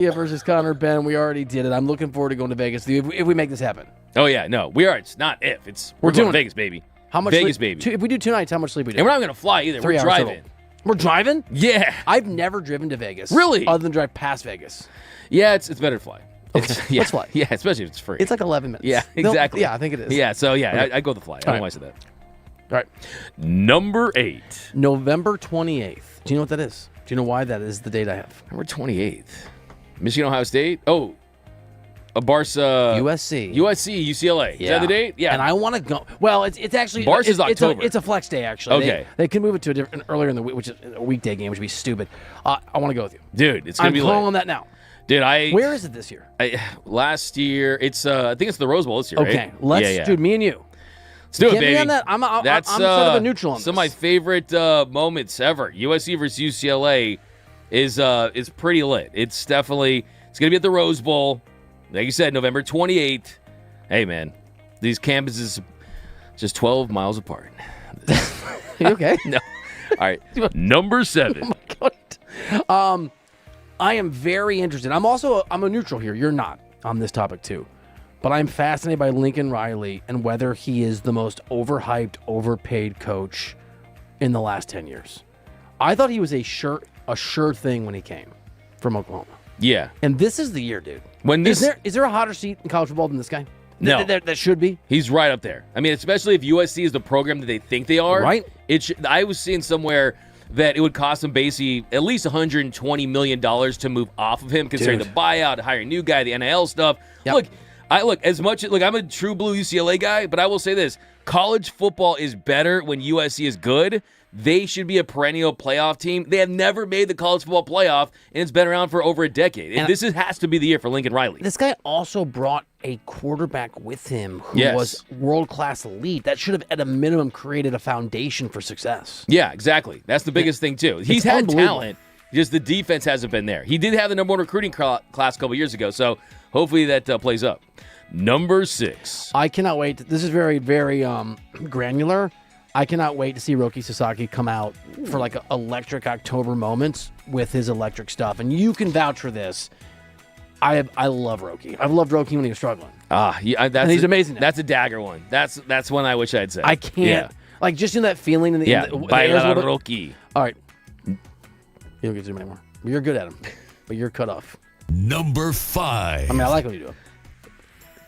Yeah, versus Connor Ben. We already did it. I'm looking forward to going to Vegas if we make this happen. Oh, yeah. No, we are. It's not if. We're going to Vegas, baby. How much Vegas, sleep? baby. If we do 2 nights, how much sleep we do? And we're not going to fly either. 3 we're hours driving. total. We're driving? Yeah. I've never driven to Vegas. Really? Other than drive past Vegas. Yeah, it's better to fly. Okay, let's fly. Yeah, especially if it's free. It's like 11 minutes. Yeah, exactly. Yeah, I think it is. Yeah, so yeah, Okay. I go the fly. I don't know why I said that. All right. Number 8. November 28th. Do you know what that is? Do you know why that is the date I have? November 28th. Michigan, Ohio State. Oh, a Barca. USC. UCLA. Yeah. Is that the date? Yeah. And I want to go. Well, it's actually Barca's October. It's a flex day actually. Okay. They can move it to earlier in the week, which is a weekday game, which would be stupid. I want to go with you, Dude. It's gonna be calling late. on that now. Dude, Where is it this year? Last year, it's I think it's the Rose Bowl this year. Okay, right? dude, me and you. Let's do it, Get baby. me on that. I'm That's sort of a neutral on this. Some of my favorite moments ever. USC versus UCLA is pretty lit. It's definitely gonna be at the Rose Bowl. Like you said, November 28th. Hey man, these campuses just 12 miles apart. You okay? No. All right. Number 7. Oh my God. I am very interested. I'm a neutral here. You're not on this topic too. But I'm fascinated by Lincoln Riley and whether he is the most overhyped, overpaid coach in the last 10 years. I thought he was a sure thing when he came from Oklahoma. Yeah. And this is the year, dude. Is there a hotter seat in college football than this guy? No. That should be. He's right up there. I mean, especially if USC is the program that they think they are. Right. I was seeing somewhere that it would cost them basically at least $120 million to move off of him, considering Dude. the buyout, hire a new guy, the NIL stuff. Yep. Look, I'm a true blue UCLA guy, but I will say this. College football is better when USC is good. They should be a perennial playoff team. They have never made the college football playoff, and it's been around for over a decade. And this has to be the year for Lincoln Riley. This guy also brought a quarterback with him who Yes. was world-class elite. That should have, at a minimum, created a foundation for success. Yeah, exactly. That's the biggest thing, too. He's had talent, just the defense hasn't been there. He did have the number 1 recruiting class a couple years ago, so hopefully that plays up. Number 6. I cannot wait. This is very, very granular. I cannot wait to see Roki Sasaki come out for like electric October moments with his electric stuff. And you can vouch for this. I love Roki. I've loved Roki when he was struggling. And he's amazing now. That's a dagger one. That's one I wish I'd say. I can't. Like, just in that feeling. In the, yeah, in the Baila Roki. All right. You don't get to do him anymore. You're good at him, but you're cut off. Number 5. I mean, I like what you do.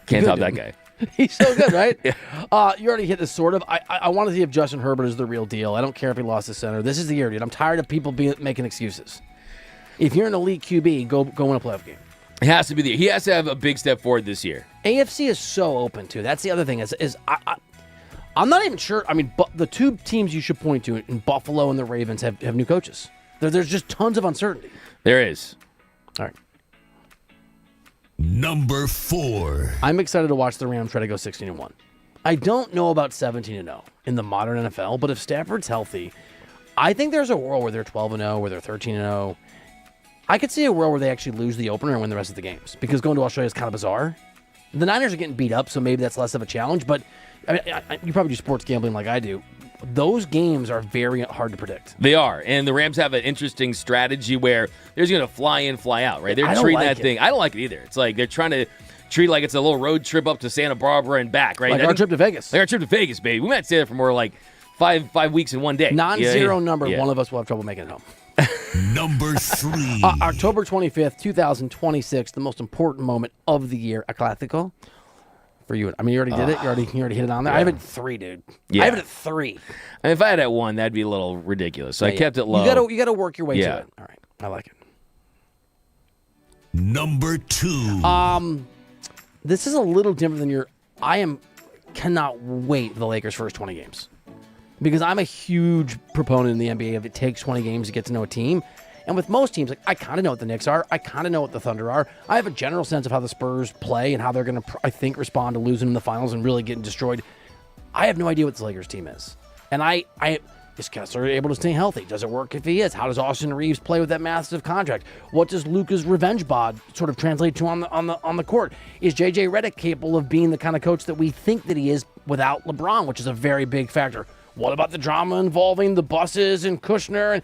Can't Good, top that dude. guy. He's so good, right? Yeah. You already hit this sort of. I want to see if Justin Herbert is the real deal. I don't care if he lost his center. This is the year, dude. I'm tired of people making excuses. If you're an elite QB, go win a playoff game. It has to be he has to have a big step forward this year. AFC is so open too. That's the other thing. I'm not even sure. I mean, the 2 teams you should point to in Buffalo and the Ravens have new coaches. There's just tons of uncertainty. There is. All right. Number 4. I'm excited to watch the Rams try to go 16-1. I don't know about 17-0 in the modern NFL, but if Stafford's healthy, I think there's a world where they're 12-0, where they're 13-0. I could see a world where they actually lose the opener and win the rest of the games, because going to Australia is kind of bizarre. The Niners are getting beat up, so maybe that's less of a challenge, but I mean, you probably do sports gambling like I do. Those games are very hard to predict. They are, and the Rams have an interesting strategy where they're going to fly in, fly out, right? They're I don't treating like that thing. I don't like it either. It's like they're trying to treat it like it's a little road trip up to Santa Barbara and back, right? Like our trip to Vegas. Like our trip to Vegas, baby. We might stay there for more like five weeks in one day. Non-zero number, Yeah. one of us will have trouble making it home. Number 3. October 25th, 2026, the most important moment of the year, a Clásico. For you, I mean, you already did it. You already hit it on there. Yeah. I have it at 3, dude. Yeah. I have it at 3. I mean, if I had at 1, that'd be a little ridiculous. So I kept it low. You gotta work your way Yeah. to it. All right, I like it. Number 2. This is a little different than your. Cannot wait for the Lakers' first 20 games, because I'm a huge proponent in the NBA of it takes 20 games to get to know a team. And with most teams, like, I kind of know what the Knicks are. I kind of know what the Thunder are. I have a general sense of how the Spurs play and how they're going to, I think, respond to losing in the finals and really getting destroyed. I have no idea what this Lakers team is. And is Kessler able to stay healthy? Does it work if he is? How does Austin Reeves play with that massive contract? What does Luka's revenge bod sort of translate to on the court? Is JJ Redick capable of being the kind of coach that we think that he is without LeBron, which is a very big factor? What about the drama involving the buses and Kushner? And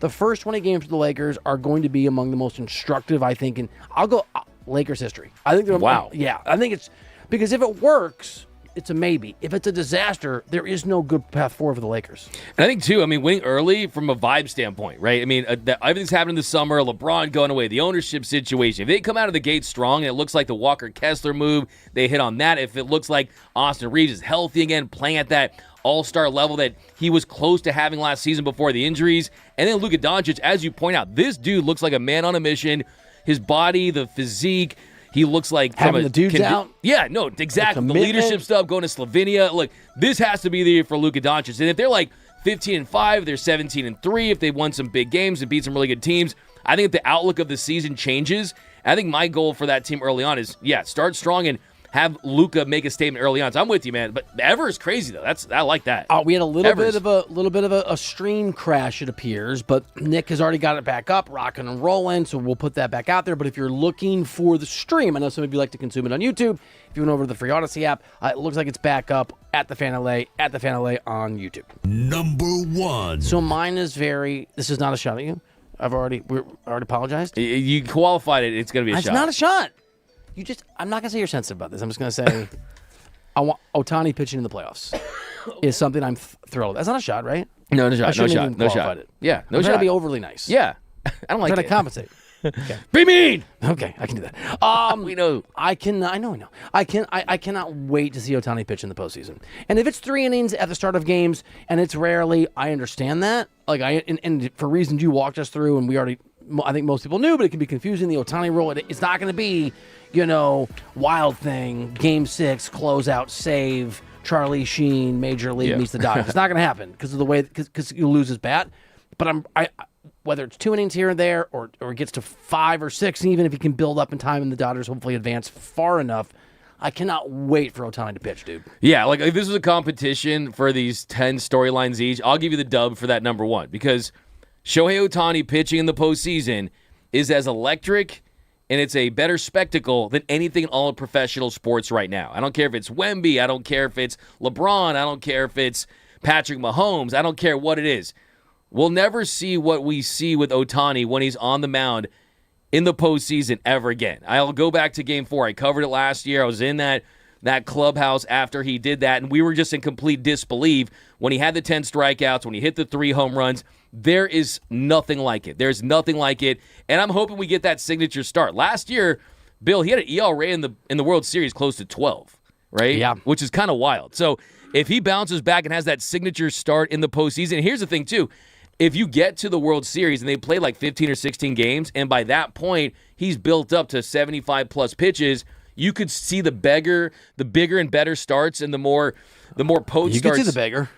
The first 20 games for the Lakers are going to be among the most instructive, I think, and I'll go Lakers history. I think they're Wow. Yeah, I think it's because if it works, it's a maybe. If it's a disaster, there is no good path forward for the Lakers. And I think, too, winning early from a vibe standpoint, right? Everything's happening this summer, LeBron going away, the ownership situation. If they come out of the gate strong and it looks like the Walker Kessler move, they hit on that. If it looks like Austin Reeves is healthy again, playing at that all-star level that he was close to having last season before the injuries. And then Luka Doncic, as you point out, this dude looks like a man on a mission. His body, the physique, he looks like having the dudes out. Yeah, no, exactly. The leadership stuff, going to Slovenia. Look, this has to be the year for Luka Doncic. And if they're like 15-5, they're 17-3. If they won some big games and beat some really good teams, I think if the outlook of the season changes, I think my goal for that team early on is, start strong and have Luka make a statement early on. So I'm with you, man. But Ever is crazy though. I like that. We had a little bit of a stream crash, it appears, but Nick has already got it back up, rocking and rolling. So we'll put that back out there. But if you're looking for the stream, I know some of you like to consume it on YouTube. If you went over to the free Odyssey app, it looks like it's back up at the Fan LA on YouTube. Number 1. So mine is this is not a shot at you. we already apologized. You qualified it. It's going to be a shot. It's not a shot. I'm not going to say you're sensitive about this. I'm just going to say I want Ohtani pitching in the playoffs is something I'm thrilled. That's not a shot, right? No shot. I shouldn't No even shot. No qualified shot. it. Yeah, no I'm shot. trying to be overly nice. Yeah. I don't like I'm trying it. to compensate. Okay. Be mean. Okay, I can do that. We know. I know. I cannot wait to see Ohtani pitch in the postseason. And if it's 3 innings at the start of games, and it's rarely, I understand that. And for reasons you walked us through, and I think most people knew, but it can be confusing. The Ohtani rule, it's not going to be, Wild Thing, Game 6, closeout, save, Charlie Sheen, Major League meets the Dodgers. It's not going to happen because of the way, because you lose his bat. But whether it's 2 innings here and there, or it gets to 5 or 6, and even if he can build up in time and the Dodgers hopefully advance far enough, I cannot wait for Ohtani to pitch, dude. Yeah, if this was a competition for these 10 storylines each, I'll give you the dub for that number 1 because Shohei Ohtani pitching in the postseason is as electric and it's a better spectacle than anything in all of professional sports right now. I don't care if it's Wemby. I don't care if it's LeBron. I don't care if it's Patrick Mahomes. I don't care what it is. We'll never see what we see with Ohtani when he's on the mound in the postseason ever again. I'll go back to Game 4. I covered it last year. I was in that clubhouse after he did that, and we were just in complete disbelief when he had the 10 strikeouts, when he hit the 3 home runs. There is nothing like it. There's nothing like it, and I'm hoping we get that signature start. Last year, Bill, he had an ERA in the World Series close to 12, right? Yeah. Which is kind of wild. So if he bounces back and has that signature start in the postseason, here's the thing, too. If you get to the World Series and they play like 15 or 16 games, and by that point he's built up to 75-plus pitches, you could see the bigger and better starts and the more potent starts. You could see the beggar.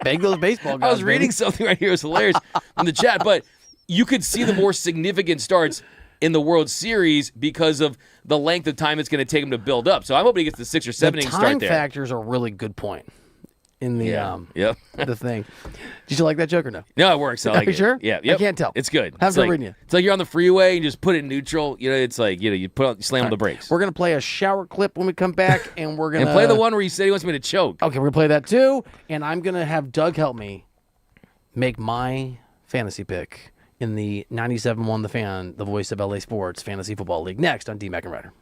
Beg those baseball guys. I was reading something right here. It was hilarious in the chat, but you could see the more significant starts in the World Series because of the length of time it's going to take him to build up. So I'm hoping he gets the 6 or 7 inning start there. The time factors are a really good point in the the thing. Did you like that joke or no? No, it works. I like Are you it. sure? Yeah, I can't tell. It's good. How's it reading you? It's like you're on the freeway and you just put it in neutral. It's like you slam on the brakes. We're gonna play a shower clip when we come back, and we're gonna play the one where he said he wants me to choke. Okay, we're gonna play that too, and I'm gonna have Doug help me make my fantasy pick in the 97.1 The Fan, the voice of LA Sports Fantasy Football League. Next on D-Mac and Reiter.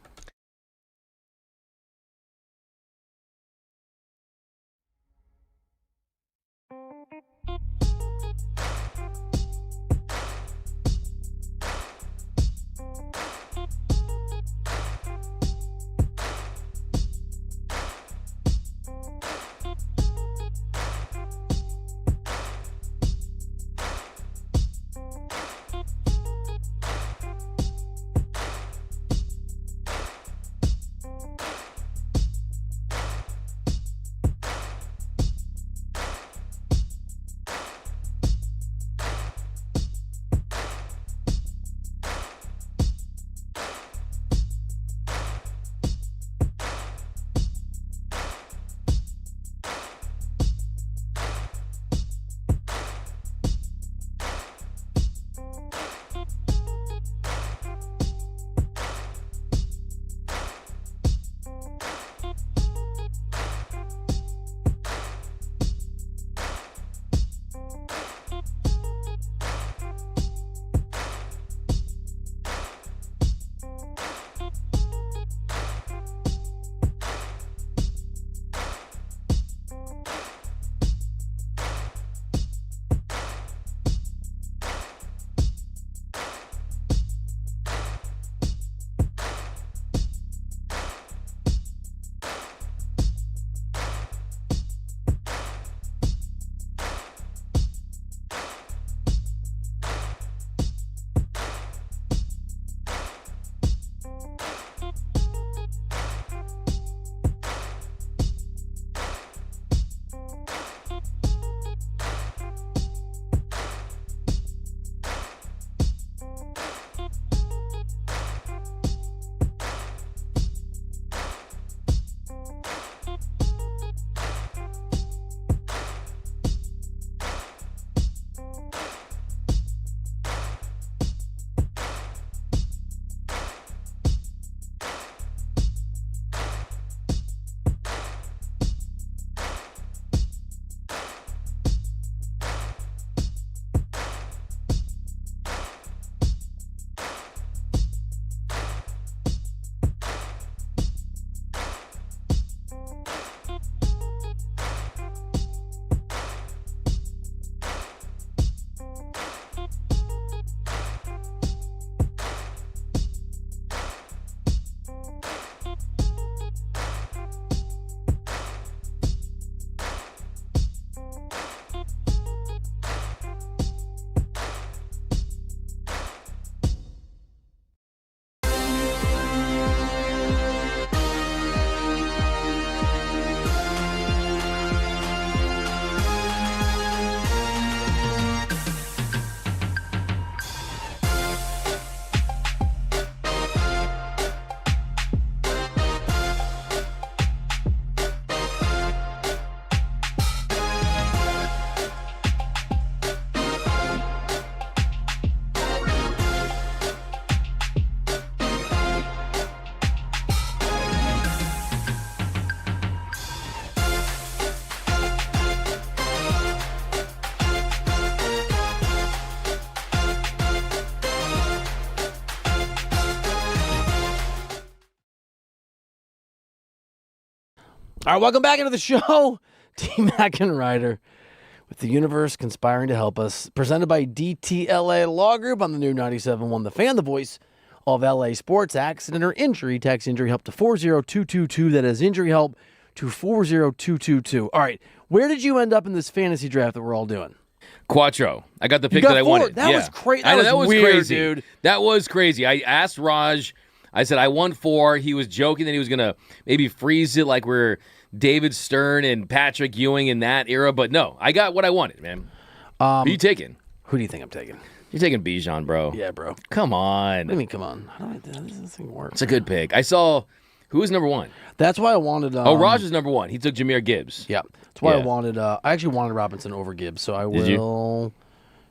All right, welcome back into the show. T-Mac and Reiter with the universe conspiring to help us. Presented by DTLA Law Group on the new 97.1 The Fan, the voice of LA sports. Accident or injury, text injury help to 40222. That is injury help to 40222. All right, where did you end up in this fantasy draft that we're all doing? Quattro. I got the pick got that I four. wanted. That Yeah. was crazy. I know, that was weird, crazy, dude. That was crazy. I asked Raj. I said I won 4. He was joking that he was gonna maybe freeze it like we're David Stern and Patrick Ewing in that era, but no, I got what I wanted, man. Who are you taking? Who do you think I'm taking? You're taking Bijan, bro. Yeah, bro. Come What on. do you mean, come on? How does this thing work? It's a good pick. I saw who was number 1. That's why I wanted. Raj was number 1. He took Jahmyr Gibbs. Yeah, that's why I Yeah. wanted. I actually wanted Robinson over Gibbs, so I Did you? will.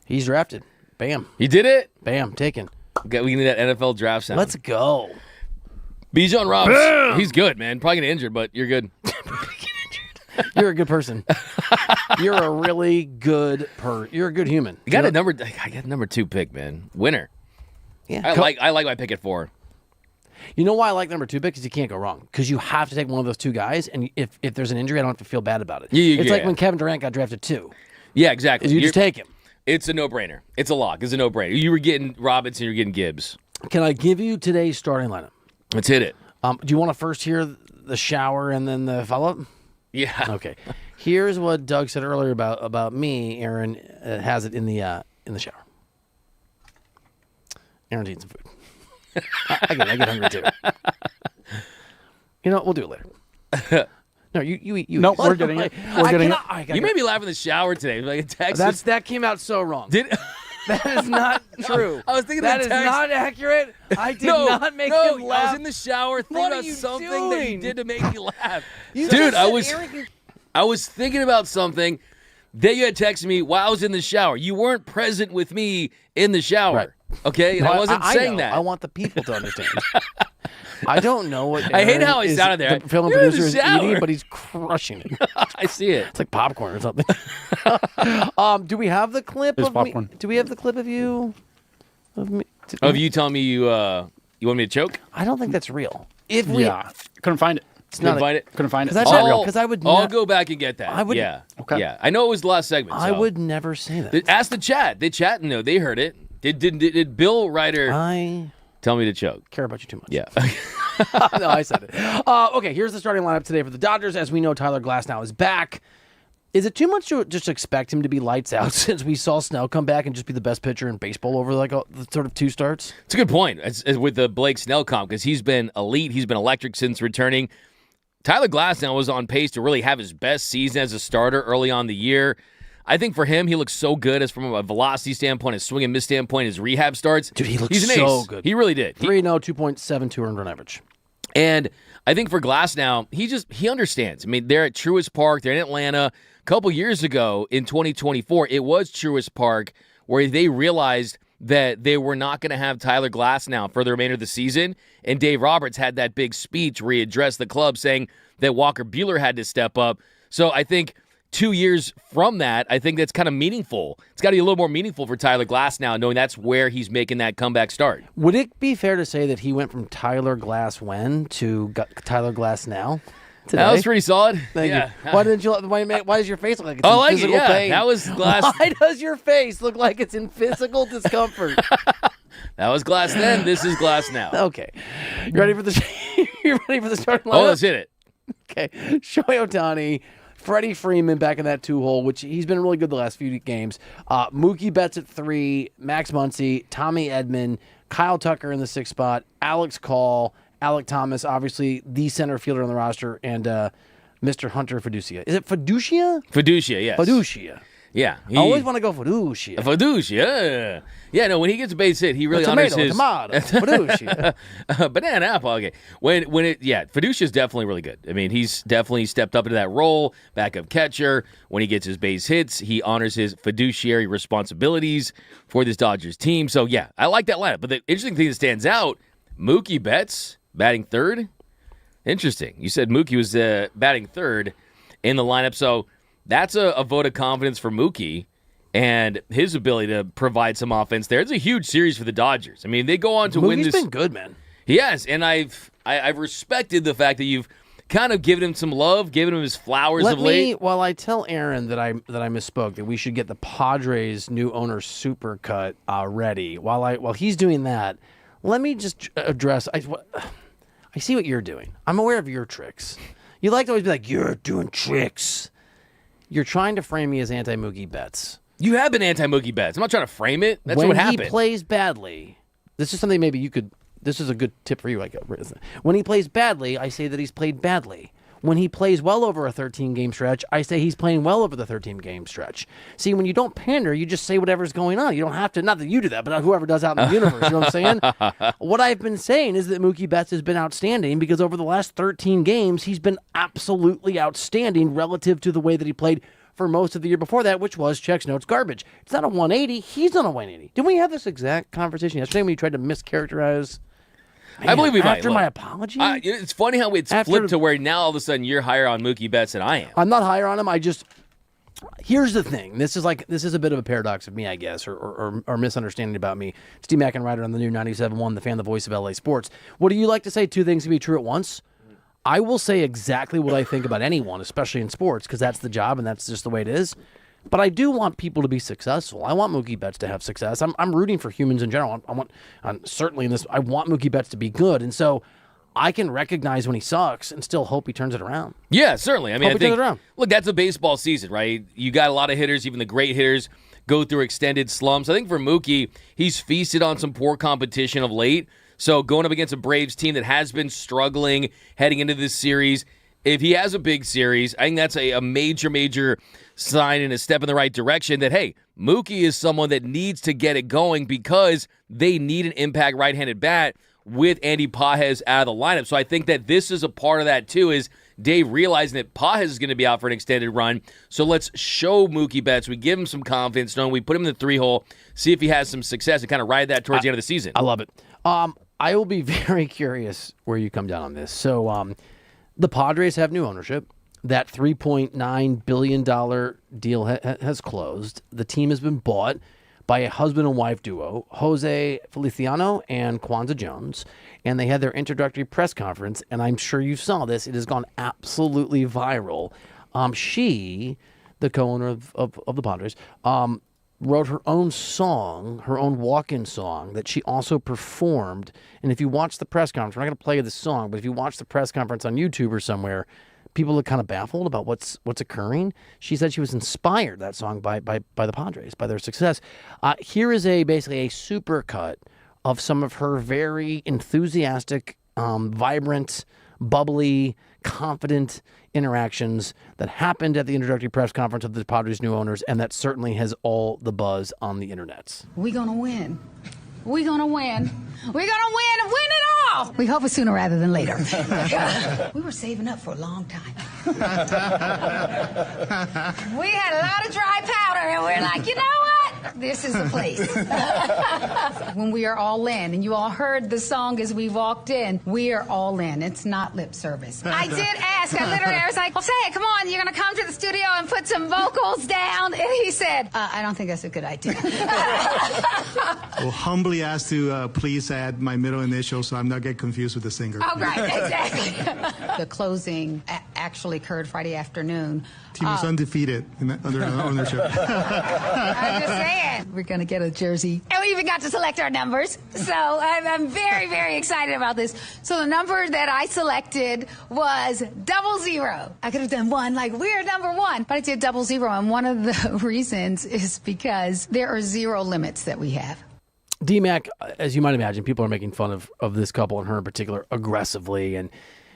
He's drafted. Bam, He did it. bam, taken. Okay, we need that NFL draft sound. Let's go. Bijan Robs. He's good, man. Probably gonna injured, but you're good. You're a good person. You're a really good You're a good human. I got number 2 pick, man. Winner. Yeah. I like my pick at 4. You know why I like number 2 pick? Because you can't go wrong. Because you have to take one of those 2 guys, and if there's an injury, I don't have to feel bad about it. It's like when Kevin Durant got drafted 2. Yeah, exactly. You just take him. It's a no-brainer. It's a lock. It's a no-brainer. You were getting Robinson. You're getting Gibbs. Can I give you today's starting lineup? Let's hit it. Do you want to first hear the shower and then the follow-up? Yeah. Okay. Here's what Doug said earlier about me. Aaron has it in the shower. Aaron's eating some food. I get hungry too. You know what? We'll do it later. No, you eat. You No, eat. we're getting it. We're getting it. You made me laugh in the shower today. Like a text. That came out so wrong. Did That is not true. I was thinking that the is text. not accurate. I did not make him laugh. I was in the shower thinking What are about you something that you doing? did to make me laugh. You Dude, just I said was Aaron can- I was thinking about something that you had texted me while I was in the shower. You weren't present with me in the shower. Right. Okay? And No, I wasn't saying know. that. I want the people to understand. I don't know what. I hate Aaron how I is- sounded there. The film You're in the producer is shower. eating, but he's crushing it. I see it. It's like popcorn or something. Do we have the clip It's of popcorn. me? Do we have the clip of you? Of me? Of you telling me you want me to choke? I don't think that's real. If we, Yeah. Couldn't find it. it's Couldn't not. find it? Couldn't find it. 'Cause It's I- not real. Because I would. I'll not- go back and get that. I would- Yeah. Okay. Yeah. I know it was the last segment. I so. would never say that. Ask the chat. They chat and know. They heard it. Did Bill Reiter I tell me to choke? care about you too much. Yeah. No, I said it. Okay, here's the starting lineup today for the Dodgers. As we know, Tyler Glasnow is back. Is it too much to just expect him to be lights out since we saw Snell come back and just be the best pitcher in baseball over like the sort of 2 starts? It's a good point as with the Blake Snell comp because he's been elite. He's been electric since returning. Tyler Glasnow was on pace to really have his best season as a starter early on the year. I think for him, he looks so good as from a velocity standpoint, his swing and miss standpoint, his rehab starts. Dude, he looks He's an so ace. good. He really did. 3-0, 2.72 earned run average. And I think for Glasnow, he understands. I mean, they're at Truist Park. They're in Atlanta. A couple years ago in 2024, it was Truist Park where they realized that they were not going to have Tyler Glasnow for the remainder of the season. And Dave Roberts had that big speech where he addressed the club saying that Walker Buehler had to step up. So I think 2 years from that, I think that's kind of meaningful. It's got to be a little more meaningful for Tyler Glasnow, knowing that's where he's making that comeback start. Would it be fair to say that he went from Tyler Glass when to Tyler Glass now? Today? That was pretty solid. Thank yeah. you. Why didn't you? Why does your face look like it's I in like it, physical yeah. pain? That was Glass. Why does your face look like it's in physical discomfort? That was Glass then. This is Glass now. Okay, you ready for the? You ready for the starting lineup? Oh, let's hit it. Okay, Shohei Ohtani, Freddie Freeman back in that 2-hole, which he's been really good the last few games. Mookie Betts at 3, Max Muncy, Tommy Edman, Kyle Tucker in the 6th spot, Alex Call, Alec Thomas, obviously the center fielder on the roster, and Mr. Hunter Fiducia. Is it Fiducia? Fiducia, yes. Fiducia. Yeah. I always want to go Fiducia. Fiducia. Yeah, no, when he gets a base hit, he really honors his tomato, Fiducia. banana apple. Okay. Fiducia is definitely really good. I mean, he's definitely stepped up into that role, backup catcher. When he gets his base hits, he honors his fiduciary responsibilities for this Dodgers team. So, yeah, I like that lineup. But the interesting thing that stands out, Mookie Betts batting 3rd. Interesting. You said Mookie was batting 3rd in the lineup. So that's a vote of confidence for Mookie and his ability to provide some offense there. It's a huge series for the Dodgers. I mean, they go on to win Mookie's this. been good, man. He has, and I've respected the fact that you've kind of giving him some love, giving him his flowers Let of late. me, while I tell Aaron that I misspoke, that we should get the Padres' new owner supercut ready. While he's doing that, let me just address. I see what you're doing. I'm aware of your tricks. You like to always be like, you're doing tricks. You're trying to frame me as anti-Mookie Betts. You have been anti-Mookie Betts. I'm not trying to frame it. That's when what happened. When he plays badly, this is something maybe you could. This is a good tip for you. When he plays badly, I say that he's played badly. When he plays well over a 13-game stretch, I say he's playing well over the 13-game stretch. See, when you don't pander, you just say whatever's going on. You don't have to, not that you do that, but whoever does out in the universe, you know what I'm saying? What I've been saying is that Mookie Betts has been outstanding because over the last 13 games, he's been absolutely outstanding relative to the way that he played for most of the year before that, which was checks, notes, garbage. It's not a 180. He's on a 180. Didn't we have this exact conversation yesterday when you tried to mischaracterize? Man, I believe we might. After my apology? It's funny how it's flipped to where now all of a sudden you're higher on Mookie Betts than I am. I'm not higher on him. Here's the thing. This is a bit of a paradox of me, I guess, or misunderstanding about me. Steve Mack and Reiter on the new 97.1, the fan, the voice of LA sports. What do you like to say? Two things can be true at once? I will say exactly what I think about anyone, especially in sports, because that's the job and that's just the way it is. But I do want people to be successful. I want Mookie Betts to have success. I'm rooting for humans in general. Certainly in this, I want Mookie Betts to be good. And so I can recognize when he sucks and still hope he turns it around. Yeah, certainly. I mean, I think, around. Look, that's a baseball season, right? You got a lot of hitters, even the great hitters go through extended slumps. I think for Mookie, he's feasted on some poor competition of late. So going up against a Braves team that has been struggling heading into this series, if he has a big series, I think that's a major sign and a step in the right direction that, hey, Mookie is someone that needs to get it going because they need an impact right-handed bat with Andy Pages out of the lineup. So I think that this is a part of that too, is Dave realizing that Pages is going to be out for an extended run. So let's show Mookie Betts. We give him some confidence, knowing we put him in the 3-hole, see if he has some success and kind of ride that towards the end of the season. I love it. I will be very curious where you come down on this. So the Padres have new ownership. That $3.9 billion deal has closed. The team has been bought by a husband and wife duo, Jose Feliciano and Kwanzaa Jones, and they had their introductory press conference, and I'm sure you saw this. It has gone absolutely viral. She, the co-owner of the Padres, wrote her own song, her own walk-in song that she also performed. And if you watch the press conference, we're not going to play the song, but if you watch the press conference on YouTube or somewhere, people look kind of baffled about what's occurring. She said she was inspired, that song, by the Padres, by their success. Here is basically a supercut of some of her very enthusiastic, vibrant, bubbly, confident interactions that happened at the introductory press conference of the Padres' new owners, and that certainly has all the buzz on the internets. We're gonna win. We're gonna win. We're gonna win and win it all. We hope it's sooner rather than later. We were saving up for a long time. We had a lot of dry powder, and we're like, you know what? This is the place. When we are all in, and you all heard the song as we walked in, we are all in. It's not lip service. I did ask. I was like, well, say it. Come on. You're going to come to the studio and put some vocals down. And he said, I don't think that's a good idea. Well, humbly asked to please add my middle initial so I'm not get confused with the singer. Oh, right. Exactly. The closing actually occurred Friday afternoon. Team was undefeated under ownership. I'm just saying. We're going to get a jersey. And we even got to select our numbers. So I'm very, very excited about this. So the number that I selected was 00. I could have done one, like we're number one. But I did 00. And one of the reasons is because there are 0 limits that we have. D-Mac, as you might imagine, people are making fun of this couple and her in particular aggressively, and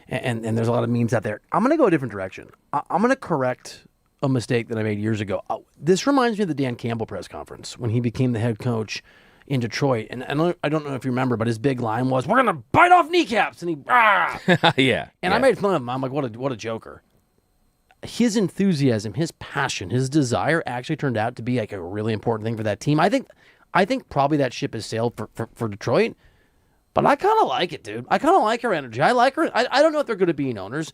there's a lot of memes out there. I'm going to go a different direction. I'm going to correct a mistake that I made years ago. This reminds me of the Dan Campbell press conference when he became the head coach in Detroit. And I don't know if you remember, but his big line was, "We're going to bite off kneecaps." And he, yeah. And I made fun of him. I'm like, what a joker. His enthusiasm, his passion, his desire actually turned out to be like a really important thing for that team. I think probably that ship has sailed for Detroit. But I kind of like it, dude. I kind of like her energy. I like her. I don't know if they're good at being owners.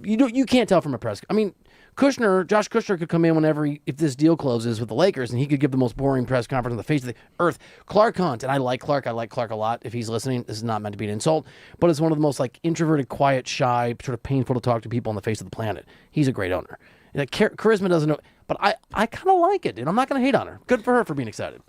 You can't tell from a press. I mean, Josh Kushner could come in whenever if this deal closes with the Lakers, and he could give the most boring press conference on the face of the earth. Clark Hunt, and I like Clark a lot. If he's listening, this is not meant to be an insult, but it's one of the most like introverted, quiet, shy, sort of painful to talk to people on the face of the planet. He's a great owner. Like, charisma doesn't know, but I kind of like it, and I'm not going to hate on her. Good for her for being excited.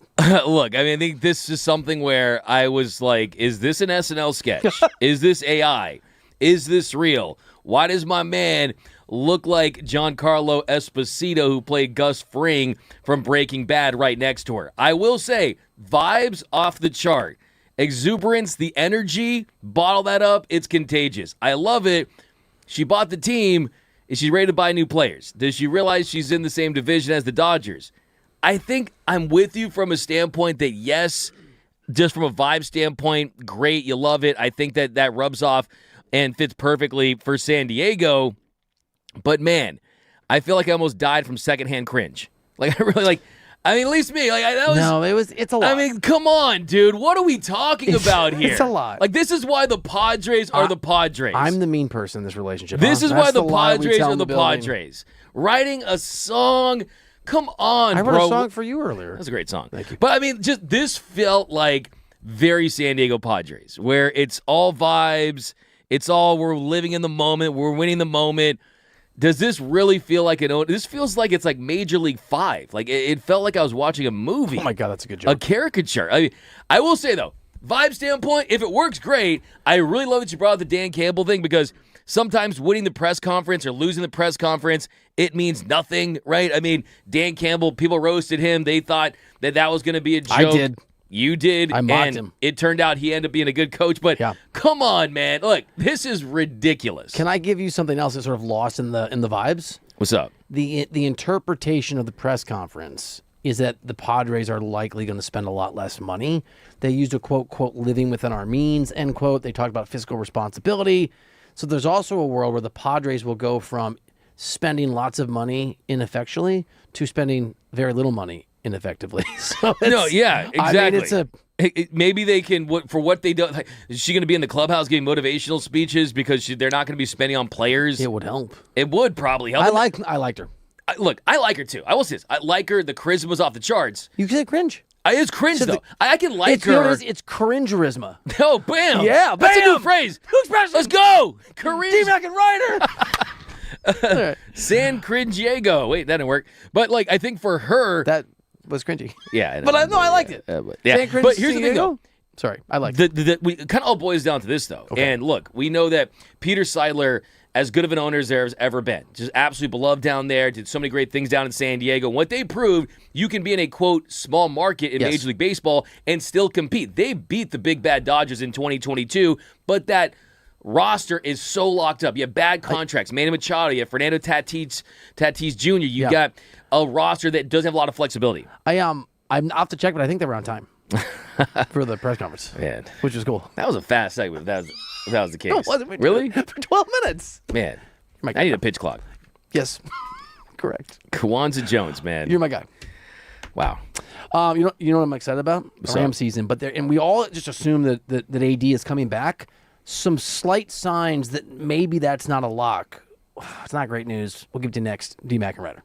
Look, I mean, I think this is something where I was like, is this an SNL sketch? Is this AI? Is this real? Why does my man look like Giancarlo Esposito, who played Gus Fring from Breaking Bad, right next to her? I will say, vibes off the chart. Exuberance, the energy, bottle that up, it's contagious. I love it. She bought the team. Is she ready to buy new players? Does she realize she's in the same division as the Dodgers? I think I'm with you from a standpoint that, yes, just from a vibe standpoint, great, you love it. I think that rubs off and fits perfectly for San Diego. But, man, I feel like I almost died from secondhand cringe. Like, I really, like, I mean, at least me. Like, that was, no, it's a lot. I mean, come on, dude. What are we talking about here? It's a lot. Like, this is why the Padres are the Padres. I'm the mean person in this relationship. This is That's why the lie we Padres tell are in the building. Padres. Writing a song. Come on, I bro. wrote a song for you earlier. That's a great song. Thank you. But, I mean, just this felt like very San Diego Padres, where it's all vibes. It's all we're living in the moment. We're winning the moment. Does this really feel like this feels like it's like Major League 5. Like, it felt like I was watching a movie. Oh, my God, that's a good A joke. caricature. I mean, I will say, though, vibe standpoint, if it works, great. I really love that you brought up the Dan Campbell thing, because sometimes winning the press conference or losing the press conference, it means nothing, right? I mean, Dan Campbell, people roasted him. They thought that was going to be a joke. I did. You did. I mocked and him. It turned out he ended up being a good coach. But Yeah. Come on, man. Look, this is ridiculous. Can I give you something else that's sort of lost in the vibes? What's up? The interpretation of the press conference is that the Padres are likely going to spend a lot less money. They used a quote, living within our means, end quote. They talked about fiscal responsibility. So there's also a world where the Padres will go from spending lots of money ineffectually to spending very little money ineffectively. So No, yeah, exactly. I mean, maybe they can, for what they do. Like, is she going to be in the clubhouse giving motivational speeches because they're not going to be spending on players? it would help. It would probably help. I liked her. Look, I like her too. I will say this. I like her. The charisma's off the charts. You said cringe. It's cringe, though. I can like It's, you know what her. it is? It's cringerisma. Oh, bam. Yeah, That's a new bam. phrase. Who's pressing? Let's go. Cringe. D-Mac and Reiter. San Cringiego. Wait, that didn't work. But, like, I think for her. That was cringy. Yeah. But I liked it. Yeah. San Cringe But here's the thing, Diego? though. Sorry, I liked it. We kind of all boils down to this, though. Okay. And look, we know that Peter Seidler, as good of an owner as there has ever been, just absolutely beloved down there, did so many great things down in San Diego. And what they proved, you can be in a, quote, small market in Yes. Major League Baseball and still compete. They beat the big bad Dodgers in 2022, but that roster is so locked up. You have bad contracts. Manny Machado, you have Fernando Tatis Jr. You got a roster that doesn't have a lot of flexibility. I'm off to check, but I think they were on time for the press conference. Man. Which is cool. That was a fast segment. If that was the case. No, it wasn't. Really? For 12 minutes. Man, my I need a pitch clock. Yes, correct. Kwanzaa Jones, man. You're my guy. Wow. You know what I'm excited about? What's Ram up? season, and we all just assume that AD is coming back. Some slight signs that maybe that's not a lock. It's not great news. We'll give it to next. D-Mac and Reiter.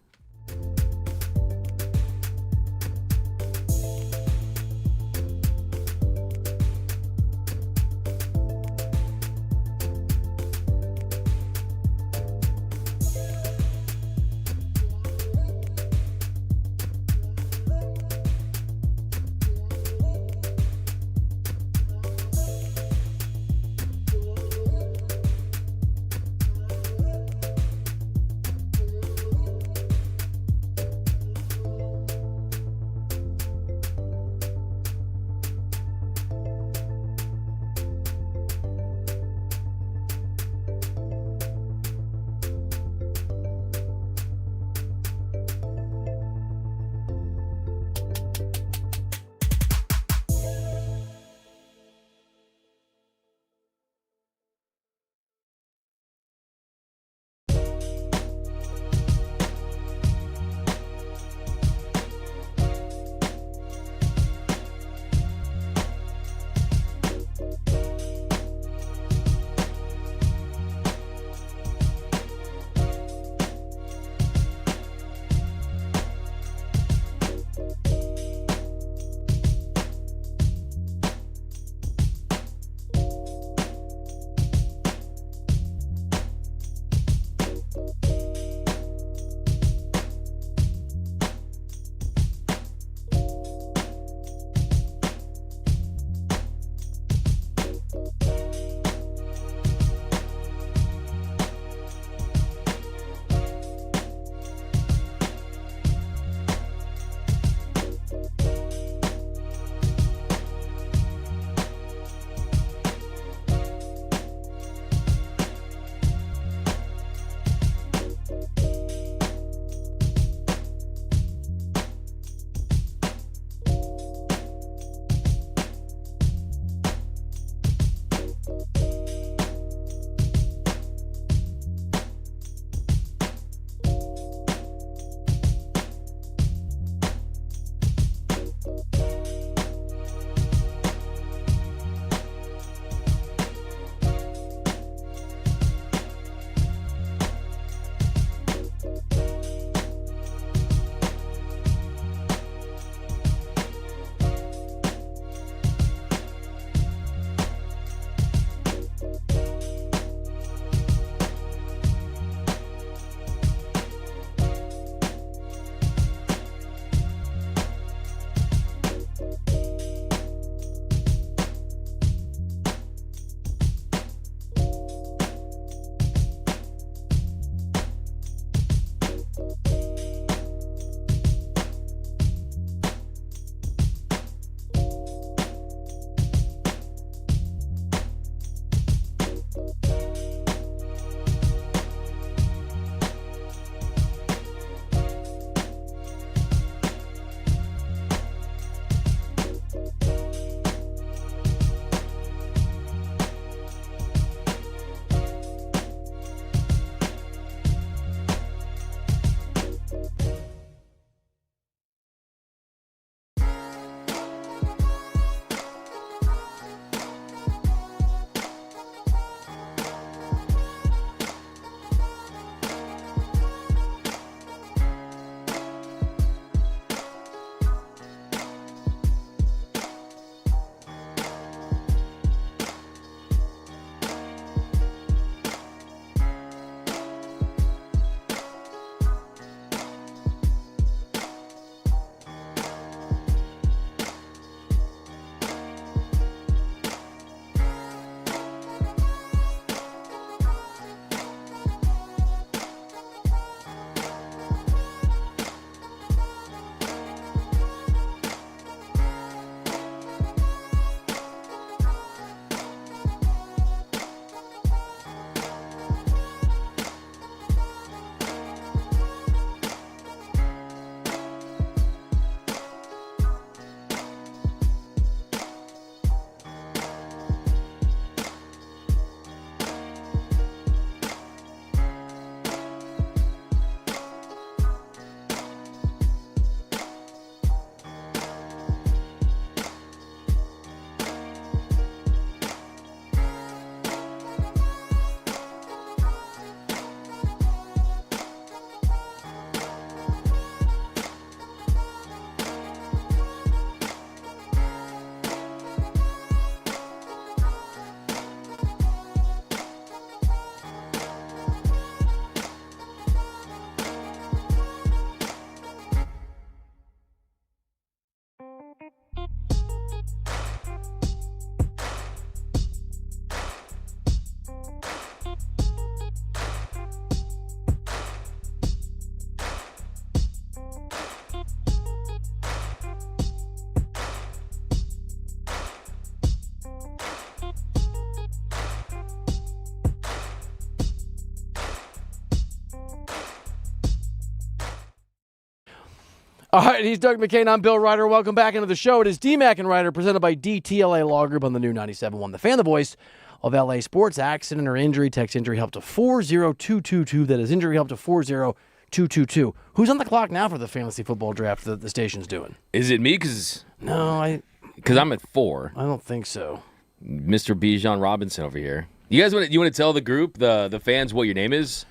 All right, he's Doug McCain. I'm Bill Reiter. Welcome back into the show. It is D-Mac and Reiter, presented by DTLA Law Group on the new 97.1 The Fan, the voice of LA sports. Accident or injury, text injury help to 40222. That is injury help to 40222. Who's on the clock now for the fantasy football draft that the station's doing? Is it me? Because I'm at 4. I don't think so. Mr. Bijan Robinson over here. You guys want to tell the group, the fans, what your name is?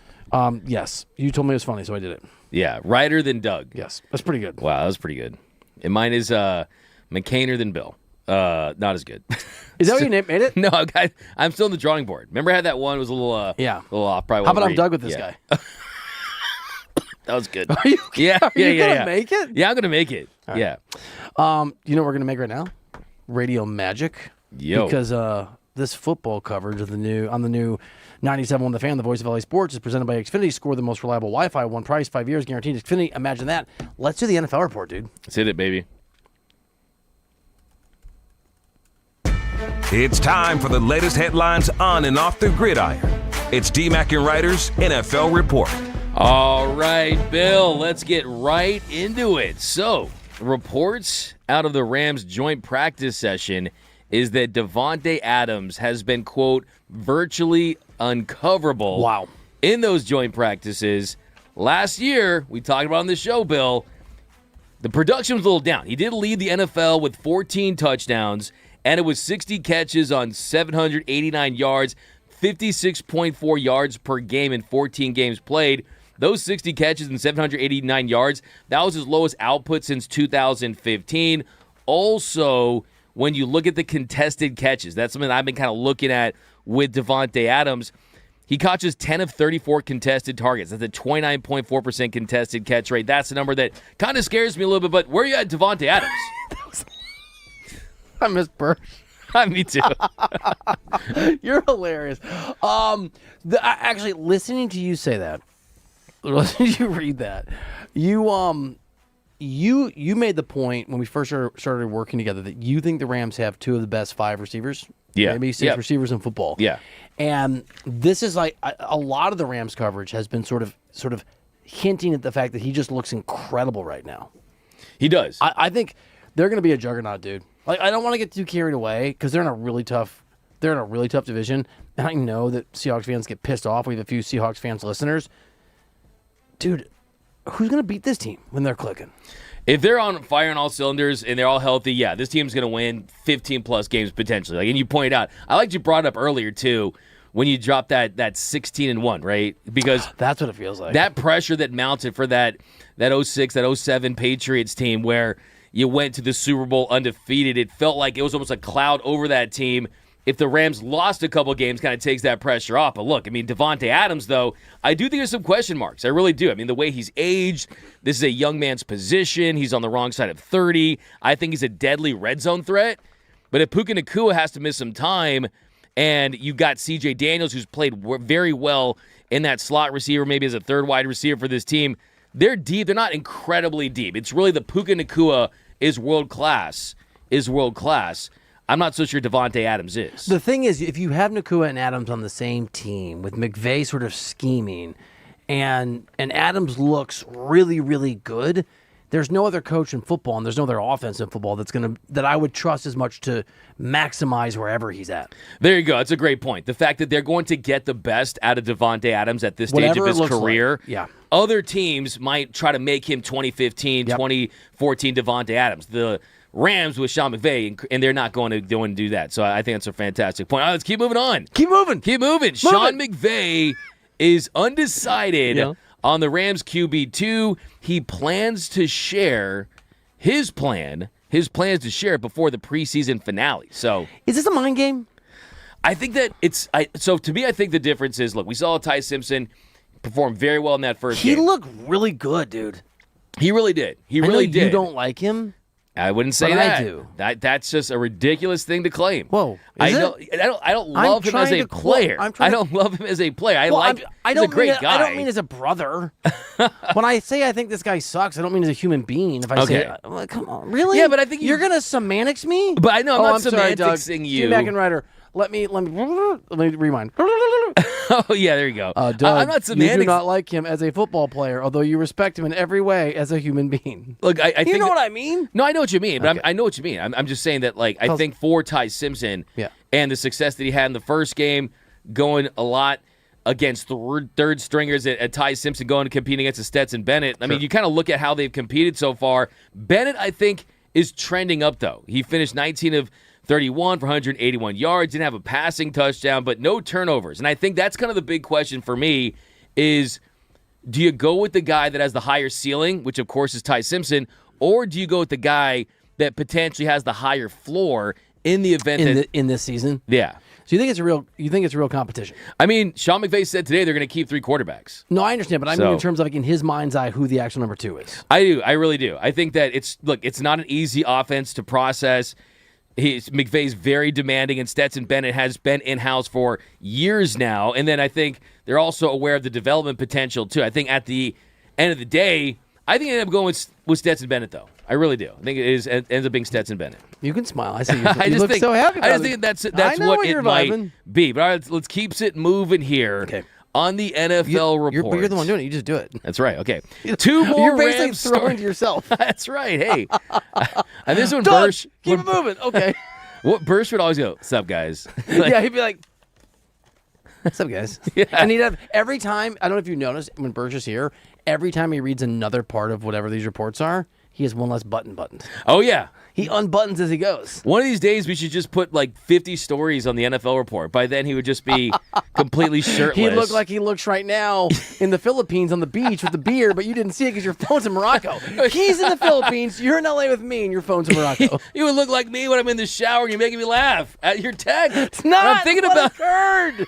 Yes. You told me it was funny, so I did it. Yeah, Reiter than Doug. Yes, that's pretty good. Wow, that was pretty good. And mine is McCainer than Bill. Not as good. Is that what you made it? No, I'm still on the drawing board. Remember I had that one? It was a little off. Probably. How about I'm Doug with this guy? That was good. Are you, yeah, are yeah, you yeah, gonna make it? Yeah, I'm gonna make it. Right. Yeah. You know what we're gonna make right now? Radio Magic. Yo. Because this football coverage of the new 97.1 The Fan, the voice of LA Sports, is presented by Xfinity. Score the most reliable Wi-Fi, one price, 5 years guaranteed. Xfinity. Imagine that. Let's do the NFL report, dude. Let's hit it, baby. It's time for the latest headlines on and off the gridiron. It's D-Mac and Reiter's NFL report. All right, Bill, let's get right into it. So, reports out of the Rams joint practice session is that Davante Adams has been, quote, virtually uncoverable. Wow. In those joint practices. Last year, we talked about on the show, Bill, the production was a little down. He did lead the NFL with 14 touchdowns, and it was 60 catches on 789 yards, 56.4 yards per game in 14 games played. Those 60 catches and 789 yards, that was his lowest output since 2015. Also, when you look at the contested catches, that's something I've been kind of looking at with Davante Adams. He catches 10 of 34 contested targets. That's a 29.4% contested catch rate. That's a number that kind of scares me a little bit, but where are you at, Davante Adams? I miss Burr. Me too. You're hilarious. Actually, listening to you say that, listening to you read that, you made the point when we first started working together that you think the Rams have 2 of the best 5 receivers, maybe 6 receivers in football. Yeah, and this is like a lot of the Rams coverage has been sort of hinting at the fact that he just looks incredible right now. he does. I think they're going to be a juggernaut, dude. Like, I don't want to get too carried away because they're in a really tough division, and I know that Seahawks fans get pissed off. We have a few Seahawks fans listeners. Dude, who's going to beat this team when they're clicking? If they're on fire on all cylinders and they're all healthy, yeah, this team's going to win 15-plus games potentially. Like, and you pointed out, I liked you brought up earlier, too, when you dropped that 16-1, right? Because that's what it feels like. That pressure that mounted for that 06, that 07 Patriots team where you went to the Super Bowl undefeated, it felt like it was almost a cloud over that team. If the Rams lost a couple games, kind of takes that pressure off. But look, I mean, Davante Adams, though, I do think there's some question marks. I really do. I mean, the way he's aged, this is a young man's position. He's on the wrong side of 30. I think he's a deadly red zone threat. But if Puka Nacua has to miss some time, and you got C.J. Daniels, who's played very well in that slot receiver, maybe as a third wide receiver for this team, they're deep. They're not incredibly deep. It's really the Puka Nacua is world-class. I'm not so sure Davante Adams is. The thing is, if you have Nacua and Adams on the same team, with McVay sort of scheming, and Adams looks really, really good, there's no other coach in football, and there's no other offense in football that I would trust as much to maximize wherever he's at. There you go. That's a great point. The fact that they're going to get the best out of Davante Adams at this stage of his career. Like. Yeah. Other teams might try to make him 2015, 2014 Davante Adams. The Rams with Sean McVay, and they're not going to do that. So I think that's a fantastic point. All right, let's keep moving on. Keep moving. Sean McVay is undecided on the Rams QB2. He plans to share his plans to share it before the preseason finale. So is this a mind game? I think that so to me, I think the difference is, look, we saw Ty Simpson perform very well in that first game. He looked really good, dude. He really did. I know you don't like him. I wouldn't say but that. I do. That's just a ridiculous thing to claim. Whoa, I don't love him as a player. I don't love him as a player. He's a great guy. I don't mean as a brother. When I say I think this guy sucks, I don't mean as a human being. If I say, well, come on, really? Yeah, but I think you're gonna semantics me. But I know I'm not sorry, semanticsing you. T-Mac and Reiter. Let me rewind. Oh, yeah, there you go. Doug, I'm not you do semantics. not like him as a football player, although you respect him in every way as a human being. Look, I think You know what I mean? No, I know what you mean, but Okay. I know what you mean. I'm just saying that, like, I think for Ty Simpson Yeah. and the success that he had in the first game, going a lot against third stringers at Ty Simpson, going to compete against a Stetson Bennett. I mean, you kind of look at how they've competed so far. Bennett, I think, is trending up, though. He finished 19 of 31 for 181 yards, didn't have a passing touchdown, but no turnovers. And I think that's kind of the big question for me is, do you go with the guy that has the higher ceiling, which of course is Ty Simpson, or do you go with the guy that potentially has the higher floor in the event In this season? Yeah. So you think it's a real competition? I mean, Sean McVay said today they're going to keep 3 quarterbacks. No, I understand, but I mean So- in terms of like in his mind's eye who the actual number 2 is. I do. I really do. I think that it's not an easy offense to process. McVay's very demanding, and Stetson Bennett has been in-house for years now. And then I think they're also aware of the development potential, too. I think at the end of the day, I think they end up going with Stetson Bennett, though. I really do. I think it ends up being Stetson Bennett. You can smile. I see you. I You just look think, so happy about I just it. think that's I know what when it you're might vibing. be. But all right, let's keep it moving here. Okay. On the NFL report. But you're the one doing it. You just do it. That's right. Okay. 2 more You're basically Rams throwing stories. to yourself. That's right. Hey. And this one, Doug, Bursch. keep it moving. Okay. What Bursch would always go, "Sup, guys?" Yeah, he'd be like, "What's up, guys?" Yeah. And he'd have every time. I don't know if you noticed when Bursch is here. Every time he reads another part of whatever these reports are, he has one less button buttoned. Oh yeah. He unbuttons as he goes. One of these days, we should just put like 50 stories on the NFL report. By then, he would just be completely shirtless. He looked like he looks right now in the Philippines on the beach with the beer, but you didn't see it because your phone's in Morocco. He's in the Philippines. You're in LA with me, and your phone's in Morocco. You would look like me when I'm in the shower and you're making me laugh at your text. It's not. I'm thinking what about. occurred.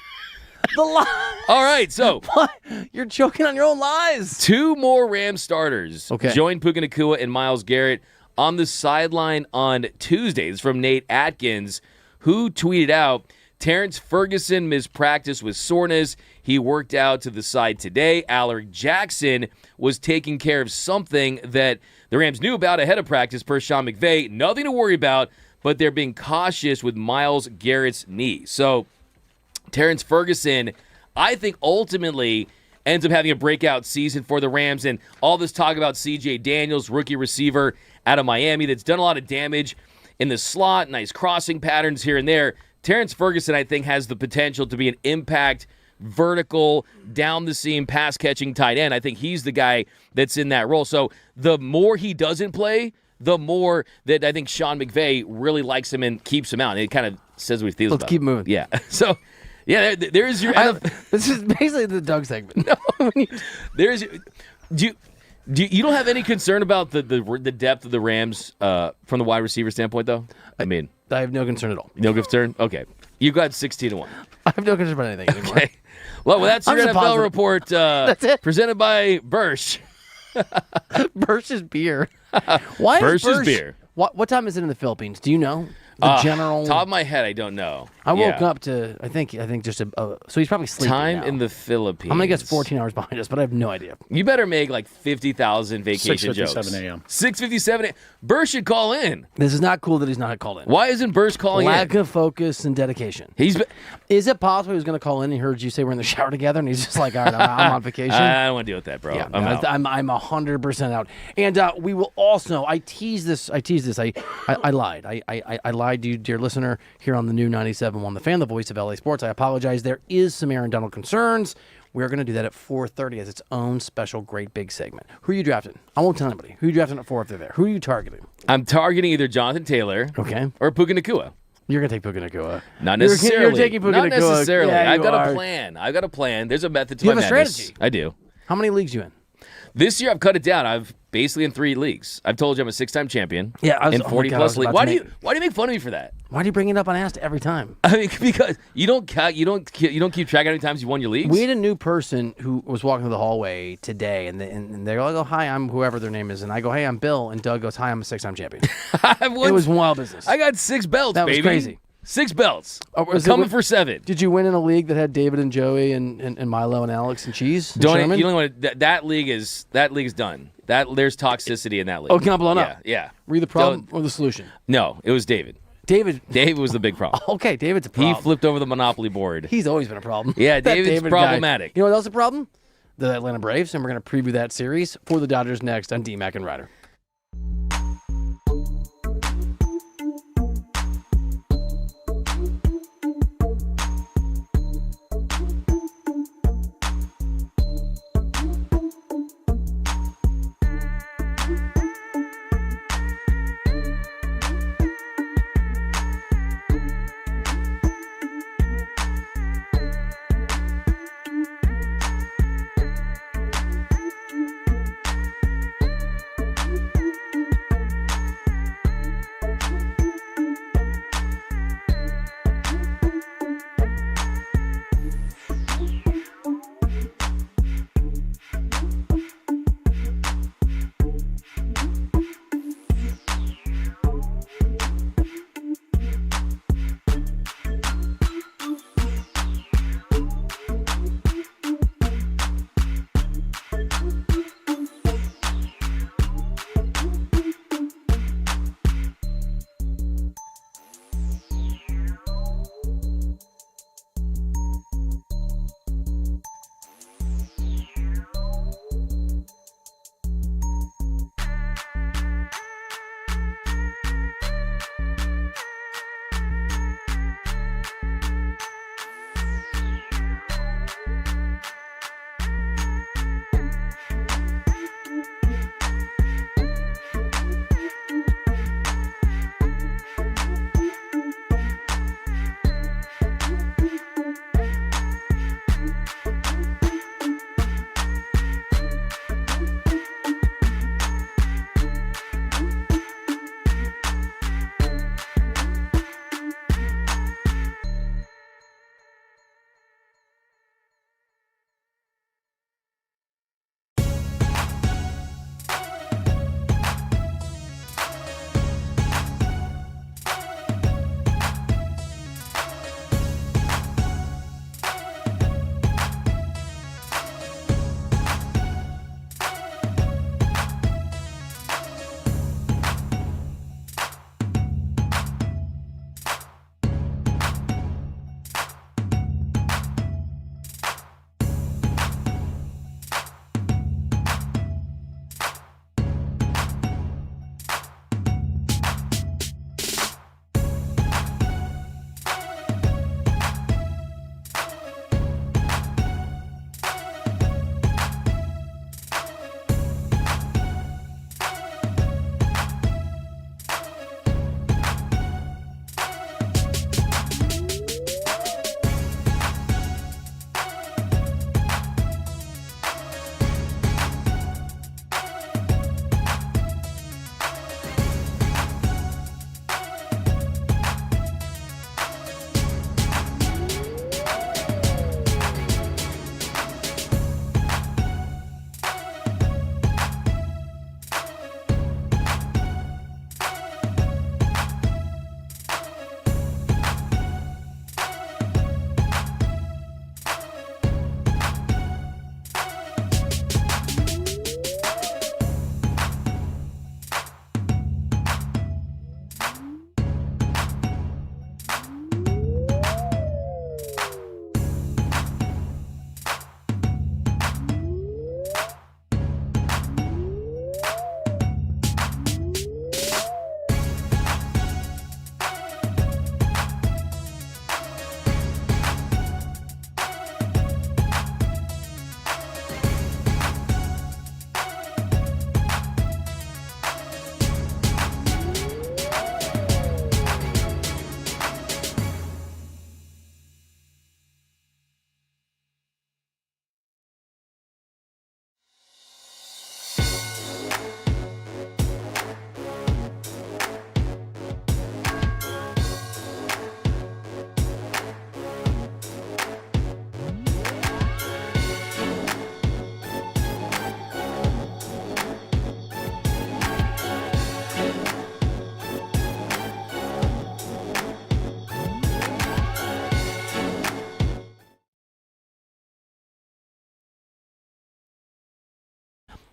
The lies. All right, so What? You're choking on your own lies. 2 more Rams starters Okay. joined Puka Nacua and Myles Garrett on the sideline on Tuesday. This is from Nate Atkins, who tweeted out, Terrence Ferguson missed practice with soreness. He worked out to the side today. Alec Jackson was taking care of something that the Rams knew about ahead of practice per Sean McVay. Nothing to worry about, but they're being cautious with Myles Garrett's knee. So Terrence Ferguson, I think ultimately ends up having a breakout season for the Rams, and all this talk about C.J. Daniels, rookie receiver out of Miami that's done a lot of damage in the slot, nice crossing patterns here and there. Terrence Ferguson, I think, has the potential to be an impact, vertical, down-the-seam, pass-catching tight end. I think he's the guy that's in that role. So the more he doesn't play, the more that I think Sean McVay really likes him and keeps him out. And it kind of says what he feels about Let's keep him. moving. Yeah. So, yeah, there's your This is basically the Doug segment. there's do you don't have any concern about the depth of the Rams from the wide receiver standpoint, though? I mean, I have no concern at all. no concern. Okay, you got 16-1. I have no concern about anything anymore. Okay, well, that's your I'm just NFL positive. report. That's it. Presented by Bursch. Bursch's beer. Why Bursch's is Bursch, beer. What time is it in the Philippines? Do you know? The general. Top of my head, I don't know. I woke Yeah. up to. I think just a. So he's probably sleeping Time now. in the Philippines. I'm gonna guess 14 hours behind us, but I have no idea. You better make like 50,000 vacation jokes. 6:57 a.m. 6:57 a.m. Bursch should call in. This is not cool that he's not called in. Why isn't Bursch calling Lack in? of focus and dedication. He's been, Is it possible he was going to call in and he heard you say we're in the shower together and he's just like, all right, I'm on vacation? I don't want to deal with that, bro. Yeah, I'm no, out. I'm 100% out. And we will also. I tease this. I lied. I lied to you, dear listener, here on the new 97.1 The Fan, the voice of LA Sports. I apologize. There is some Aaron Donald concerns. We're going to do that at 4:30 as its own special, great big segment. Who are you drafting? I won't tell anybody. Who are you drafting at 4 if they're there? Who are you targeting? I'm targeting either Jonathan Taylor Okay. or Puka Nacua. You're going to take Puka Nacua. Not You're necessarily. taking Puka Not Nacua. necessarily. Yeah, I've you got are. a plan. I've got a plan. There's a method to You my have a madness. strategy. I do. How many leagues you in? This year I've cut it down. I've basically in 3 leagues. I've told you I'm a 6-time champion. Yeah, I was- in oh my 40 God, I plus was leagues. about to Why do you make fun of me for that? Why do you bring it up unasked every time? I mean, because you don't keep track of how many times you won your leagues. We had a new person who was walking through the hallway today, and they're like, "Oh, hi, I'm whoever their name is," and I go, "Hey, I'm Bill," and Doug goes, "Hi, I'm a 6-time champion." I've won, It was wild business. I got 6 belts, That was baby. crazy. 6 belts. Oh, I'm was it coming with- for 7. Did you win in a league that had David and Joey and Milo and Alex and Cheese? And Don't Sherman? you don't want that league is done. There's toxicity in that league. Oh, can I blow yeah, up? Yeah. Were you the problem or the solution? No, it was David. David was the big problem. Okay, David's a He problem. flipped over the Monopoly board. He's always been a problem. Yeah, That David's David problematic. Guy. You know what else is a problem? The Atlanta Braves, and we're going to preview that series for the Dodgers next on DMAC and Reiter.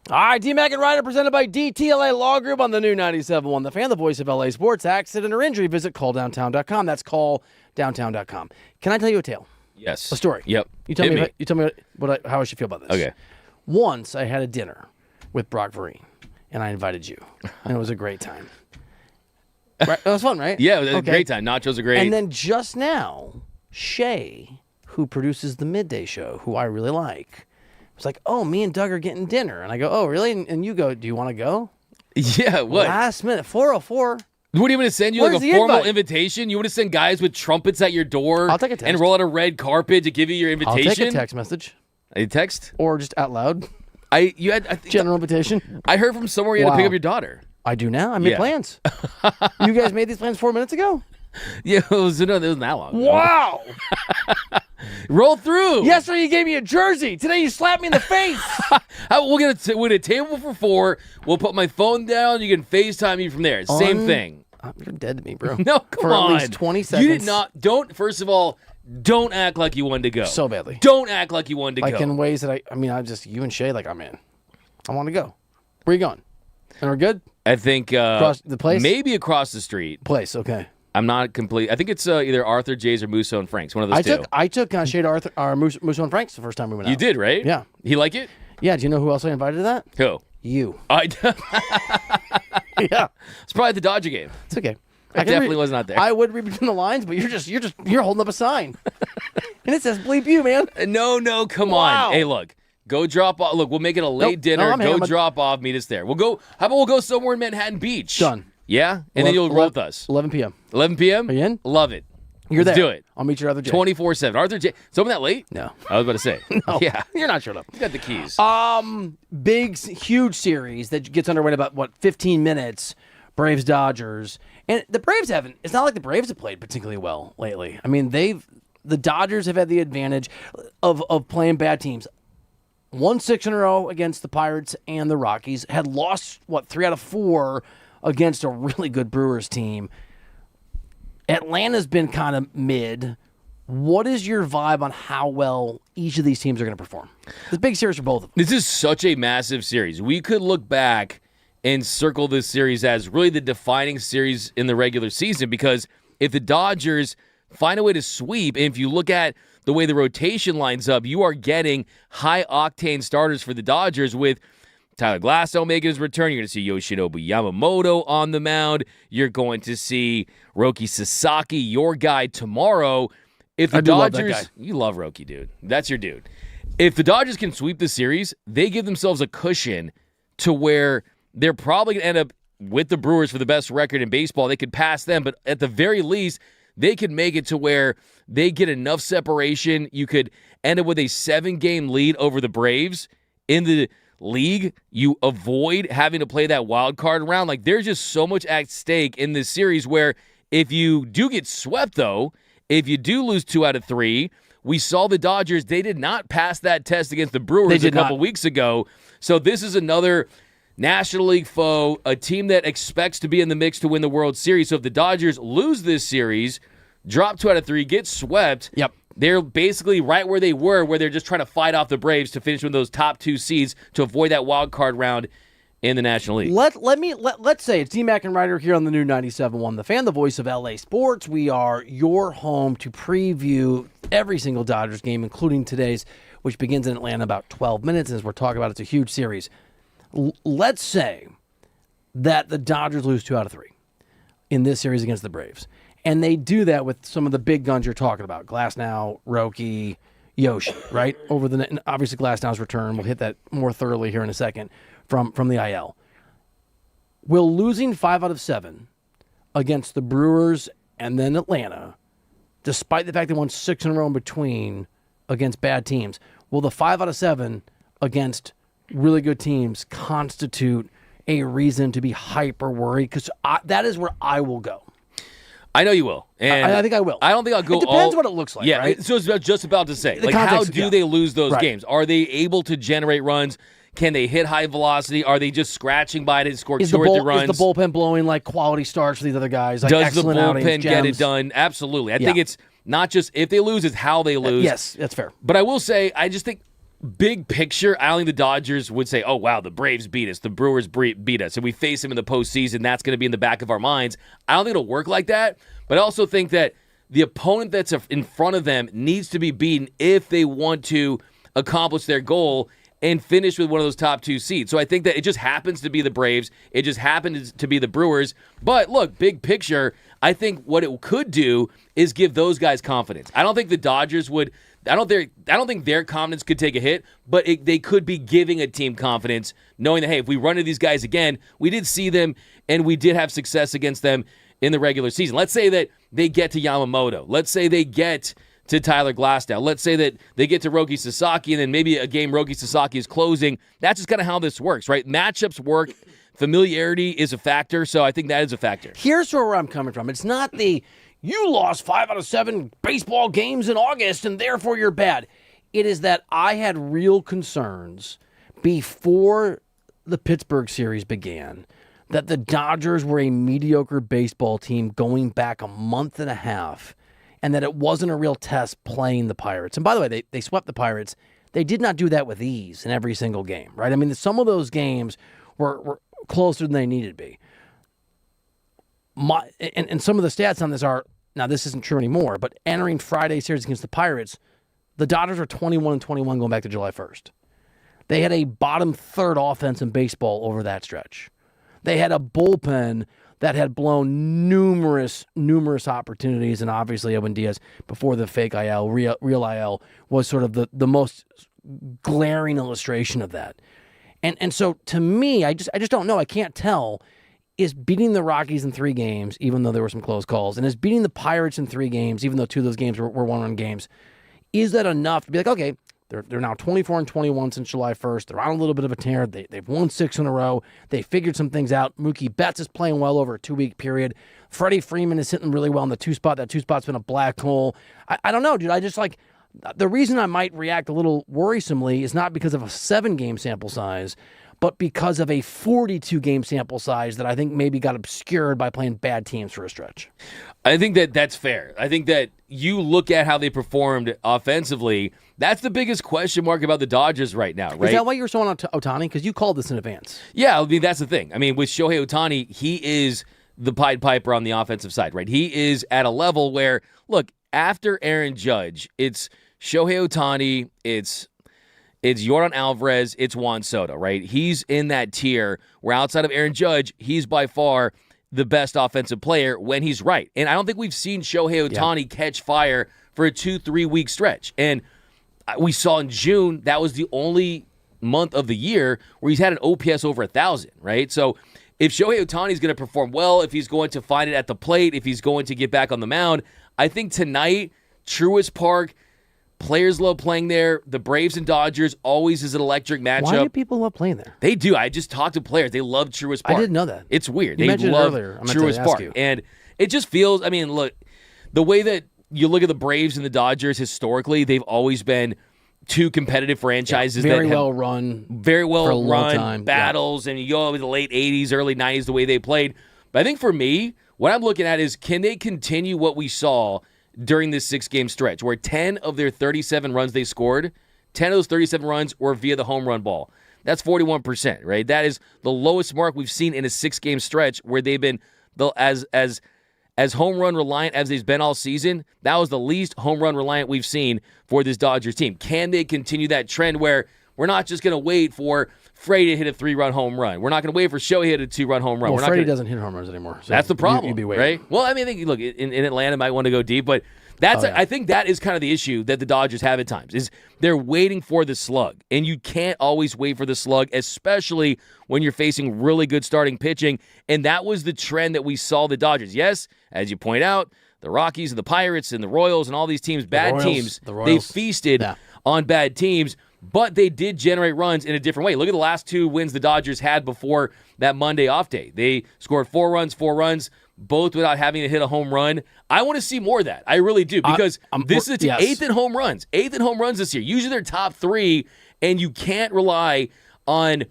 All right, D-Mac and Ryder presented by DTLA Law Group on the new 97.1 The Fan, the voice of LA sports. Accident or injury, visit calldowntown.com. That's calldowntown.com. Can I tell you a tale? Yes. A story. Yep. You tell Hit me. You tell me how I should feel about this. Okay. Once I had a dinner with Brock Vereen, and I invited you, and it was a great time. Right? It was fun, right? Yeah, it was a great time. Nachos are great. And then just now, Shay, who produces the Midday Show, who I really like, was like, "Oh, me and Doug are getting dinner," and I go, "Oh, really?" And you go, "Do you want to go?" Yeah. What? Last minute, 4:04. What are you going to send you Where's like a the formal invite? invitation? You want to send guys with trumpets at your door? I'll take a text. And roll out a red carpet to give you your I'll invitation? take a text message A text? or just out loud. I think General invitation. I heard from somewhere you had to pick Wow. up your daughter. I do now. I made Yeah. plans. You guys made these plans 4 minutes ago? Yeah, it wasn't that long ago. Wow. Roll through. Yesterday you gave me a jersey. Today you slapped me in the face. We'll get a table for 4. We'll put my phone down. You can FaceTime me from there. Same thing. You're dead to me, bro. No, come For on. at least 20 seconds. You did not. First of all, don't act like you wanted to go. So badly. Don't act like you wanted to Like go. in ways that I just, you and Shay, like, I'm in. I want to go. Where are you going? And we're good? I think Across the place? maybe across the street. Place, okay. I'm not complete. I think it's either Arthur J's or Musso and Frank's. One of those two. I took Shay to Arthur, Musso and Frank's the first time we went out. You did, right? Yeah. He like it? Yeah, do you know who else I invited to that? Who? You. It's Yeah. probably the Dodger game. It's okay. I definitely was not there. I would read between the lines, but you're holding up a sign. And it says bleep you, man. No, come Wow. on. Hey, look. Go drop off. Look, we'll make it a late dinner. I'm Go hammered. drop off. Meet us there. How about we'll go somewhere in Manhattan Beach? Done. Yeah? And then you'll roll with us. 11 p.m. 11 p.m.? Are you in? Love it. You're Let's there. do it. I'll meet your other Jay. 24/7. Arthur J. Someone that late? No. I was about to say. No. Yeah. You're not showing up. You got the keys. Huge series that gets underway in about, 15 minutes. Braves, Dodgers. And the Braves it's not like the Braves have played particularly well lately. I mean, the Dodgers have had the advantage of playing bad teams. Won 6 in a row against the Pirates and the Rockies. Had lost, 3 out of 4 against a really good Brewers team. Atlanta's been kind of mid. What is your vibe on how well each of these teams are going to perform? It's a big series for both of them. This is such a massive series. We could look back and circle this series as really the defining series in the regular season, because if the Dodgers find a way to sweep, and if you look at the way the rotation lines up, you are getting high-octane starters for the Dodgers with Tyler Glasnow making his return. You're going to see Yoshinobu Yamamoto on the mound. You're going to see Roki Sasaki, your guy, tomorrow. If the I do love Dodgers, that guy. you love Roki, dude. That's your dude. If the Dodgers can sweep the series, they give themselves a cushion to where they're probably going to end up with the Brewers for the best record in baseball. They could pass them, but at the very least, they could make it to where they get enough separation. You could end up with a 7-game lead over the Braves in the league. You avoid having to play that wild card round. Like, there's just so much at stake in this series where if you do get swept, though, if you do lose 2 out of 3, we saw the Dodgers, they did not pass that test against the Brewers a couple weeks ago. So this is another National League foe, a team that expects to be in the mix to win the World Series. So if the Dodgers lose this series, drop 2 out of 3, get swept, they're basically right where they were, where they're just trying to fight off the Braves to finish with those top 2 seeds to avoid that wild card round in the National League. Let's say it's D-Mac and Ryder here on the new 97.1 The Fan, the voice of LA sports. We are your home to preview every single Dodgers game, including today's, which begins in Atlanta in about 12 minutes. And as we're talking about, it's a huge series. Let's say that the Dodgers lose 2 out of 3 in this series against the Braves. And they do that with some of the big guns you're talking about. Glasnow, Roki, Yoshi, right? And obviously Glasnow's return. We'll hit that more thoroughly here in a second from the IL. Will losing 5 out of 7 against the Brewers and then Atlanta, despite the fact they won 6 in a row in between against bad teams, will the 5 out of 7 against really good teams constitute a reason to be hyper worried? Because that is where I will go. I know you will. And I think I will. I don't think I'll go It depends what it looks like, right? So it's just about to say. The Like, how context, do yeah. they lose those Right. games? Are they able to generate runs? Can they hit high velocity? Are they just scratching by it and score 2 or 3 runs? Is the bullpen blowing like quality starts for these other guys? Like Does the excellent outings, bullpen get it gems? done? Absolutely. I think it's not just if they lose, it's how they lose. Yes, that's fair. But I will say, I just think big picture, I don't think the Dodgers would say, oh, wow, the Braves beat us, the Brewers beat us, and we face them in the postseason, that's going to be in the back of our minds. I don't think it'll work like that, but I also think that the opponent that's in front of them needs to be beaten if they want to accomplish their goal and finish with one of those top 2 seeds. So I think that it just happens to be the Braves. It just happens to be the Brewers. But look, big picture, I think what it could do is give those guys confidence. I don't think the Dodgers would. I don't think their confidence could take a hit, but they could be giving a team confidence, knowing that, hey, if we run into these guys again, we did see them and we did have success against them in the regular season. Let's say that they get to Yamamoto. Let's say they get to Tyler Glasnow. Let's say that they get to Roki Sasaki, and then maybe a game Roki Sasaki is closing. That's just kind of how this works, right? Matchups work. Familiarity is a factor, so I think that is a factor. Here's where I'm coming from. It's not you lost 5 out of 7 baseball games in August, and therefore you're bad. It is that I had real concerns before the Pittsburgh series began that the Dodgers were a mediocre baseball team going back a month and a half, and that it wasn't a real test playing the Pirates. And by the way, they swept the Pirates. They did not do that with ease in every single game, right? I mean, some of those games were closer than they needed to be. And some of the stats on this are, now this isn't true anymore, but entering Friday's series against the Pirates, the Dodgers are 21-21 going back to July 1st. They had a bottom third offense in baseball over that stretch. They had a bullpen that had blown numerous opportunities, and obviously Edwin Diaz, before the fake IL, real IL, was sort of the most glaring illustration of that. And so to me, I just don't know. I can't tell. Is beating the Rockies in 3 games, even though there were some close calls, and is beating the Pirates in 3 games, even though 2 of those games were one-run games, is that enough to be like, okay, they're now 24-21 since July 1st. They're on a little bit of a tear. They've won 6 in a row. They figured some things out. Mookie Betts is playing well over a 2-week period. Freddie Freeman is hitting really well in the 2 spot. That 2 spot's been a black hole. I don't know, dude. I just like, the reason I might react a little worrisomely is not because of a 7-game sample size, but because of a 42-game sample size that I think maybe got obscured by playing bad teams for a stretch. I think that's fair. I think that you look at how they performed offensively, that's the biggest question mark about the Dodgers right now, right? Is that why you were so on Ohtani? Because you called this in advance. Yeah, I mean, that's the thing. I mean, with Shohei Ohtani, he is the Pied Piper on the offensive side, right? He is at a level where, look, after Aaron Judge, it's Shohei Ohtani, it's Yordan Alvarez, it's Juan Soto, right? He's in that tier where outside of Aaron Judge, he's by far the best offensive player when he's right. And I don't think we've seen Shohei Ohtani catch fire for a 2-3 week stretch. And we saw in June, that was the only month of the year where he's had an OPS over 1,000, right? So if Shohei Ohtani is going to perform well, if he's going to find it at the plate, if he's going to get back on the mound, I think tonight, Truist Park, players love playing there. The Braves and Dodgers always is an electric matchup. Why do people love playing there? They do. I just talked to players. They love Truist Park. I didn't know that. It's weird. You they mentioned love it earlier. I meant Truist to ask Park. you. And it just feels, I mean, look, the way that you look at the Braves and the Dodgers historically, they've always been 2 competitive franchises very that well run. Very well for a long run time. battles, and you go over the late 80s, early 90s, the way they played. But I think for me, what I'm looking at is, can they continue what we saw during this 6-game stretch, where 10 of their 37 runs they scored, 10 of those 37 runs were via the home run ball. That's 41%, right? That is the lowest mark we've seen in a 6-game stretch where they've been as home run reliant as they've been all season. That was the least home run reliant we've seen for this Dodgers team. Can they continue that trend where we're not just going to wait for Freddie to hit a 3-run home run? We're not going to wait for Shohei to hit a 2-run home run. Well, Freddie doesn't hit home runs anymore. So that's the problem, you'd be waiting. right? Well, I mean, look, in Atlanta might want to go deep, but I think that is kind of the issue that the Dodgers have at times, is they're waiting for the slug, and you can't always wait for the slug, especially when you're facing really good starting pitching, and that was the trend that we saw the Dodgers. Yes, as you point out, the Rockies and the Pirates and the Royals and all these teams, bad teams, they feasted on bad teams, but they did generate runs in a different way. Look at the last 2 wins the Dodgers had before that Monday off day. They scored 4 runs, both without having to hit a home run. I want to see more of that. I really do, because this is 8th in home runs. 8th in home runs this year. Usually they're top 3, and you can't rely on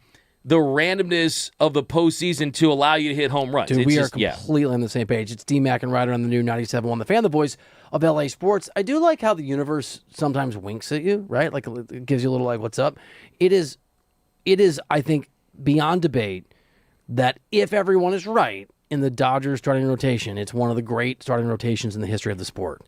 the randomness of the postseason to allow you to hit home runs. Dude, we are completely on the same page. It's D-Mac and Reiter on the new 97.1 The Fan, the voice of LA sports. I do like how the universe sometimes winks at you, right? Like it gives you a little like, what's up? It is, I think, beyond debate that if everyone is right in the Dodgers starting rotation, it's one of the great starting rotations in the history of the sport.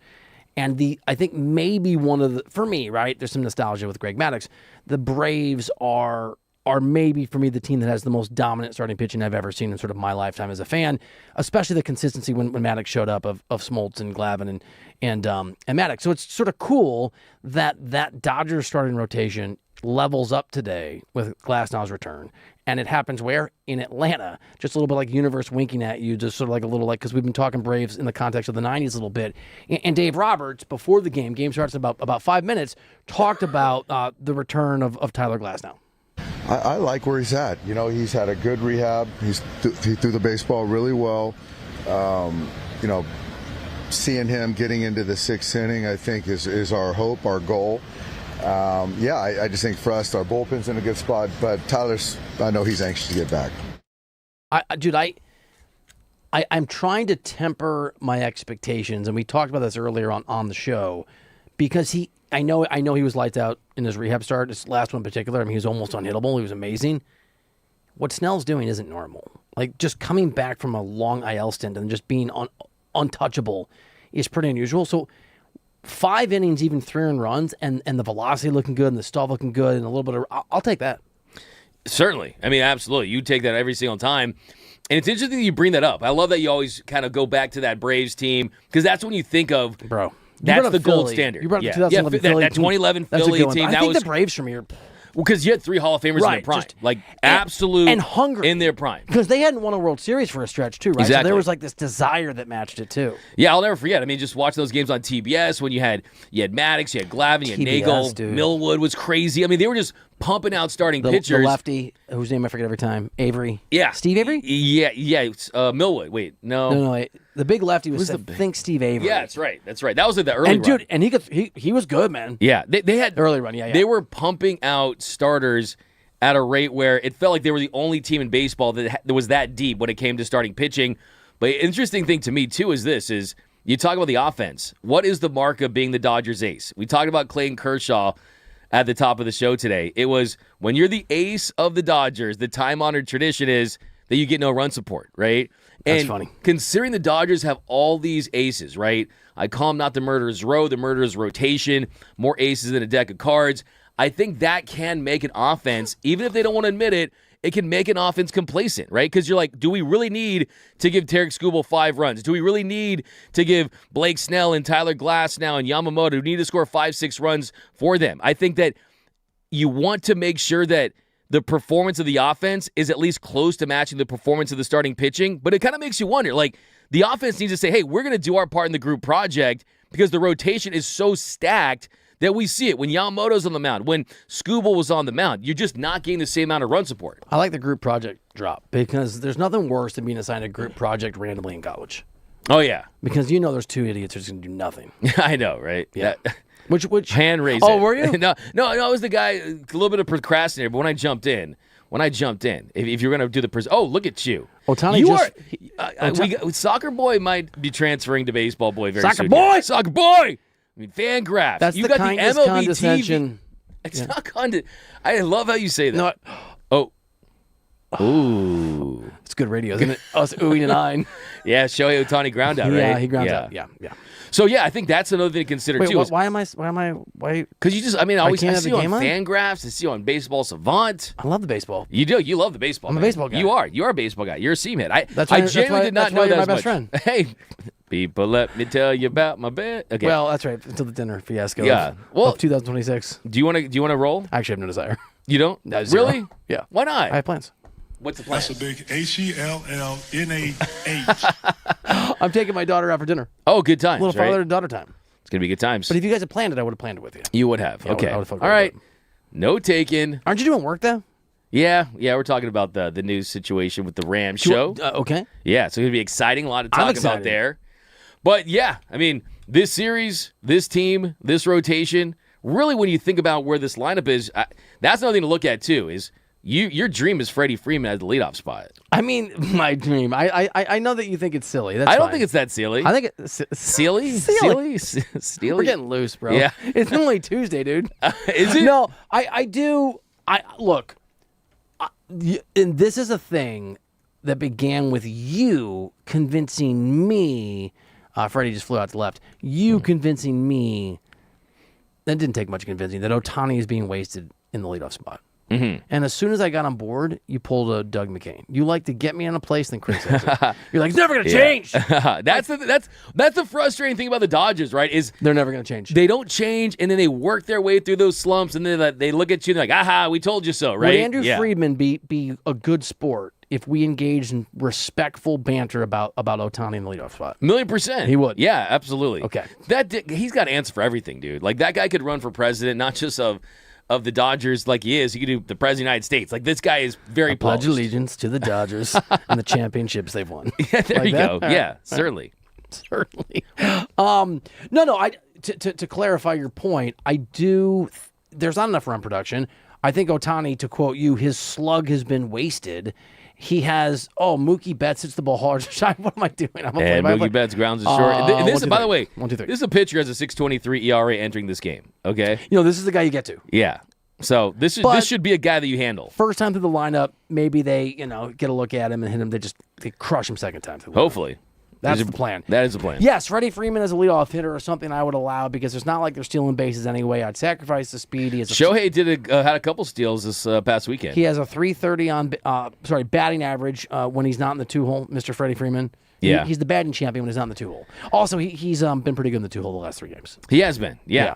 And I think maybe one of the, for me, right, there's some nostalgia with Greg Maddux. The Braves are maybe, for me, the team that has the most dominant starting pitching I've ever seen in sort of my lifetime as a fan, especially the consistency when Maddux showed up of Smoltz and Glavine and Maddux. So it's sort of cool that Dodgers starting rotation levels up today with Glasnow's return. And it happens where? In Atlanta. Just a little bit like universe winking at you, just sort of like a little like, because we've been talking Braves in the context of the 90s a little bit. And Dave Roberts, before the game starts in about 5 minutes, talked about the return of Tyler Glasnow. I like where he's at. You know, he's had a good rehab. He threw the baseball really well. You know, seeing him getting into the 6th inning, I think, is our hope, our goal. I just think for us, our bullpen's in a good spot, but Tyler's, I know he's anxious to get back. I'm trying to temper my expectations, and we talked about this earlier on the show, because I know he was lights out in his rehab start, this last one in particular. I mean, he was almost unhittable. He was amazing. What Snell's doing isn't normal. Like, just coming back from a long IL stint and just being untouchable is pretty unusual. So 5 innings, even 3 earned runs, and the velocity looking good and the stuff looking good and a little bit of... I'll take that. Certainly. I mean, absolutely. You take that every single time. And it's interesting that you bring that up. I love that you always kind of go back to that Braves team, because that's when you think of... Bro. That's the gold standard. You brought up the 2011 Philly. That 2011 Philly team. I think the Braves from here... Well, because you had 3 Hall of Famers in their prime. Absolute and hungry in their prime. Because they hadn't won a World Series for a stretch, too, right? Exactly. So there was like this desire that matched it, too. Yeah, I'll never forget. I mean, just watching those games on TBS when you had Maddux, you had Glavine, you had Nagel, dude. Millwood was crazy. I mean, they were just pumping out starting pitchers. The lefty, whose name I forget every time, Avery. Yeah. Steve Avery? Yeah. Millwood. Wait, no. No, wait. The big lefty was, I think, Steve Avery. Yeah, that's right. That was like the early run. Dude, and he was good, man. Yeah, they had early run. Yeah. They were pumping out starters at a rate where it felt like they were the only team in baseball that was that deep when it came to starting pitching. But interesting thing to me too is you talk about the offense. What is the mark of being the Dodgers ace? We talked about Clayton Kershaw at the top of the show today. It was when you're the ace of the Dodgers, the time-honored tradition is that you get no run support, right? That's funny. Considering the Dodgers have all these aces, right? I call them not the murderer's row, the murderer's rotation, more aces than a deck of cards. I think that can make an offense, even if they don't want to admit it, it can make an offense complacent, right? Because you're like, do we really need to give Tarek Skubal 5 runs? Do we really need to give Blake Snell and Tyler Glasnow and Yamamoto, who need to score 5-6 runs for them? I think that you want to make sure that the performance of the offense is at least close to matching the performance of the starting pitching, but it kind of makes you wonder, like, the offense needs to say, hey, we're going to do our part in the group project because the rotation is so stacked that we see it when Yamamoto's on the mound, when Skubal was on the mound. You're just not getting the same amount of run support. I like the group project drop because there's nothing worse than being assigned a group project randomly in college. Oh, yeah. Because you know there's 2 idiots who's going to do nothing. I know, right? Yeah. Which hand raising? Oh, were you? No, I was the guy, a little bit of procrastinator, but when I jumped in, if you're going to do the oh, look at you. Ohtani Soccer Boy might be transferring to Baseball Boy very Soccer soon. Boy! Soccer Boy! I mean, Fangraphs. That's you the got kindest the MLB condescension. TV. It's not condescension. I love how you say that. No, Ooh. it's good radio, isn't it? Us oohing and eyeing. Yeah, Shohei Ohtani ground out, right? Yeah, he grounds out. Yeah. So, yeah, I think that's another thing to consider, Wait, too. why? Because you just, I see you on on? Fangraphs. I see you on Baseball Savant. I love the baseball. You do. You love the baseball. I'm a baseball guy. You are. You're a baseball guy. You're a seam head. I genuinely did not know you're that my as best much. friend. Hey, people, let me tell you about my bed. Okay. Well, that's right. Until the dinner fiasco. Yeah. Of 2026. Do you want to roll? I actually have no desire. You don't? No, zero. Really? Yeah. Why not? I have plans. What's the plan? That's a big HELLNAH. I'm taking my daughter out for dinner. Oh, good times. A little father and daughter time. It's going to be good times. But if you guys had planned it, I would have planned it with you. You would have. Yeah, okay. I would have all right. No taken. Aren't you doing work, though? Yeah. We're talking about the news situation with the Rams show. Okay. Yeah, so it's going to be exciting. A lot to talk about there. But, yeah, I mean, this series, this team, this rotation, really when you think about where this lineup is, that's another thing to look at, too, is Your dream is Freddie Freeman as the leadoff spot. I mean, my dream. I know that you think it's silly. That's I don't fine. think it's that silly. I think it's Silly? We're getting loose, bro. Yeah. It's only Tuesday, dude. Is it? No, I do. Look, and this is a thing that began with you convincing me. Freddie just flew out to the left. You convincing me. That didn't take much convincing that Ohtani is being wasted in the leadoff spot. Mm-hmm. And as soon as I got on board, you pulled a Doug McCain. You like to get me in a place, then criticize it. You're like, it's never going to change. That's the frustrating thing about the Dodgers, right? Is they're never going to change. They don't change, and then they work their way through those slumps, and then they look at you and they're like, aha, we told you so, right? Would Andrew Friedman be a good sport if we engaged in respectful banter about Ohtani in the leadoff spot? 1,000,000%. He would. Yeah, absolutely. Okay. He's got an answer for everything, dude. Like, that guy could run for president, not just of the Dodgers like he is. He could do the president of the United States. Like, this guy is very pledge polished. allegiance to the Dodgers and the championships they've won. Yeah, there like you that? go. All Yeah, right. certainly. Certainly. No. To clarify your point, I do. There's not enough run production. I think Ohtani, to quote you, his slug has been wasted. He has Mookie Betts hits the ball hard. What am I doing? I'm And Mookie Betts grounds is short. And this, by the way, 1, 2, 3. this is a pitcher who has a 6.23 ERA entering this game. Okay. This is the guy you get to. Yeah. So this should be a guy that you handle. First time through the lineup, maybe they get a look at him and hit him. They crush him second time through the lineup. Hopefully. That's the plan. That is the plan. Yes, Freddie Freeman as a leadoff hitter or something I would allow because it's not like they're stealing bases anyway. I'd sacrifice the speed. Shohei had a couple steals this past weekend. He has a 330 on batting average when he's not in the 2-hole, Mr. Freddie Freeman. Yeah. He's the batting champion when he's not in the 2-hole. Also, he's been pretty good in the 2-hole the last 3 games. He has been, yeah.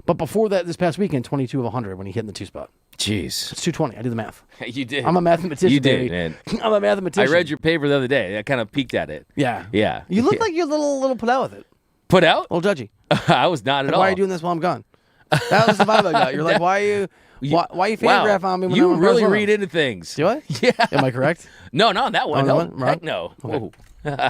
But before that, this past weekend, 22 of 100 when he hit in the 2 spot. Jeez. It's 220. I do the math. You did. I'm a mathematician, You did, baby. man. I'm a mathematician. I read your paper the other day. I kind of peeked at it. Yeah. Yeah. You look like you're a little put out with it. Put out? A little judgy. I was not at all. Why are you doing this while I'm gone? That was the vibe I got. You're like, why are you photograph on me when you I'm really Barcelona? read into things. Do I? Yeah. Am I correct? No, not on that one. On that No. one? Right. Heck no. Okay. Whoa.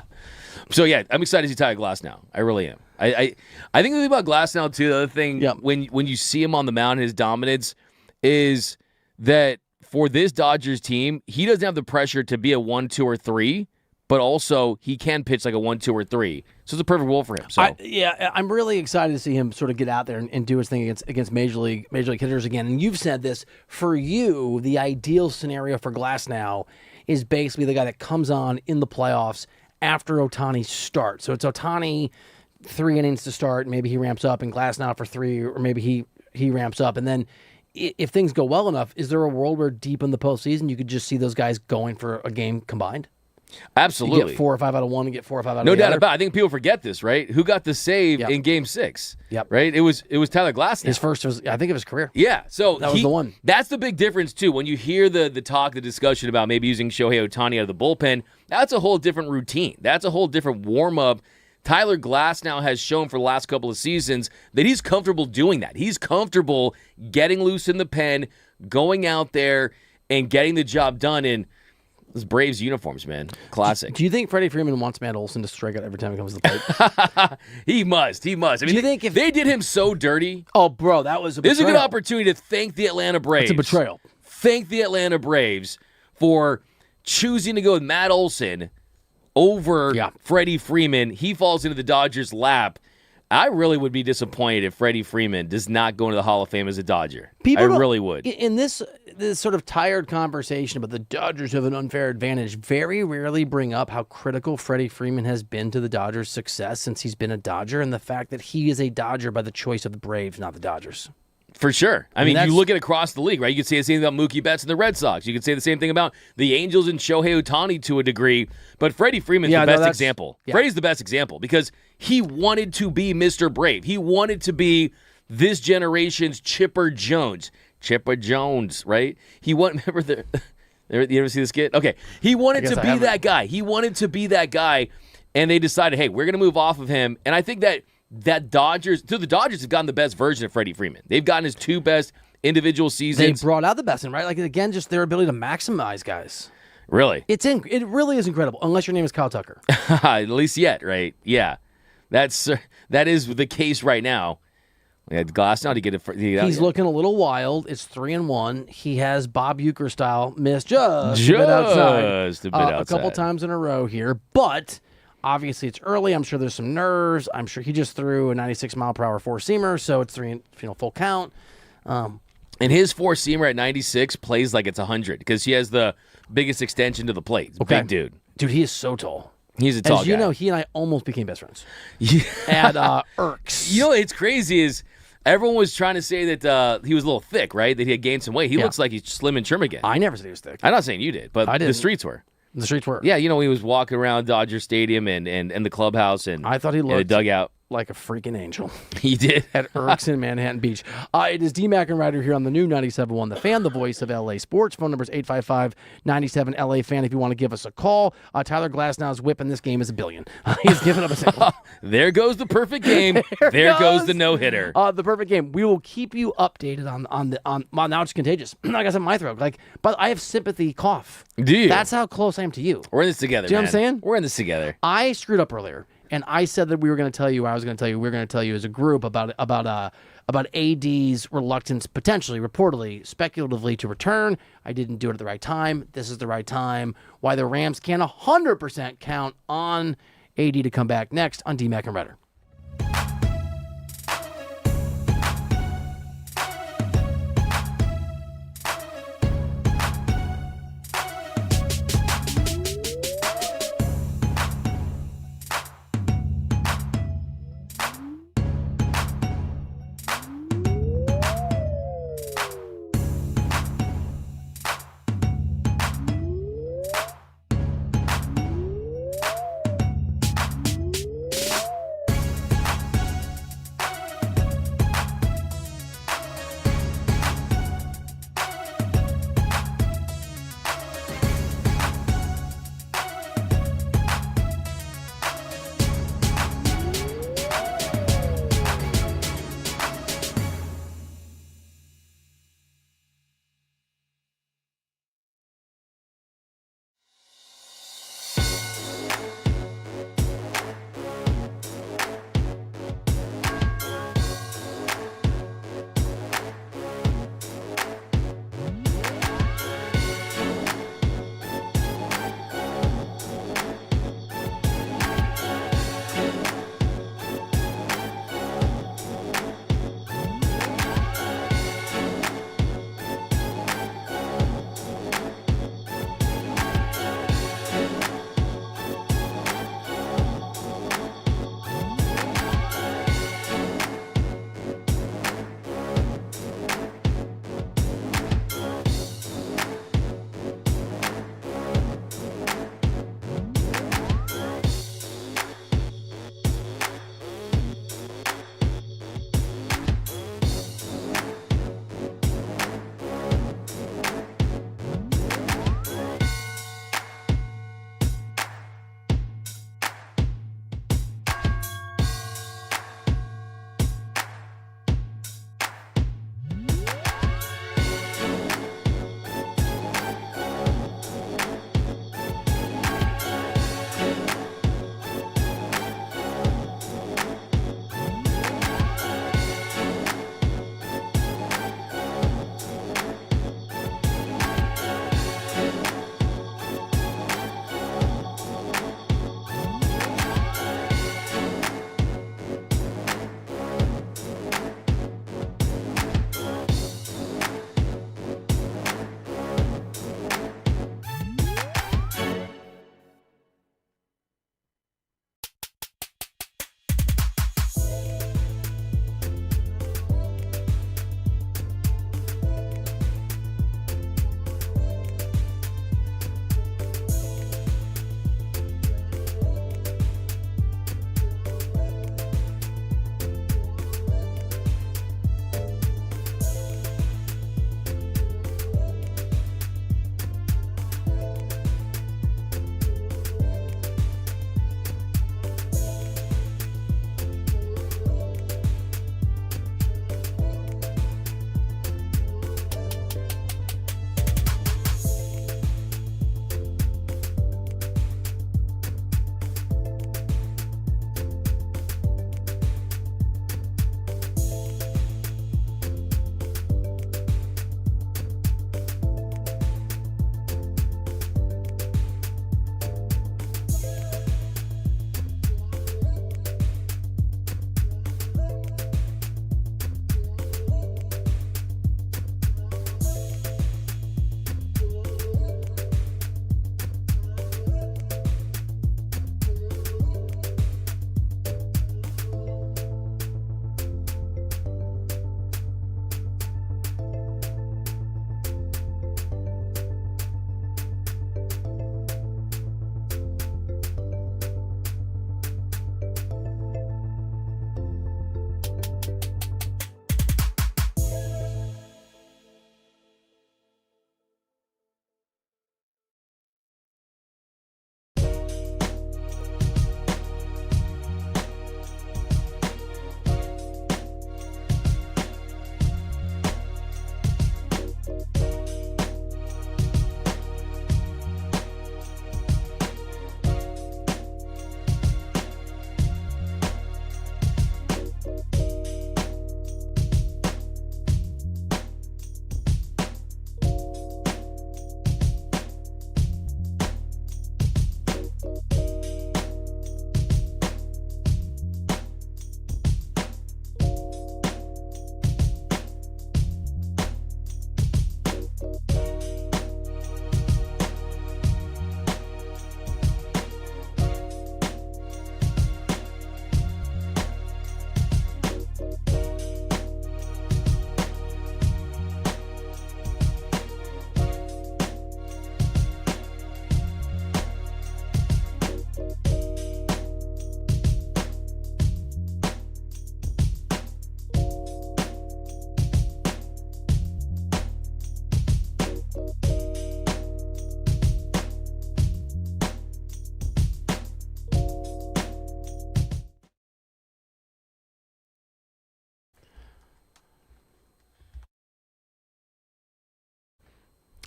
So, yeah, I'm excited to see Tyler Glass now. I really am. I think the thing about Glass now, too, the other thing, when you see him on the mound, his dominance, is that for this Dodgers team, he doesn't have the pressure to be a 1, 2, or 3, but also he can pitch like a 1, 2, or 3. So it's a perfect role for him. So I'm really excited to see him sort of get out there and do his thing against major league hitters again. And you've said this, for you, the ideal scenario for Glass now is basically the guy that comes on in the playoffs after Ohtani starts. So it's Ohtani 3 innings to start, maybe he ramps up, and Glass now for 3, or maybe he ramps up. And then if things go well enough, is there a world where deep in the postseason you could just see those guys going for a game combined? Absolutely. You get 4 or 5 out of one and get 4 or 5 out of no the doubt other. about it. I think people forget this, right? Who got the save in Game 6? Yep. Right? It was Tyler Glass now. His first was, I think, of his career. Yeah, so that was the one. That's the big difference, too. When you hear the talk, the discussion about maybe using Shohei Ohtani out of the bullpen, that's a whole different routine. That's a whole different warm-up. Tyler Glass now has shown for the last couple of seasons that he's comfortable doing that. He's comfortable getting loose in the pen, going out there, and getting the job done in those Braves uniforms, man. Classic. Do you think Freddie Freeman wants Matt Olson to strike out every time he comes to the plate? He must. I mean, Do you think if they did him so dirty? Oh, bro, that was a betrayal. This is a good opportunity to thank the Atlanta Braves. It's a betrayal. Thank the Atlanta Braves for choosing to go with Matt Olson over Freddie Freeman. He falls into the Dodgers' lap. I really would be disappointed if Freddie Freeman does not go into the Hall of Fame as a Dodger. I really would. In this sort of tired conversation about the Dodgers have an unfair advantage, very rarely bring up how critical Freddie Freeman has been to the Dodgers' success since he's been a Dodger, and the fact that he is a Dodger by the choice of the Braves, not the Dodgers. For sure. I mean, you look at across the league, right? You could say the same thing about Mookie Betts and the Red Sox. You could say the same thing about the Angels and Shohei Ohtani to a degree. But Freddie Freeman's the best example. Yeah. Freddie's the best example because he wanted to be Mr. Brave. He wanted to be this generation's Chipper Jones. Chipper Jones, right? Remember you ever see this kid? Okay. He wanted to be that guy. He wanted to be that guy, and they decided, hey, we're going to move off of him. And I think that the Dodgers have gotten the best version of Freddie Freeman. They've gotten his 2 best individual seasons. They brought out the best, and right? Like, again, just their ability to maximize guys. Really? It really is incredible, unless your name is Kyle Tucker. At least yet, right? Yeah. That is the case right now. Yeah, Glasnow to get it. He's looking a little wild. It's 3-1. He has Bob Uecker style missed just a bit outside. A couple times in a row here, but obviously it's early. I'm sure there's some nerves. I'm sure he just threw a 96-mile-per-hour four-seamer, so it's full count. And his four-seamer at 96 plays like it's 100 because he has the biggest extension to the plate. Big dude. Dude, he is so tall. He's a tall guy. As you know, he and I almost became best friends. Yeah. At Erks. You know, it's crazy is everyone was trying to say that he was a little thick, right? That he had gained some weight. He looks like he's slim and trim again. I never said he was thick. I'm not saying you did, but the streets were. The streets were. Yeah, you know, he was walking around Dodger Stadium and the clubhouse and I thought he looked the dugout. Like a freaking angel. He did. At Erks in Manhattan Beach. It is D-Mac and Reiter here on the new 97.1 The Fan, the voice of LA Sports. Phone number is 855-97-LA-FAN if you want to give us a call. Tyler Glasnow's whip in this game is $1 billion. He's giving up a single. There goes the perfect game. there goes the no-hitter. The perfect game. We will keep you updated on now it's contagious. Like I said, my throat. But I have sympathy cough. Do you? That's how close I am to you. We're in this together, Do you know what I'm saying? We're in this together. I screwed up earlier. And I said that we were going to tell you, we were going to tell you as a group about AD's reluctance, potentially, reportedly, speculatively to return. I didn't do it at the right time. This is the right time. Why the Rams can 100% count on AD to come back next on D-Mac and Reiter.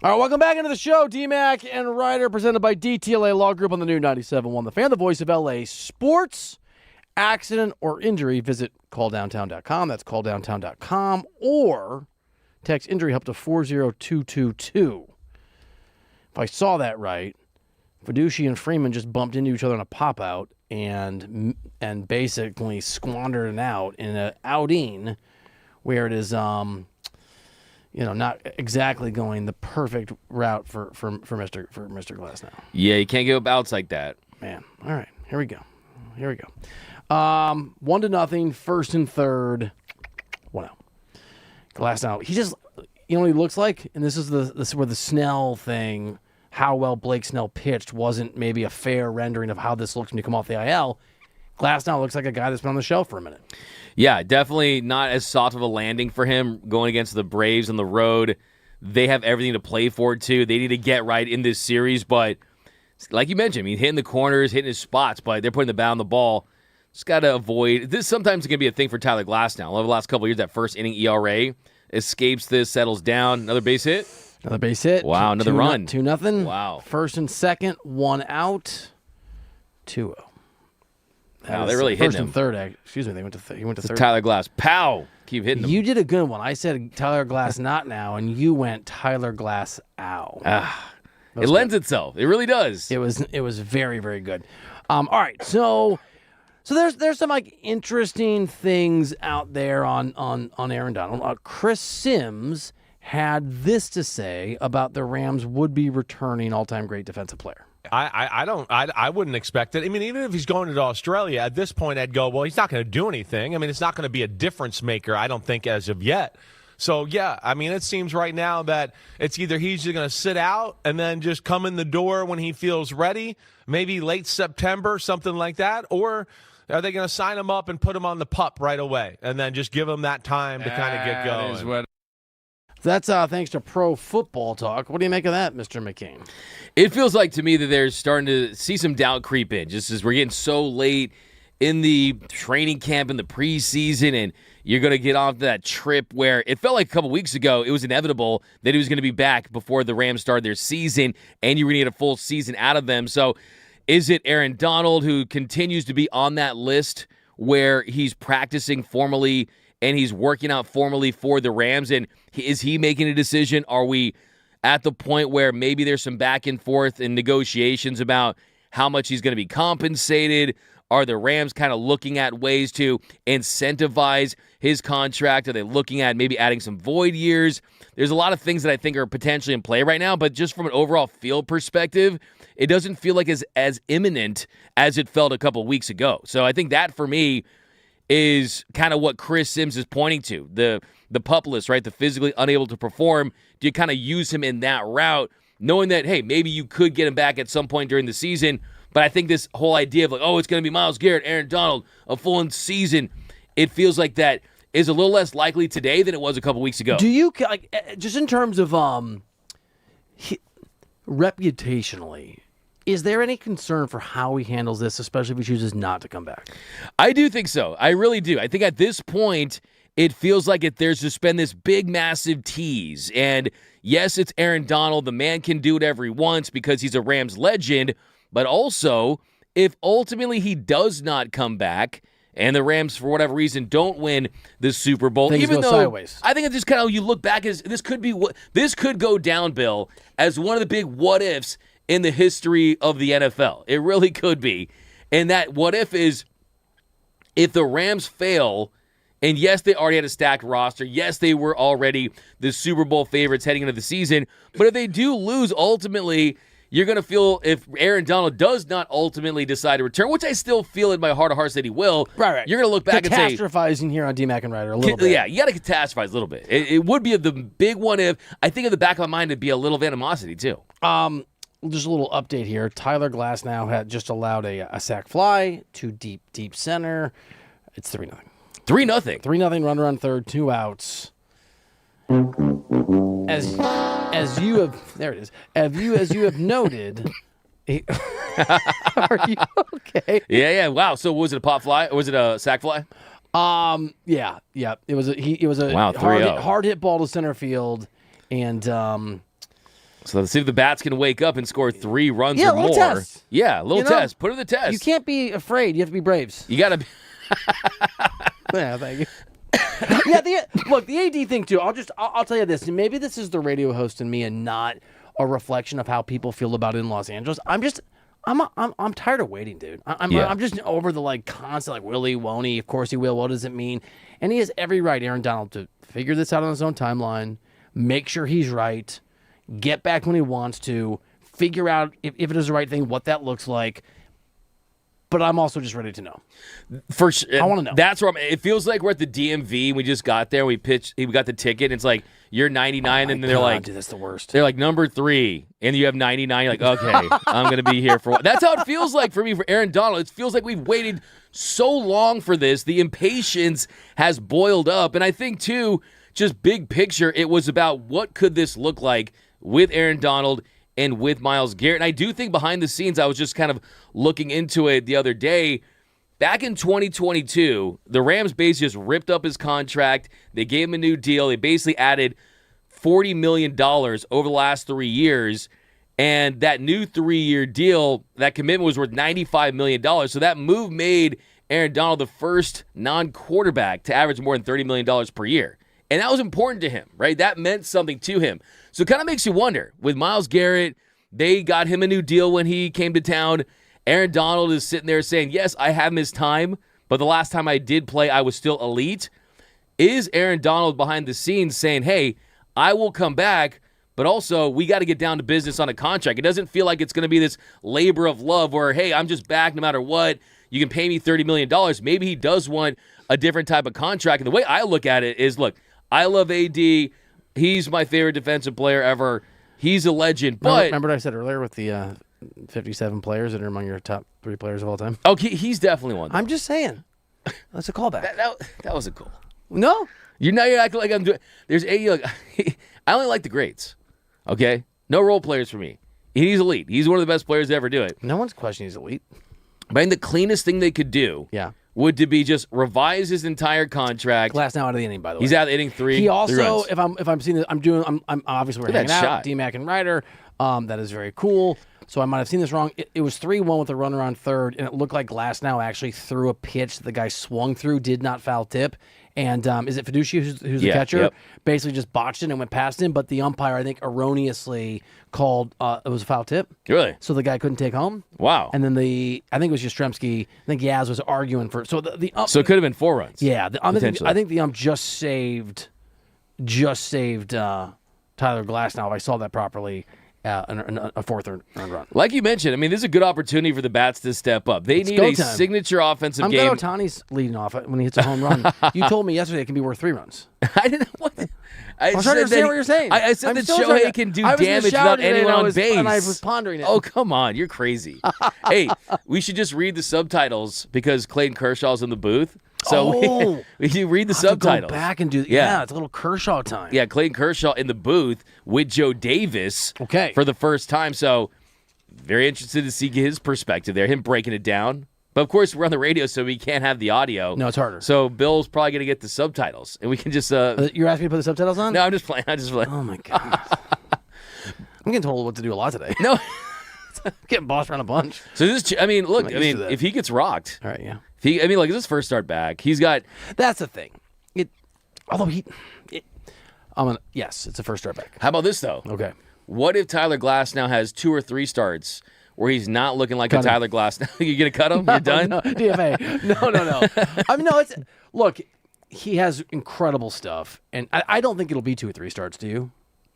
All right, welcome back into the show. D-Mac and Reiter, presented by DTLA Law Group on the new 97.1 The Fan, the voice of LA sports. Accident or injury, visit calldowntown.com. That's calldowntown.com. Or text injury help to 40222. If I saw that right, Fiduci and Freeman just bumped into each other on a pop-out and basically squandered an out in an outing where it is not exactly going the perfect route for Mr. Glasnow. Yeah, you can't give up outs like that. Man, all right, here we go. 1-0, first and third, 1-0. Glasnow, he just, what he looks like, and this is where the Snell thing, how well Blake Snell pitched wasn't maybe a fair rendering of how this looks when you come off the IL. Glasnow looks like a guy that's been on the shelf for a minute. Yeah, definitely not as soft of a landing for him going against the Braves on the road. They have everything to play for, too. They need to get right in this series, but like you mentioned, hitting the corners, hitting his spots, but they're putting the bat on the ball. Just got to avoid this. Sometimes it can be a thing for Tyler Glasnow. Over the last couple of years, that first inning ERA escapes this, settles down. Another base hit. Wow, another run. 2-0. Wow. First and second, 1 out, 2-0. Wow, they really hit him. First and third, excuse me, he went to third. Tyler Glass. Pow! Keep hitting him. You did a good one. I said Tyler Glass not now, and you went Tyler Glass ow. It lends itself. It really does. It was very, very good. All right, so there's some interesting things out there on Aaron Donald. Chris Sims had this to say about the Rams would be returning all-time great defensive player. I wouldn't expect it. Even if he's going to Australia, at this point I'd go, well, he's not going to do anything. It's not going to be a difference maker, I don't think, as of yet. So, yeah, it seems right now that it's either he's just going to sit out and then just come in the door when he feels ready, maybe late September, something like that, or are they going to sign him up and put him on the PUP right away and then just give him that time to kind of get going? That's thanks to Pro Football Talk. What do you make of that, Mr. McCain? It feels like to me that they're starting to see some doubt creep in, just as we're getting so late in the training camp in the preseason, and you're going to get off that trip where it felt like a couple weeks ago it was inevitable that he was going to be back before the Rams started their season, and you were going to get a full season out of them. So is it Aaron Donald who continues to be on that list where he's practicing formally and he's working out formally for the Rams, and is he making a decision? Are we at the point where maybe there's some back and forth in negotiations about how much he's going to be compensated? Are the Rams kind of looking at ways to incentivize his contract? Are they looking at maybe adding some void years? There's a lot of things that I think are potentially in play right now, but just from an overall field perspective, it doesn't feel like it's as imminent as it felt a couple weeks ago. So I think that, for me, is kind of what Chris Sims is pointing to. The PUP list, right? The physically unable to perform. Do you kind of use him in that route, knowing that, hey, maybe you could get him back at some point during the season? But I think this whole idea of it's going to be Myles Garrett, Aaron Donald, a full season, it feels like that is a little less likely today than it was a couple weeks ago. Do you, just in terms of reputationally, is there any concern for how he handles this, especially if he chooses not to come back? I do think so. I really do. I think at this point, it feels like there's just been this big, massive tease. And yes, it's Aaron Donald. The man can do whatever he wants because he's a Rams legend. But also, if ultimately he does not come back and the Rams, for whatever reason, don't win the Super Bowl, things even go though sideways. I think it's just kind of, you look back as this could go down, Bill, as one of the big what ifs in the history of the NFL. It really could be. And that what if is if the Rams fail, and yes, they already had a stacked roster. Yes, they were already the Super Bowl favorites heading into the season. But if they do lose, ultimately, you're going to feel, if Aaron Donald does not ultimately decide to return, which I still feel in my heart of hearts that he will, right. You're going to look back and say... Catastrophizing here on D-Mac and Reiter a little bit. Yeah, you got to catastrophize a little bit. It would be the big one if... I think in the back of my mind, it'd be a little of animosity, too. Just a little update here. Tyler Glasnow had just allowed a sac fly to deep center. It's 3-0. 3-0. 3-0, runner on third, 2 outs. As you have, there it is. As you have noted, are you okay? Yeah. Wow. So was it a pop fly or was it a sac fly? Yeah. It was a wow, hard hit ball to center field, and So let's see if the bats can wake up and score 3 runs Yeah, or a little more. test. Yeah, a little test. Put it to the test. You can't be afraid. You have to be Braves. You got to be. Yeah, thank you. Yeah, the AD thing too. I'll tell you this. Maybe this is the radio host in me and not a reflection of how people feel about it in Los Angeles. I'm tired of waiting, dude. I'm just over the constant will he, won't he? Of course he will. What does it mean? And he has every right, Aaron Donald, to figure this out on his own timeline, make sure he's right, get back when he wants to, figure out if it is the right thing, what that looks like. But I'm also just ready to know. For sure, I want to know. That's where it feels like we're at the DMV. We just got there. We got the ticket. And it's like you're 99, and then they're like, dude, that's the worst. They're like number 3, and you have 99. You're like, okay, I'm gonna be here for. That's how it feels like for me for Aaron Donald. It feels like we've waited so long for this. The impatience has boiled up, and I think too, just big picture, it was about what could this look like with Aaron Donald and with Myles Garrett. And I do think behind the scenes, I was just kind of looking into it the other day. Back in 2022, the Rams basically just ripped up his contract. They gave him a new deal. They basically added $40 million over the last 3 years. And that new 3-year deal, that commitment was worth $95 million. So that move made Aaron Donald the first non-quarterback to average more than $30 million per year. And that was important to him, right? That meant something to him. So it kind of makes you wonder. With Myles Garrett, they got him a new deal when he came to town. Aaron Donald is sitting there saying, yes, I have missed time, but the last time I did play, I was still elite. Is Aaron Donald behind the scenes saying, hey, I will come back, but also we got to get down to business on a contract? It doesn't feel like it's going to be this labor of love where, hey, I'm just back no matter what. You can pay me $30 million. Maybe he does want a different type of contract. And the way I look at it is, look, I love AD. He's my favorite defensive player ever. He's a legend. But remember what I said earlier with the 57 players that are among your top 3 players of all time? Oh, he's definitely one. I'm just saying. That's a callback. That was a goal. No. You're acting like I'm doing. There's AD. I only like the greats. Okay? No role players for me. He's elite. He's one of the best players to ever do it. No one's questioning he's elite. But I think the cleanest thing they could do would to be just revise his entire contract. Glass now out of the inning, by the way. He's out of the inning 3. He also, 3 runs. if I'm seeing this, I'm obviously we're hanging out. D-Mac and Reiter. That is very cool. So I might have seen this wrong. It was 3-1 with a runner on third, and it looked like Glasnow actually threw a pitch that the guy swung through, did not foul tip. And is it Fiducia who's the catcher? Yep. Basically just botched it and went past him, but the umpire, I think, erroneously called it was a foul tip. Really? So the guy couldn't take home. Wow. And then I think it was Yastrzemski. I think Yaz was arguing for so the ump. So it could have been 4 runs. Yeah, I think the ump just saved Tyler Glasnow, if I saw that properly. A fourth run. Like you mentioned, I mean, this is a good opportunity for the bats to step up. They need a signature offensive game. I'm glad Ohtani's leading off when he hits a home run. You told me yesterday it can be worth 3 runs. I didn't know what. I'm trying to understand what you're saying. I said that Shohei can do damage without anyone on base. And I was pondering it. Oh, come on. You're crazy. Hey, we should just read the subtitles because Clayton Kershaw's in the booth. So we read the subtitles. Go back and do it's a little Kershaw time. Yeah, Clayton Kershaw in the booth with Joe Davis for the first time. So very interested to see his perspective there, him breaking it down. But, of course, we're on the radio, so we can't have the audio. No, it's harder. So Bill's probably going to get the subtitles, and we can just You're asking me to put the subtitles on? No, I'm just playing. Oh, my God. I'm getting told what to do a lot today. No. Getting bossed around a bunch. So this, if he gets rocked. All right, yeah. This is his first start back. He's got. That's the thing. Yes, it's a first start back. How about this though? Okay. What if Tyler Glass now has 2 or 3 starts where he's not looking like a Tyler Glass? You gonna cut him? You're done. No, DFA. No. I mean, no. Look. He has incredible stuff, and I don't think it'll be 2 or 3 starts. Do you?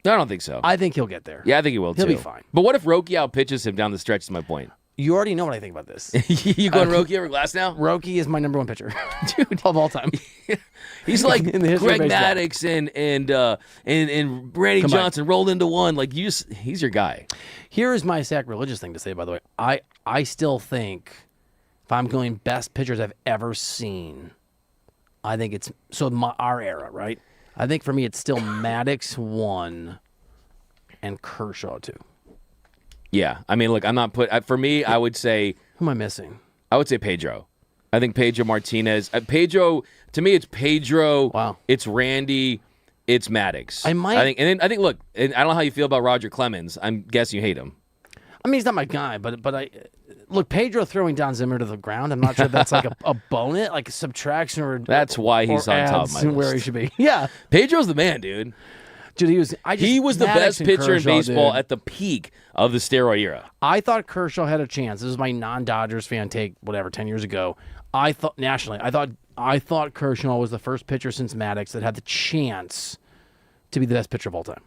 No, I don't think so. I think he'll get there. Yeah, I think he will too. He'll be fine. But what if Roki outpitches him down the stretch? Is my point. You already know what I think about this. You going Roki over Glass now? Roki is my number 1 pitcher, dude, of all time. He's like Greg Maddux and Randy Johnson rolled into one. Like he's your guy. Here is my sacrilegious thing to say, by the way. I still think if I'm going best pitchers I've ever seen, I think it's our era, right? I think for me it's still Maddux 1 and Kershaw 2. Yeah, I mean, look, I'm not for me. I would say who am I missing? I would say Pedro. I think Pedro Martinez. Pedro to me, it's Pedro. Wow. It's Randy. it's Maddox. I might- I think. Look, and I don't know how you feel about Roger Clemens. I'm guessing you hate him. I mean, he's not my guy, but I look Pedro throwing Don Zimmer to the ground. I'm not sure if that's like a bonus, like a subtraction or That's why he's or on top of adds my where list. he should be. Yeah, Pedro's the man, dude. dude, he was The Maddox best and pitcher in Kershaw, baseball dude. at the peak of the steroid era. I thought Kershaw had a chance. This is my non-Dodgers fan take, whatever, 10 years ago. I thought nationally, I thought Kershaw was the first pitcher since Maddox that had the chance to be the best pitcher of all time.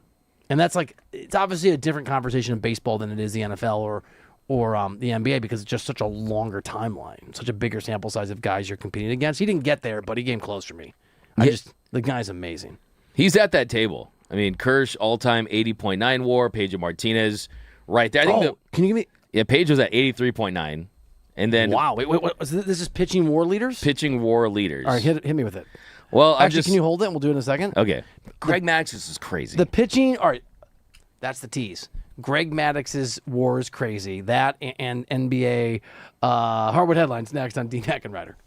And that's like, it's obviously a different conversation in baseball than it is the NFL or the NBA because it's just such a longer timeline, such a bigger sample size of guys you're competing against. He didn't get there, but he came close for me. The guy's amazing. He's at that table. I mean, Kersh all-time 80.9 WAR, Pedro Martinez right there. I think Can you give me? Yeah, Pedro's at 83.9, and then Wow, wait, what? This is pitching war leaders. pitching WAR leaders. All right, hit me with it. Well, Actually, can you hold it? And we'll do it in a second. Okay. Greg Maddox is crazy. The pitching, all right, that's the tease. Greg Maddox's war is crazy. That and NBA hardwood headlines next on D-Mac and Reiter.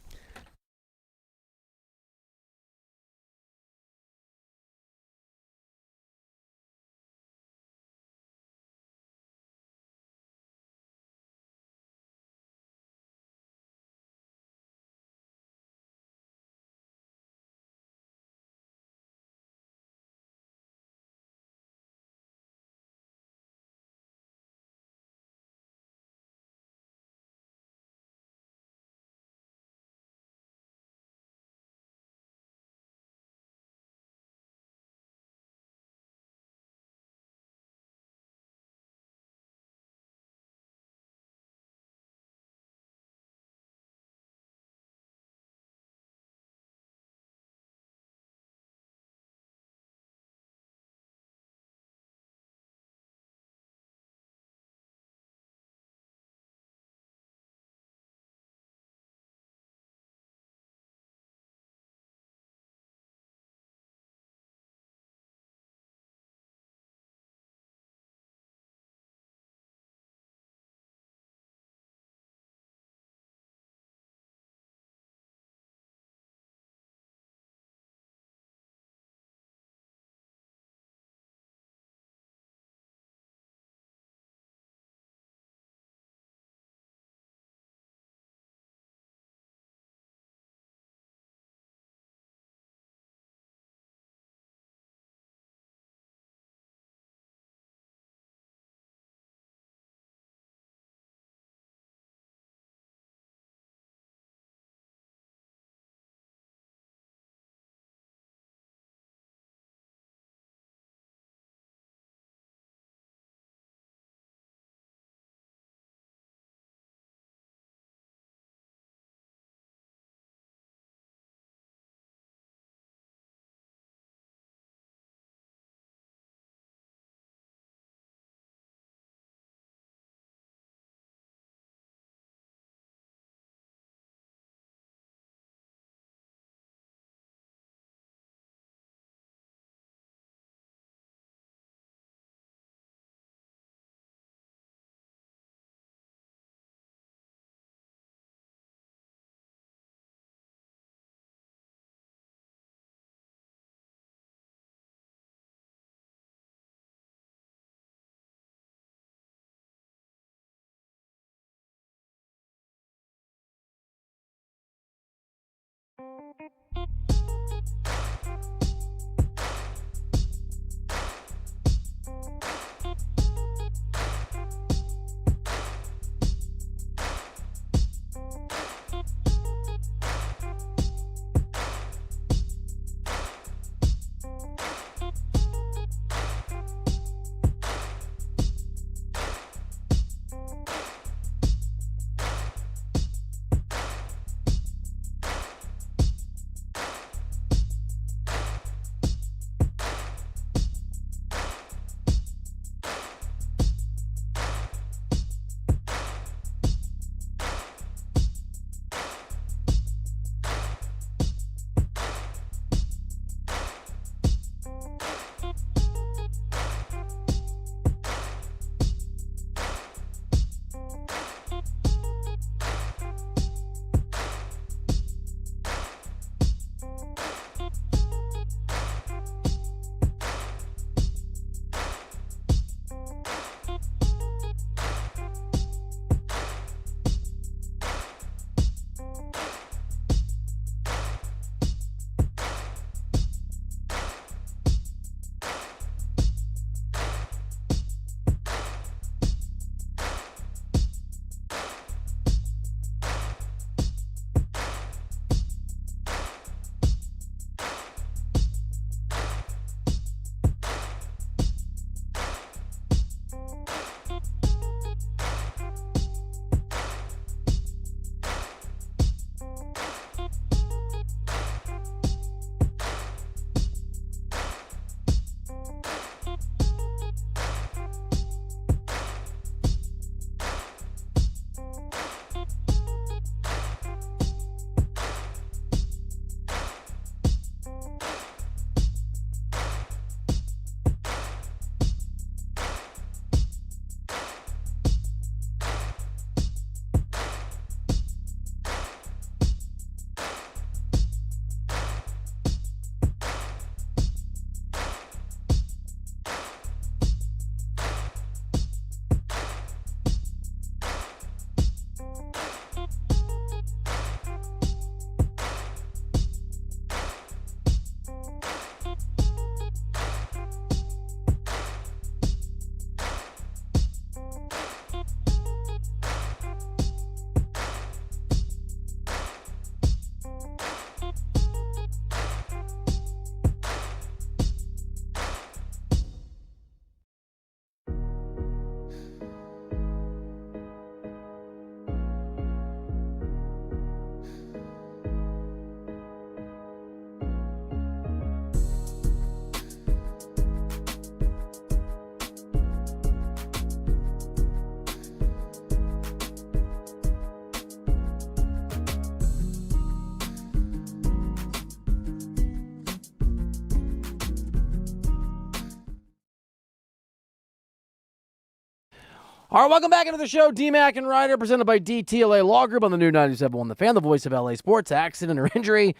All right, welcome back into the show. D-Mac and Reiter, presented by DTLA Law Group on the new 97.1 The Fan, the voice of LA sports. Accident or injury,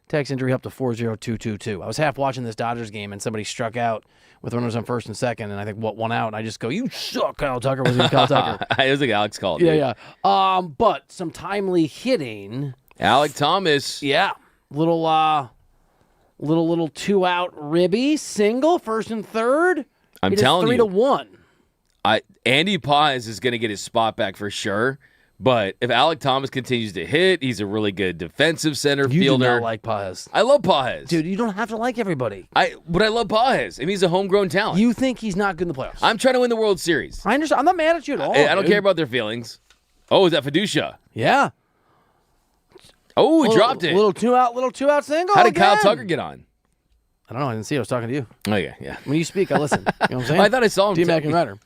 text injury up to 40222. I was half watching this Dodgers game, and somebody struck out with runners on first and second, and I think one out, and I just go, "You suck, Kyle Tucker." Was it Kyle Tucker? It was like Alex called. Yeah. But some timely hitting. Alec Thomas. Yeah. Little 2-out ribby single, first and third. I'm It is telling you. 3-1. Andy Paz is going to get his spot back for sure. But if Alec Thomas continues to hit, he's a really good defensive center You fielder. do not like Paz. I love Paz. Dude, you don't have to like everybody. But I love Paz. I mean, he's a homegrown talent. You think he's not good in the playoffs. I'm trying to win the World Series. I understand. I'm not mad at you at all. I don't dude. care about their feelings. Oh, is that Fiducia? Yeah. Oh, he dropped it. Little two out single. How did Kyle again. Tucker get on? I don't know. I didn't see. I was talking to you. Okay, yeah. When you speak, I listen. You know what I'm saying? I thought I saw him. D-Mac and Reiter.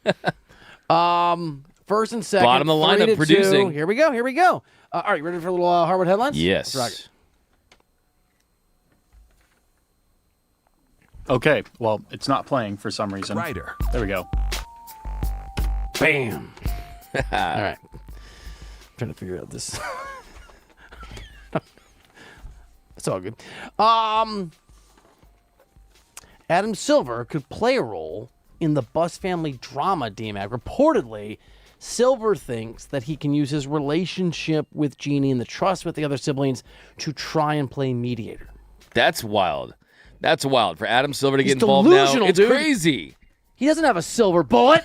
First and second. Bottom of the lineup 3-2. producing. Here we go. All right, you ready for a little Harvard headlines? Yes. Let's rock it. Okay, well, it's not playing for some reason. Reiter. There we go. Bam. All right. I'm trying to figure out this. It's all good. Adam Silver could play a role in the Bus family drama, D-Mac. Reportedly, Silver thinks that he can use his relationship with Jeannie and the trust with the other siblings to try and play mediator. That's wild. That's wild for Adam Silver to He's get involved now. delusional, It's dude. crazy. He doesn't have a silver bullet.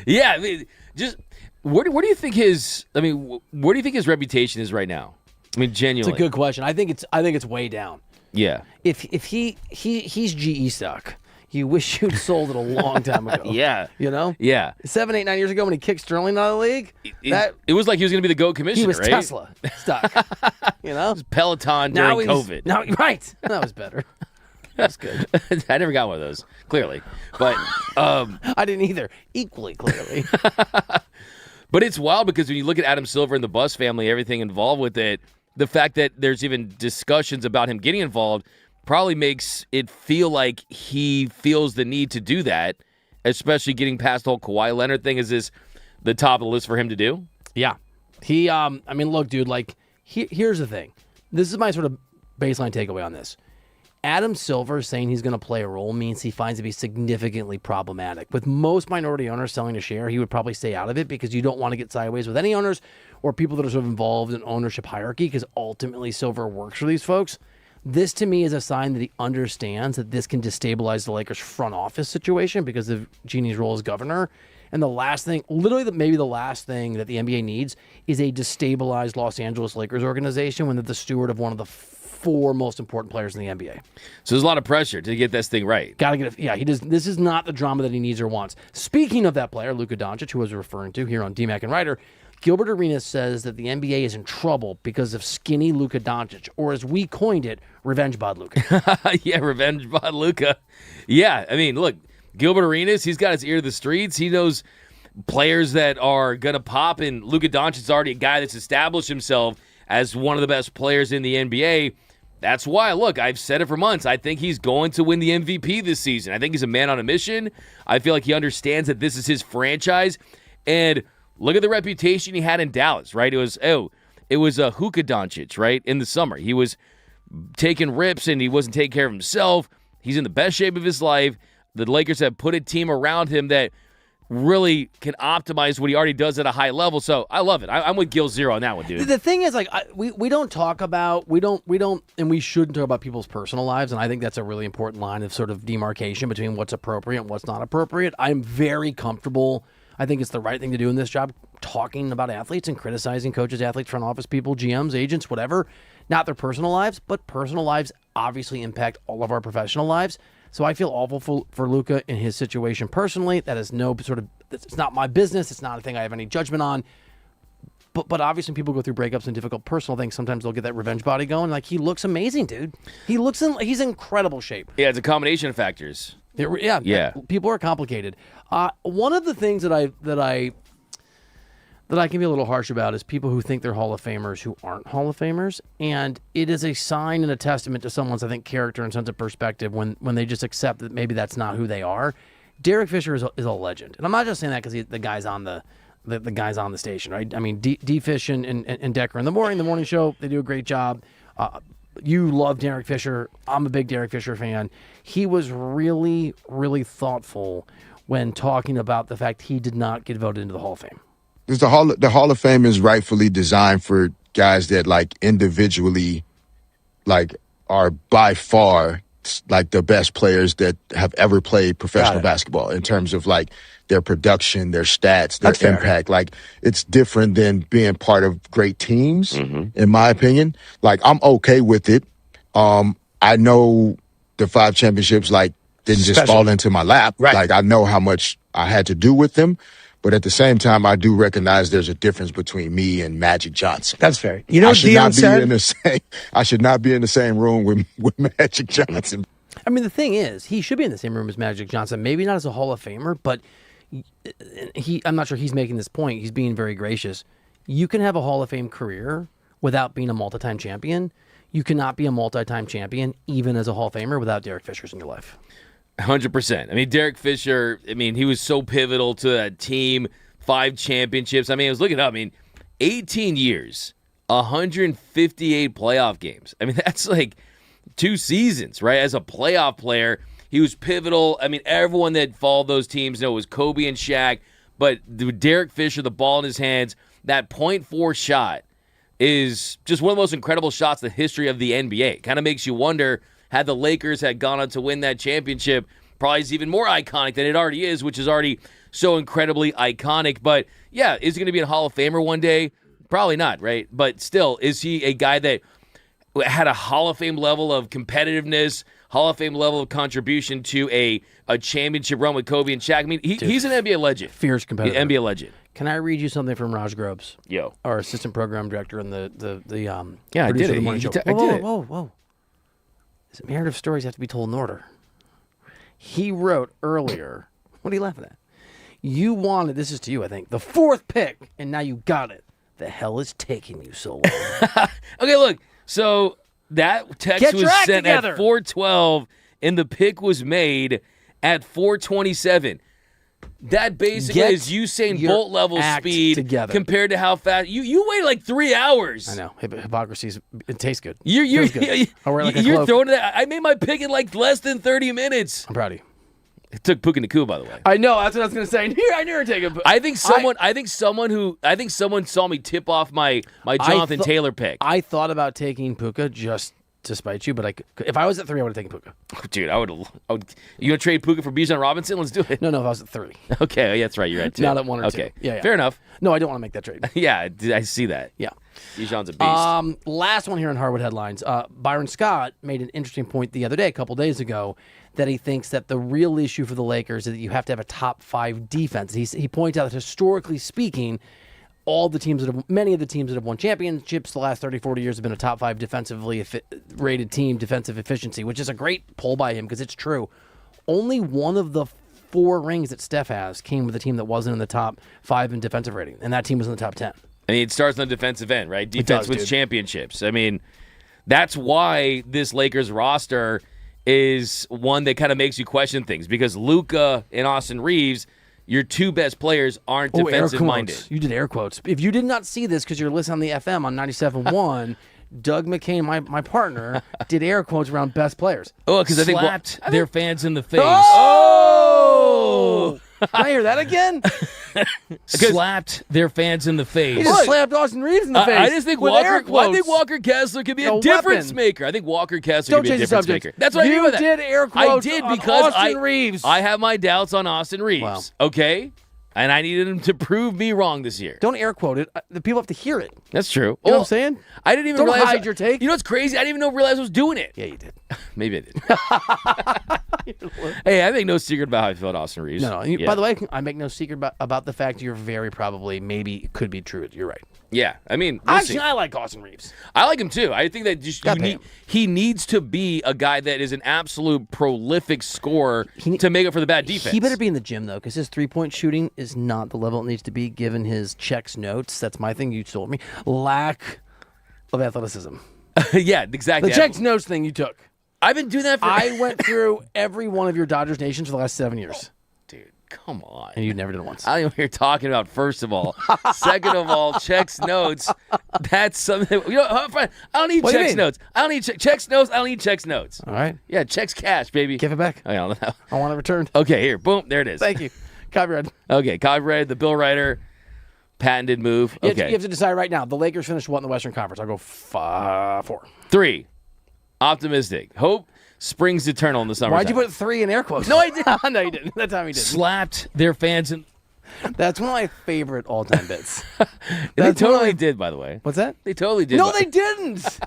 Yeah, I mean, just where do you think his? I mean, where do you think his reputation is right now? I mean, genuinely, It's a good question. I think it's way down. Yeah. If he's GE stock, you wish you'd sold it a long time ago. Yeah. You know? Yeah. 7, 8, 9 years ago when he kicked Sterling out of the league, It was like he was going to be the GOAT commissioner, he was right? Tesla stock. You know? Peloton during COVID. Right. That was better. That's good. I never got one of those, clearly. But I didn't either. Equally clearly. but it's wild because when you look at Adam Silver and the Bus family, everything involved with it, the fact that there's even discussions about him getting involved probably makes it feel like he feels the need to do that, especially getting past the whole Kawhi Leonard thing. Is this the top of the list for him to do? Yeah. He, I mean, look, dude, like, here's the thing. This is my sort of baseline takeaway on this. Adam Silver saying he's going to play a role means he finds it to be significantly problematic. With most minority owners selling a share, he would probably stay out of it because you don't want to get sideways with any owners or people that are sort of involved in ownership hierarchy because ultimately Silver works for these folks. This, to me, is a sign that he understands that this can destabilize the Lakers' front office situation because of Jeannie's role as governor. And the last thing, literally maybe the last thing that the NBA needs is a destabilized Los Angeles Lakers organization when they're the steward of one of the 4 most important players in the NBA. So there's a lot of pressure to get this thing right. Got to get it. Yeah, he does. This is not the drama that he needs or wants. Speaking of that player, Luka Doncic, who I was referring to here on D-Mac and Reiter, Gilbert Arenas says that the NBA is in trouble because of skinny Luka Doncic, or as we coined it, revenge bod Luka. Yeah, revenge bod Luka. Yeah, I mean, look, Gilbert Arenas, he's got his ear to the streets. He knows players that are going to pop, and Luka Doncic's already a guy that's established himself as one of the best players in the NBA. That's why, look, I've said it for months. I think he's going to win the MVP this season. I think he's a man on a mission. I feel like he understands that this is his franchise. And look at the reputation he had in Dallas, right? It was a hookah Doncic, right, in the summer. He was taking rips, and he wasn't taking care of himself. He's in the best shape of his life. The Lakers have put a team around him that really can optimize what he already does at a high level. So I love it. I'm with Gil Zero on that one, dude. The thing is, like, we don't talk about, we don't, and we shouldn't talk about people's personal lives. And I think that's a really important line of sort of demarcation between what's appropriate and what's not appropriate. I'm very comfortable. I think it's the right thing to do in this job, talking about athletes and criticizing coaches, athletes, front office people, GMs, agents, whatever. Not their personal lives, but personal lives obviously impact all of our professional lives. So I feel awful for Luka in his situation personally. That is no sort of, it's not my business. It's not a thing I have any judgment on. But obviously when people go through breakups and difficult personal things, sometimes they'll get that revenge body going. Like, he looks amazing, dude. He's in incredible shape. Yeah, it's a combination of factors. Yeah. People are complicated. One of the things that I can be a little harsh about is people who think they're Hall of Famers who aren't Hall of Famers. And it is a sign and a testament to someone's, I think, character and sense of perspective when they just accept that maybe that's not who they are. Derek Fisher is a legend, and I'm not just saying that because the guy's on the guys on the station, right? I mean, D Fish and Decker in the morning show, they do a great job. You love Derek Fisher. I'm a big Derek Fisher fan. He was really, really thoughtful when talking about the fact he did not get voted into the Hall of Fame. Because the Hall of Fame is rightfully designed for guys that like individually, like are by far like the best players that have ever played professional basketball in terms of like their production, their stats, their impact. Like it's different than being part of great teams, in my opinion. Like I'm okay with it. I know the 5 championships like didn't just fall into my lap. Right. Like I know how much I had to do with them. But at the same time, I do recognize there's a difference between me and Magic Johnson. That's fair. You know what Deion said? I should not be in the same room with Magic Johnson. I mean, the thing is, he should be in the same room as Magic Johnson. Maybe not as a Hall of Famer, but I'm not sure he's making this point. He's being very gracious. You can have a Hall of Fame career without being a multi-time champion. You cannot be a multi-time champion even as a Hall of Famer without Derek Fisher's in your life. 100%. I mean, Derek Fisher, he was so pivotal to that team, 5 championships. I mean, I was looking up. 18 years, 158 playoff games. That's like 2 seasons, right? As a playoff player, he was pivotal. Everyone that followed those teams know it was Kobe and Shaq, but Derek Fisher, the ball in his hands, that .4 shot is just one of the most incredible shots in the history of the NBA. Kind of makes you wonder, had the Lakers had gone on to win that championship, probably is even more iconic than it already is, which is already so incredibly iconic. But, yeah, is he going to be a Hall of Famer one day? Probably not, right? But still, is he a guy that had a Hall of Fame level of competitiveness, Hall of Fame level of contribution to a championship run with Kobe and Shaq? He's an NBA legend. Fierce competitor. NBA legend. Can I read you something from Raj Grobes? Yo. Our assistant program director and the yeah, I did producer of it. the morning show. I did it. Whoa. Narrative stories have to be told in order. He wrote earlier, what are you laughing at? You wanted, this is to you, I think, the 4th pick, and now you got it. The hell is taking you so long? Okay, look. So that text was sent at 4:12, and the pick was made at 4:27. That basically is Usain Bolt level speed compared to how fast you waited like 3 hours. I know. Hypocrisy. It tastes good. You're throwing it. I made my pick in like less than 30 minutes. I'm proud of you. It took Puka Nakua, by the way. I know. That's what I was going to say. I knew her taking. I think someone saw me tip off my Jonathan Taylor pick. I thought about taking Puka just to spite you, but if I was at 3, I would have taken Puka. Dude, I would. You gonna trade Puka for Bijan Robinson? Let's do it. No, if I was at 3. Okay, yeah, that's right. You're at 2. Not at 1 or 2. Okay, yeah. Fair enough. No, I don't want to make that trade. Yeah, I see that. Yeah. Bijan's a beast. Last one here in Hardwood headlines. Byron Scott made an interesting point the other day, a couple days ago, that he thinks that the real issue for the Lakers is that you have to have a top 5 defense. He points out that historically speaking, many of the teams that have won championships the last 30, 40 years have been a top 5 defensively rated team, defensive efficiency, which is a great poll by him because it's true. Only one of the 4 rings that Steph has came with a team that wasn't in the top 5 in defensive rating, and that team was in the top 10. It starts on the defensive end, right? Defense wins championships. That's why this Lakers roster is one that kind of makes you question things because Luka and Austin Reeves, your 2 best players, aren't defensive-minded. You did air quotes. If you did not see this because you're listening on the FM on 97.1, Doug McCain, my partner, did air quotes around best players. Oh, because I think their fans in the face. Oh! Can I hear that again? Slapped their fans in the face. He just slapped Austin Reeves in the face. I just think Walker Kessler could be a difference maker. I think Walker Kessler could be a difference maker. That's what I mean by that. You did air quotes because Austin Reeves. I have my doubts on Austin Reeves. Wow. Okay? And I needed him to prove me wrong this year. Don't air quote it. The people have to hear it. That's true. You know what I'm saying? I didn't even realize. Don't hide your take. You know what's crazy? I didn't even realize I was doing it. Yeah, you did. Maybe I did. Hey, I make no secret about how I feel about Austin Reeves. No. Yeah. By the way, I make no secret about the fact you're very probably, maybe, could be true. You're right. Yeah, we'll Actually, see. I like Austin Reeves. I like him too. I think that he needs to be a guy that is an absolute prolific scorer to make up for the bad defense. He better be in the gym, though, because his three-point shooting is not the level it needs to be given his checks notes. That's my thing you told me. Lack of athleticism. Yeah, exactly. The checks notes thing you took. I've been doing that for... I went through every one of your Dodgers Nations for the last 7 years. Come on. And you never did it once. I don't even know what you're talking about, first of all. Second of all, checks notes. That's something. I don't need checks notes. I don't need checks notes. I don't need checks notes. All right. Yeah, checks cash, baby. Give it back. I want it returned. Okay, here. Boom. There it is. Thank you. Copyright. Okay, copyright, the Bill Reiter patented move. Okay. You have to decide right now. The Lakers finished what in the Western Conference? I'll go 4. 3. Optimistic. Hope springs eternal in the summer. Why'd you put 3 in air quotes? No, I didn't. No, you didn't. That time you didn't. Slapped their fans. That's one of my favorite all-time bits. They totally did, by the way. What's that? They totally did. No, they didn't.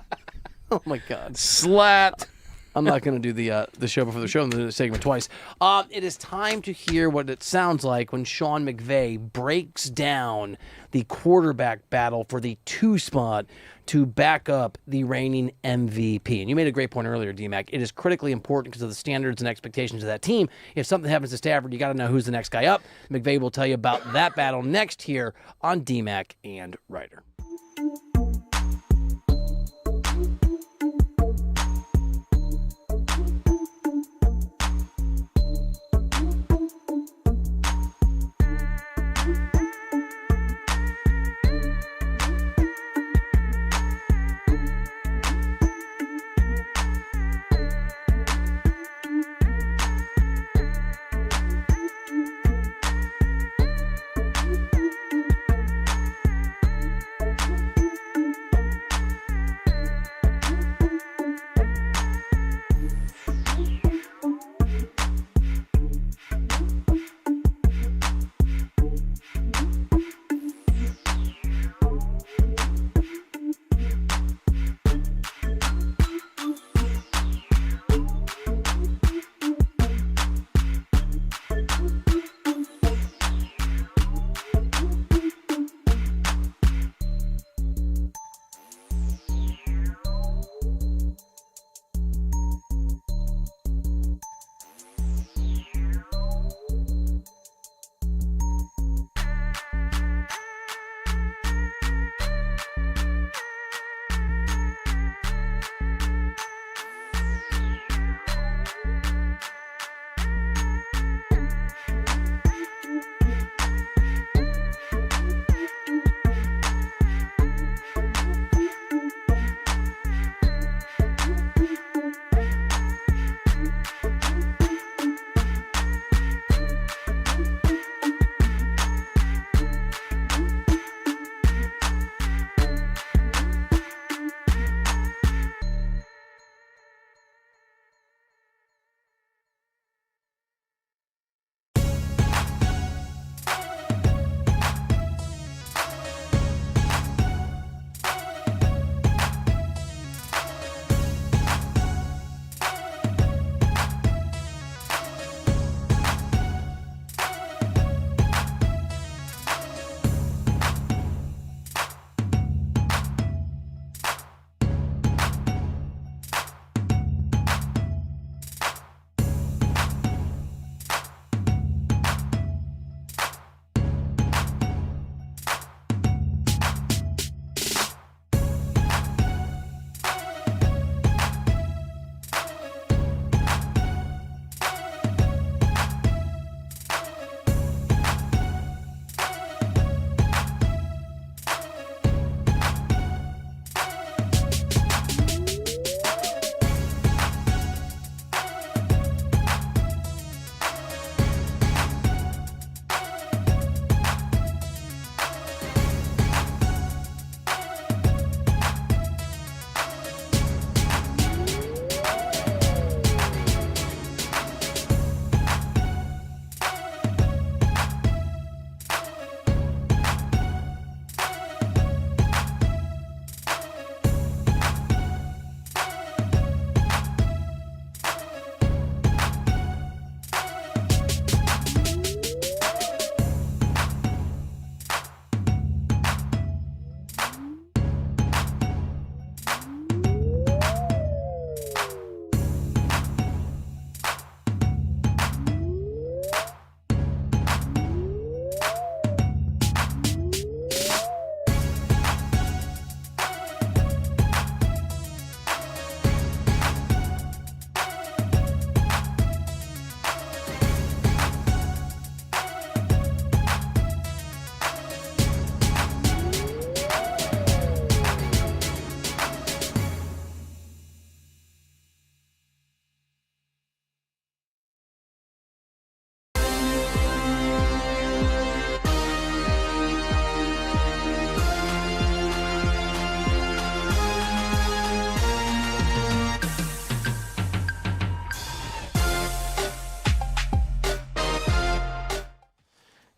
Oh, my God. Slapped. I'm not going to do the show before the show and the segment twice. It is time to hear what it sounds like when Sean McVay breaks down the quarterback battle for the 2 spot to back up the reigning MVP. And you made a great point earlier, D-Mac. It is critically important because of the standards and expectations of that team. If something happens to Stafford, you got to know who's the next guy up. McVay will tell you about that battle next here on D-Mac and Reiter.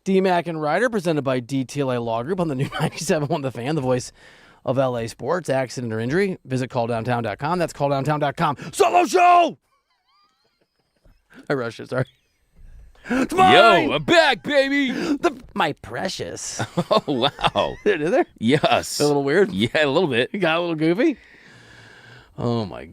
DMAC and Reiter, presented by DTLA Law Group on the new 97.1 The Fan, the voice of LA sports. Accident or injury, visit calldowntown.com. That's calldowntown.com. Solo show! I rushed it, sorry. It's mine! Yo, I'm back, baby! My precious. Oh, wow. Is there? Yes. A little weird? Yeah, a little bit. You got a little goofy? Oh my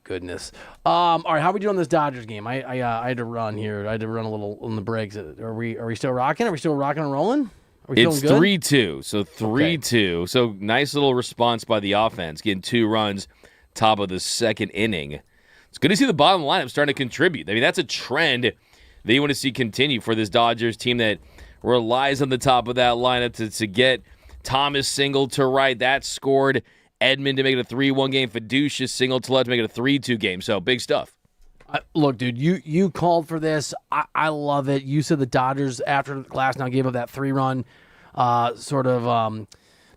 goodness. All right, how are we doing on this Dodgers game? I had to run here. I had to run a little on the breaks. Are we still rocking? Are we still rocking and rolling? Are we It's feeling good? 3-2. So 3-2. So nice little response by the offense, getting 2 runs top of the second inning. It's good to see the bottom lineup starting to contribute. I mean, that's a trend that you want to see continue for this Dodgers team that relies on the top of that lineup to get Thomas single to right. That scored Edmund to make it a 3-1 game. Fiducia single to left to make it a 3-2 game. So big stuff. Look, dude, you called for this. I love it. You said the Dodgers, after Glasnow gave up that 3-run,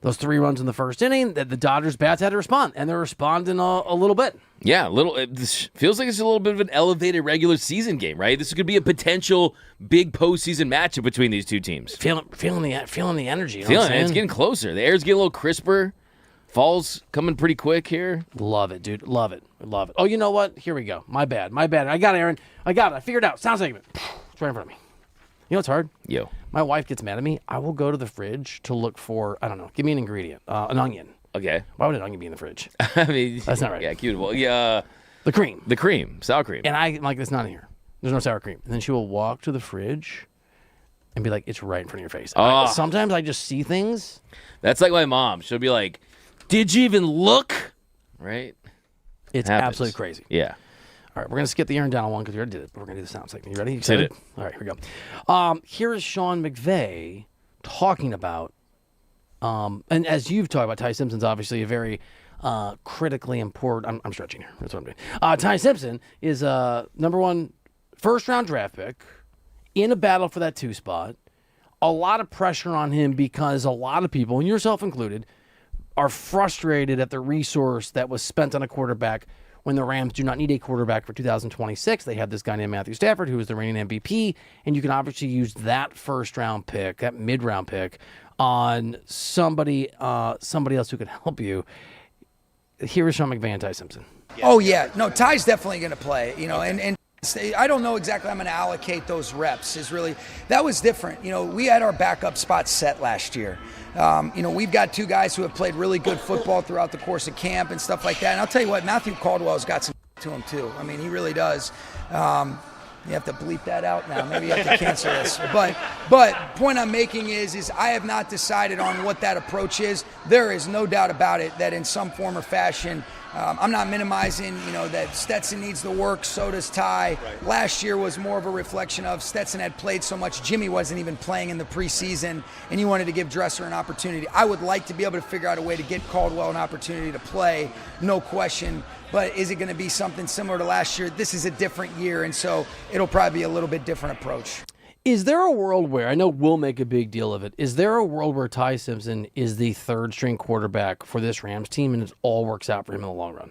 those 3 runs in the first inning, that the Dodgers bats had to respond, and they're responding a little bit. Yeah, this feels like it's a little bit of an elevated regular season game, right? This could be a potential big postseason matchup between these two teams. Feeling the energy. You know Feeling it. It's getting closer. The air's getting a little crisper. Fall's coming pretty quick here. Love it, dude. Love it. Oh, you know what? Here we go. My bad. I got it, Aaron. I got it. I figured it out. Sound segment. It's right in front of me. You know what's hard? Yo. My wife gets mad at me. I will go to the fridge to look for, I don't know, give me an ingredient. An onion. Okay. Why would an onion be in the fridge? I mean, that's not right. Yeah, cute. Well, yeah. The cream. Sour cream. And I'm like, it's not in here. There's no sour cream. And then she will walk to the fridge and be like, it's right in front of your face. Sometimes I just see things. That's like my mom. She'll be like, did you even look? Right? It's absolutely crazy. Yeah. All right, we're going to skip the Aaron Donald one because we already did it, but we're going to do the sound segment. You ready? You excited? Hit it. All right, here we go. Here is Sean McVay talking about, and as you've talked about, Ty Simpson's obviously a very critically important, I'm stretching here. That's what I'm doing. Ty Simpson is number 1 first-round draft pick in a battle for that 2 spot. A lot of pressure on him because a lot of people, and yourself included, are frustrated at the resource that was spent on a quarterback when the Rams do not need a quarterback for 2026. They have this guy named Matthew Stafford, who is the reigning MVP, and you can obviously use that first-round pick, that mid-round pick, on somebody else who can help you. Here is Sean McVay and Ty Simpson. Oh, yeah. No, Ty's definitely going to play, and I don't know exactly how I'm going to allocate those reps. That was different. We had our backup spots set last year. We've got 2 guys who have played really good football throughout the course of camp and stuff like that. And I'll tell you what, Matthew Caldwell's got some to him too. I mean, he really does. You have to bleep that out now. Maybe you have to cancel this. But point I'm making is I have not decided on what that approach is. There is no doubt about it that in some form or fashion, I'm not minimizing, that Stetson needs the work, so does Ty. Right. Last year was more of a reflection of Stetson had played so much. Jimmy wasn't even playing in the preseason, and you wanted to give Dresser an opportunity. I would like to be able to figure out a way to get Caldwell an opportunity to play, no question. But is it going to be something similar to last year? This is a different year, and so it'll probably be a little bit different approach. Is there a world where, I know we'll make a big deal of it, is there a world where Ty Simpson is the 3rd-string quarterback for this Rams team and it all works out for him in the long run?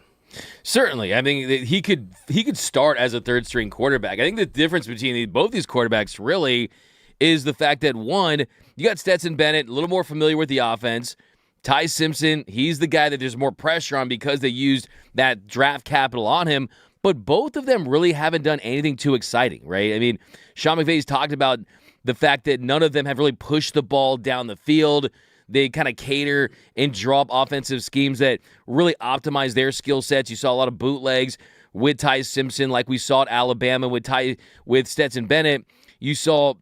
Certainly. I mean, he could start as a 3rd-string quarterback. I think the difference between both these quarterbacks really is the fact that, one, you got Stetson Bennett, a little more familiar with the offense. Ty Simpson, he's the guy that there's more pressure on because they used that draft capital on him. But both of them really haven't done anything too exciting, right? I mean, Sean McVay's talked about the fact that none of them have really pushed the ball down the field. They kind of cater and draw up offensive schemes that really optimize their skill sets. You saw a lot of bootlegs with Ty Simpson, like we saw at Alabama with Stetson Bennett. You saw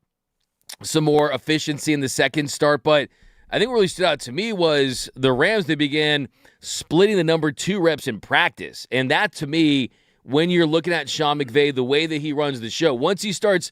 some more efficiency in the second start, but I think what really stood out to me was the Rams, they began splitting the number 2 reps in practice. And that, to me, when you're looking at Sean McVay, the way that he runs the show, once he starts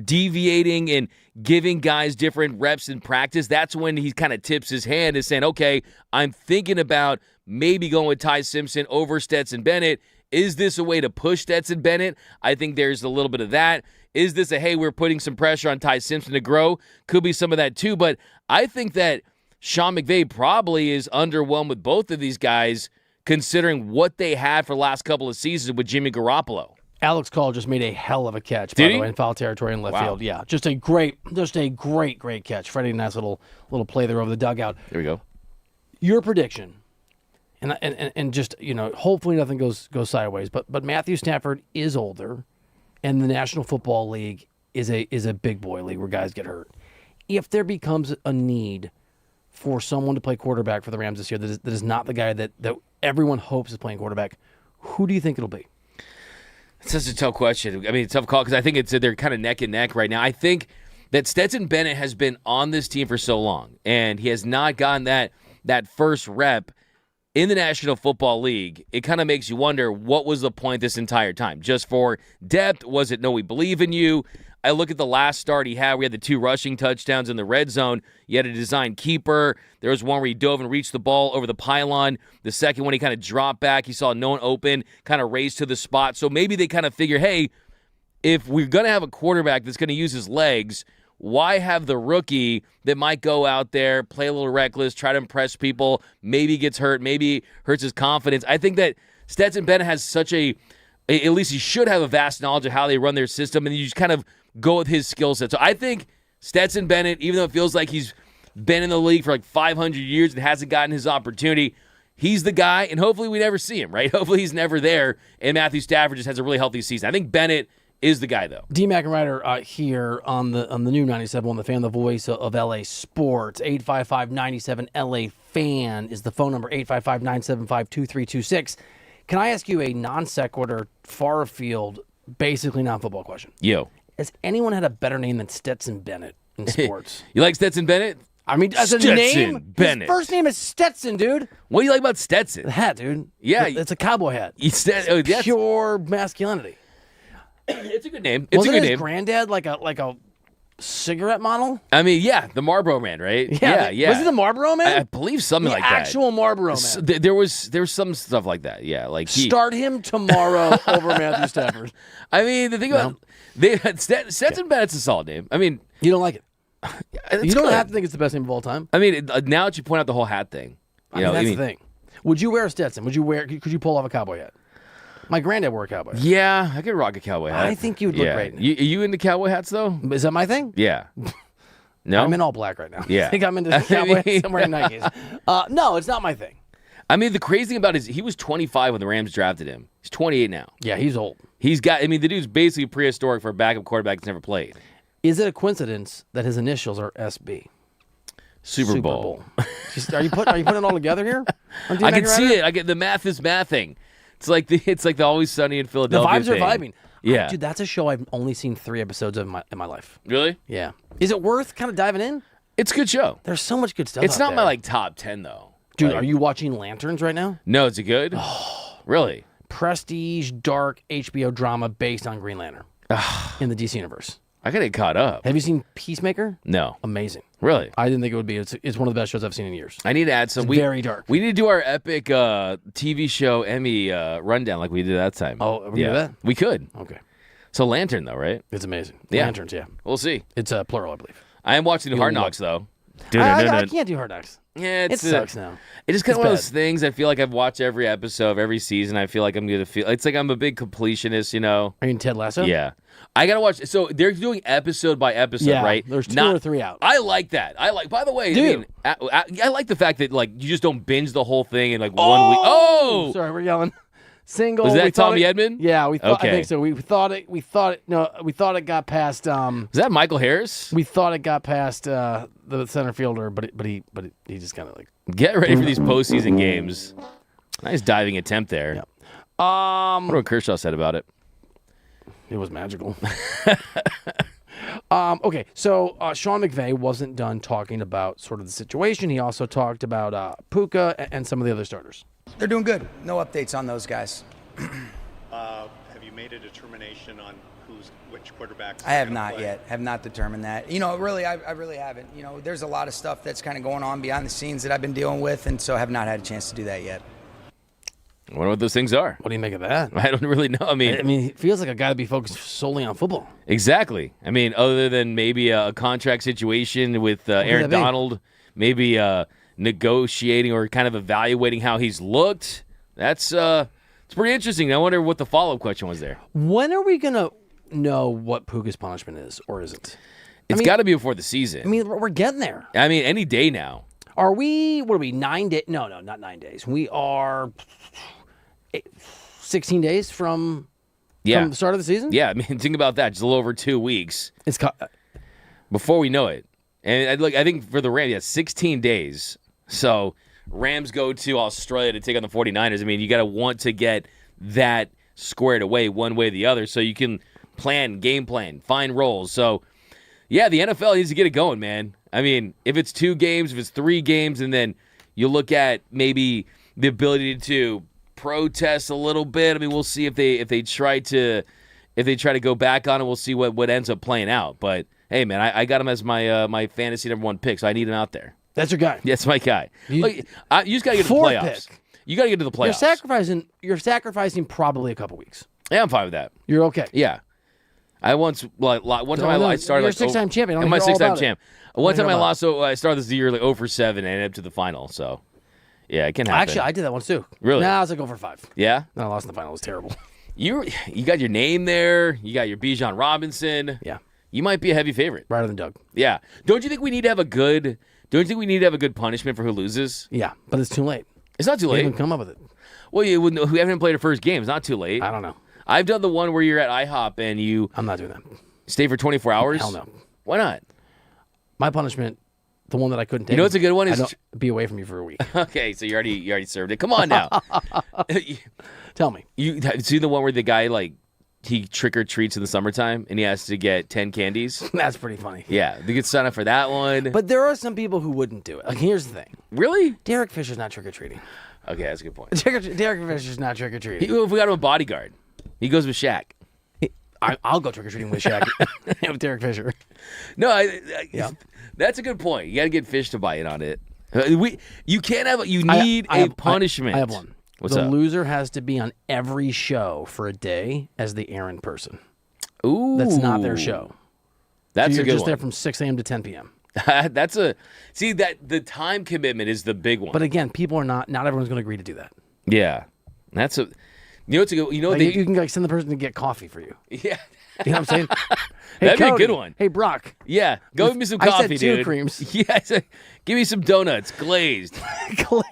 deviating and giving guys different reps in practice, that's when he kind of tips his hand and saying, okay, I'm thinking about maybe going with Ty Simpson over Stetson Bennett. Is this a way to push Stetson Bennett? I think there's a little bit of that. Is this a, hey, we're putting some pressure on Ty Simpson to grow? Could be some of that too, but I think that Sean McVay probably is underwhelmed with both of these guys considering what they had for the last couple of seasons with Jimmy Garoppolo. Alex Call just made a hell of a catch, Did by the he? way, in foul territory in left Wow. field. Yeah, just a great catch. Freddie, nice little play there over the dugout. There we go. Your prediction, and just hopefully nothing goes sideways. But Matthew Stafford is older, and the National Football League is a big boy league where guys get hurt. If there becomes a need for someone to play quarterback for the Rams this year that is not the guy that everyone hopes is playing quarterback, who do you think it'll be? It's such a tough question. I mean, it's a tough call because I think they're kind of neck and neck right now. I think that Stetson Bennett has been on this team for so long, and he has not gotten that first rep in the National Football League. It kind of makes you wonder, what was the point this entire time? Just for depth? Was it, no, we believe in you? I look at the last start he had. We had the 2 rushing touchdowns in the red zone. You had a design keeper. There was one where he dove and reached the ball over the pylon. The second one, he kind of dropped back. He saw no one open, kind of raced to the spot. So maybe they kind of figure, hey, if we're going to have a quarterback that's going to use his legs, why have the rookie that might go out there, play a little reckless, try to impress people, maybe gets hurt, maybe hurts his confidence? I think that Stetson Bennett has such at least he should have a vast knowledge of how they run their system, and you just kind of go with his skill set. So I think Stetson Bennett, even though it feels like he's been in the league for like 500 years and hasn't gotten his opportunity, he's the guy, and hopefully we never see him, right? Hopefully he's never there, and Matthew Stafford just has a really healthy season. I think Bennett is the guy, though. D-Mac and Reiter here on the new 97.1 The Fan, the voice of LA Sports. 855-97-LA-FAN is the phone number, 855-975-2326. Can I ask you a non sequitur, far afield, basically non-football question? Yo. Has anyone had a better name than Stetson Bennett in sports? You like Stetson Bennett? I mean, as a Stetson name, Bennett. His first name is Stetson, dude. What do you like about Stetson? The hat, dude. Yeah. It's a cowboy hat. That's Pure masculinity. It's a good name. It's Wasn't a good his name. granddad like a cigarette model? I mean, yeah, the Marlboro Man, right? Yeah. Was he the Marlboro Man? I believe something like that. Actual Marlboro Man. So there was some stuff like that. Yeah, like Start him tomorrow over Matthew Stafford. I mean, the thing about Stetson Bennett's a solid name. I mean, you don't like it. You don't good. have to think it's the best name of all time. I mean, now that you point out the whole hat thing, that's the thing. Would you wear a Stetson? Could you pull off a cowboy hat? My granddad wore a cowboy hat. Yeah, I could rock a cowboy hat. I think you would look great. Are you into cowboy hats, though? Is that my thing? Yeah. No? I'm in all black right now. Yeah. I think I'm into cowboy hats somewhere in Nikes. No, it's not my thing. I mean, the crazy thing about it is he was 25 when the Rams drafted him. He's 28 now. Yeah, he's old. The dude's basically prehistoric for a backup quarterback that's never played. Is it a coincidence that his initials are SB? Super Bowl. Are you putting it all together here? I can see it. I get the math is mathing. It's like the Always Sunny in Philadelphia. The vibes are vibing. Yeah, dude, that's a show I've only seen 3 episodes of in my life. Really? Yeah. Is it worth kind of diving in? It's a good show. There's so much good stuff. It's not there. my top 10 though. Dude, are you watching Lanterns right now? No, is it good? Really? Prestige, dark HBO drama based on Green Lantern in the DC universe. I gotta get caught up. Have you seen Peacemaker? No. Amazing. Really? I didn't think it would be. It's one of the best shows I've seen in years. I need to add some. Very dark. We need to do our epic TV show Emmy rundown like we did that time. Oh, we can do that? We could. Okay. So Lantern though, right? It's amazing. Yeah. Lanterns, yeah. We'll see. It's plural, I believe. I am watching Hard Knocks though. I can't do Hard Knocks. Yeah, it sucks now. It's just kind of one of those things. I feel like I've watched every episode of every season. I feel like I'm gonna feel. It's like I'm a big completionist, you know. Are you in Ted Lasso? Yeah, I gotta watch. So they're doing episode by episode, right? There's 2 or 3 out. I like that. By the way, I like the fact that like you just don't binge the whole thing in like 1 week. Oh, sorry, we're yelling. Single. Was that Tommy Edman? Yeah, we thought. Okay. I think so. We thought it. No, we thought it got past. Was that Michael Harris? We thought it got past the center fielder, but he just kind of like. Get ready for these postseason games. Nice diving attempt there. Yep. I wonder what Kershaw said about it. It was magical. Okay, so Sean McVay wasn't done talking about sort of the situation. He also talked about Puka and some of the other starters. They're doing good. No updates on those guys. Have you made a determination on which quarterbacks? I have not yet. Have not determined that. You know, really, I really haven't. You know, there's a lot of stuff that's kind of going on behind the scenes that I've been dealing with, and so have not had a chance to do that yet. I wonder what those things are. What do you make of that? I don't really know. I mean, he feels like a guy to be focused solely on football. Exactly. I mean, other than maybe a contract situation with Aaron Donald, maybe negotiating or kind of evaluating how he's looked. That's It's pretty interesting. I wonder what the follow-up question was there. When are we going to know what Puka's punishment is, or isn't? It's got to be before the season. I mean, we're getting there. I mean, any day now. Are we, 9 days? No, not 9 days. We are 16 days from the start of the season? Yeah, I mean, think about that. Just a little over 2 weeks. Before we know it. And I think for the Rams, 16 days. So Rams go to Australia to take on the 49ers. I mean, you got to want to get that squared away one way or the other so you can game plan, find roles. So, yeah, the NFL needs to get it going, man. I mean, if it's 2 games, if it's 3 games, and then you look at maybe the ability to protest a little bit. I mean, we'll see if they try to go back on it. We'll see what ends up playing out. But hey, man, I got him as my fantasy number 1 pick, so I need him out there. That's your guy. That's my guy. You just got to get to the playoffs. Pick. You got to get to the playoffs. You're sacrificing probably a couple weeks. Yeah, I'm fine with that. You're okay. Yeah. One time I started. You're a 6-time champion. I'm my 6-time champ. One time I lost, so I started this year 0 for 7 and ended up to the final. So, yeah, it can happen. Actually, I did that once too. Really? Nah, I was 0 for 5. Yeah? Then I lost in the final. It was terrible. You got your name there. You got your Bijan Robinson. Yeah. You might be a heavy favorite. Righter than Doug. Yeah. Don't you think we need to have a good punishment for who loses? Yeah, but it's too late. It's not too late. We haven't come up with it. Well, who haven't played a first game. It's not too late. I don't know. I've done the one where you're at IHOP and you... I'm not doing that. Stay for 24 hours? Hell no. Why not? My punishment, the one that I couldn't take... You know what's a good one? Is be away from you for a week. Okay, so you already served it. Come on now. Tell me. You see the one where the guy, he trick-or-treats in the summertime and he has to get 10 candies? That's pretty funny. Yeah, you could sign up for that one. But there are some people who wouldn't do it. Here's the thing. Really? Derek Fisher's not trick-or-treating. Okay, that's a good point. Derek Fisher's not trick-or-treating. If we got him a bodyguard, he goes with Shaq. I'll go trick-or-treating with Shaq. With Derek Fisher. No, that's a good point. You got to get Fish to buy in on it. You can't have. You need a punishment. I have one. What's the up? loser has to be on every show for a day as the errand person. Ooh, that's not their show. That's so a good one. You're just there from 6 a.m. to 10 p.m. The time commitment is the big one. But again, people are not everyone's going to agree to do that. Yeah, that's a. You can send the person to get coffee for you. Yeah, you know what I'm saying. Hey, that'd Cody, be a good one. Hey, Brock. Yeah, go give me some coffee, I said 2 dude. creams. Yeah, give me some donuts, glazed.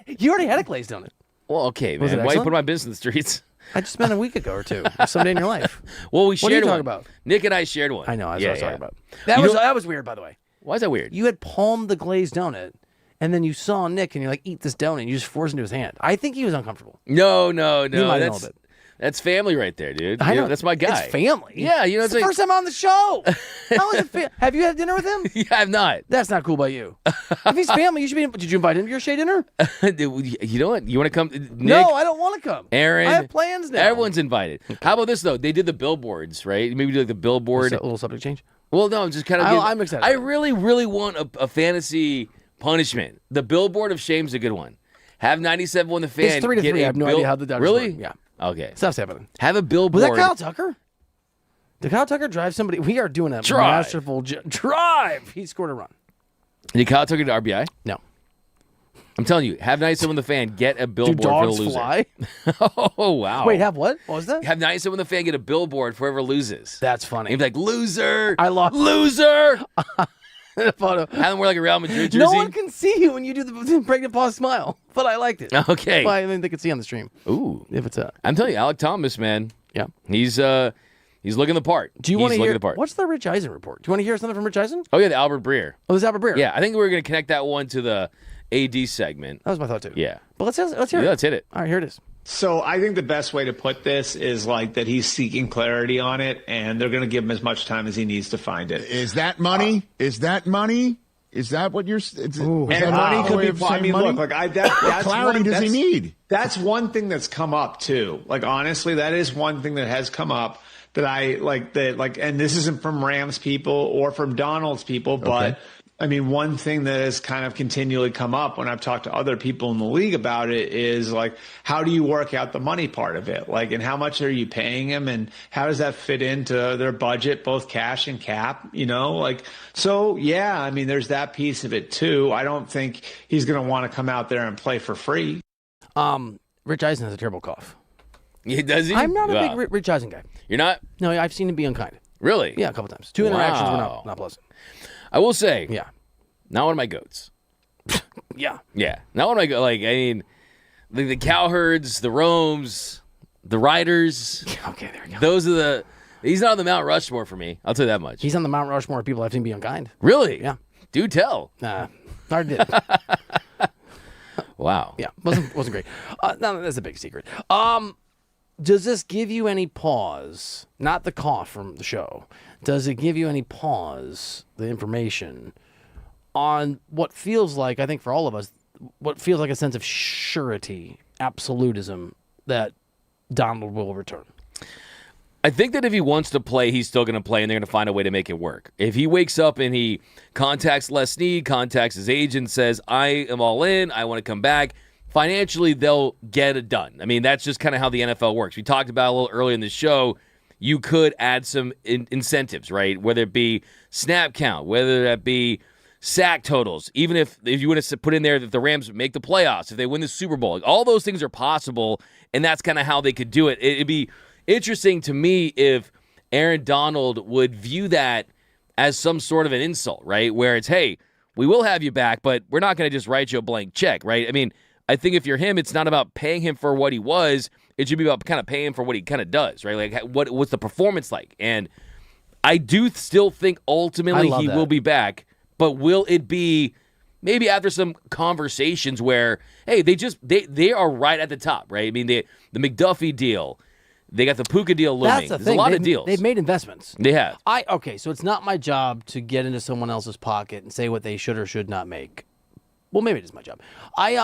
You already had a glazed donut. Well, okay, man. Why you put my business in the streets? I just spent a week ago or 2. Someday in your life. Well, we shared What are you one. talking about? Nick and I shared one. I know. That's what I was talking about. That was weird, by the way. Why is that weird? You had palmed the glazed donut, and then you saw Nick, and you're like, "Eat this donut." And you just forced it into his hand. I think he was uncomfortable. No. He might know a little bit. That's family right there, dude. I know. That's my guy. It's family. Yeah, it's the first time on the show. How is it? Have you had dinner with him? Yeah, I've not. That's not cool by you. If he's family, you should be. Did you invite him to your Shea dinner? You know what? You want to come? Nick, no, I don't want to come. Aaron, I have plans now. Everyone's invited. How about this though? They did the billboards, right? Maybe do the billboard. A little subject change. Well, no, just kind of. I'm excited. I really, really want a fantasy punishment. The billboard of shame's a good one. Have 97 won the fan. It's 3-3. I have no idea how the Dodgers really. Won. Yeah. Okay. Stuff's happening. Have a billboard. Was that Kyle Tucker? Did Kyle Tucker drive somebody? We are doing a masterful drive. He scored a run. Did Kyle Tucker to RBI? No. I'm telling you, have 97 the fan get a billboard Do dogs for the loser. fly? Oh, wow. Wait, have what? What was that? Have 97 the fan get a billboard for whoever loses. That's funny. He'd be like, loser. I lost. Loser. A photo. Have them wear like a Real Madrid jersey. No one can see you when you do the pregnant pause smile, but I liked it. Okay. Well, I think they can see on the stream. Ooh. If it's I'm telling you, Alec Thomas, man. Yeah. He's looking the part. Do you want to hear the part. What's the Rich Eisen report? Do you want to hear something from Rich Eisen? Oh, yeah, the Albert Breer. Oh, there's Albert Breer. Yeah, I think we're going to connect that one to the AD segment. That was my thought, too. Yeah. But let's hear it. Let's hit it. All right, here it is. So I think the best way to put this is that he's seeking clarity on it, and they're going to give him as much time as he needs to find it. Is that money? Is that money? Is that what you're? And money could be. I mean, money? look, that's clarity does he need? That's one thing that's come up too. Honestly, that is one thing that has come up that I like. And this isn't from Rams people or from Donald's people, but. Okay. I mean, one thing that has kind of continually come up when I've talked to other people in the league about it is how do you work out the money part of it? And how much are you paying him and how does that fit into their budget, both cash and cap, so yeah, I mean, there's that piece of it too. I don't think he's going to want to come out there and play for free. Rich Eisen has a terrible cough. Yeah, does he? I'm not a big Rich Eisen guy. You're not? No, I've seen him be unkind. Really? Yeah, a couple times. 2 interactions were not pleasant. I will say. Yeah. Not one of my goats. Yeah. Yeah. Not one of my goats. Like, I mean, the Cowherds, the Romes, the Reiters. Okay, there we go. Those are he's not on the Mount Rushmore for me. I'll tell you that much. He's on the Mount Rushmore of people I've seen be unkind. Really? Yeah. Do tell. Hard to. Wow. Yeah. Wasn't great. No, that's a big secret. Does this give you any pause? Not the cough from the show. Does it give you any pause, the information, on what feels like, I think for all of us, what feels like a sense of surety, absolutism, that Donald will return? I think that if he wants to play, he's still going to play, and they're going to find a way to make it work. If he wakes up and he contacts Les Snead, contacts his agent, says, I am all in, I want to come back, financially, they'll get it done. I mean, that's just kind of how the NFL works. We talked about a little earlier in the show, you could add some incentives, right? Whether it be snap count, whether that be sack totals, even if you want to put in there that the Rams make the playoffs, if they win the Super Bowl, like, all those things are possible, and that's kind of how they could do it. It'd be interesting to me if Aaron Donald would view that as some sort of an insult, right? Where it's, hey, we will have you back, but we're not going to just write you a blank check, right? I mean, I think if you're him, it's not about paying him for what he was. It should be about kind of paying him for what he kind of does, right? Like, what's the performance like? And I do still think ultimately he will be back, but will it be maybe after some conversations where, hey, they are right at the top, right? I mean, the McDuffie deal, they got the Puka deal looming. That's the There's thing. a lot of deals. They've made investments. They have. Okay, so it's not my job to get into someone else's pocket and say what they should or should not make. Well, maybe it is my job. I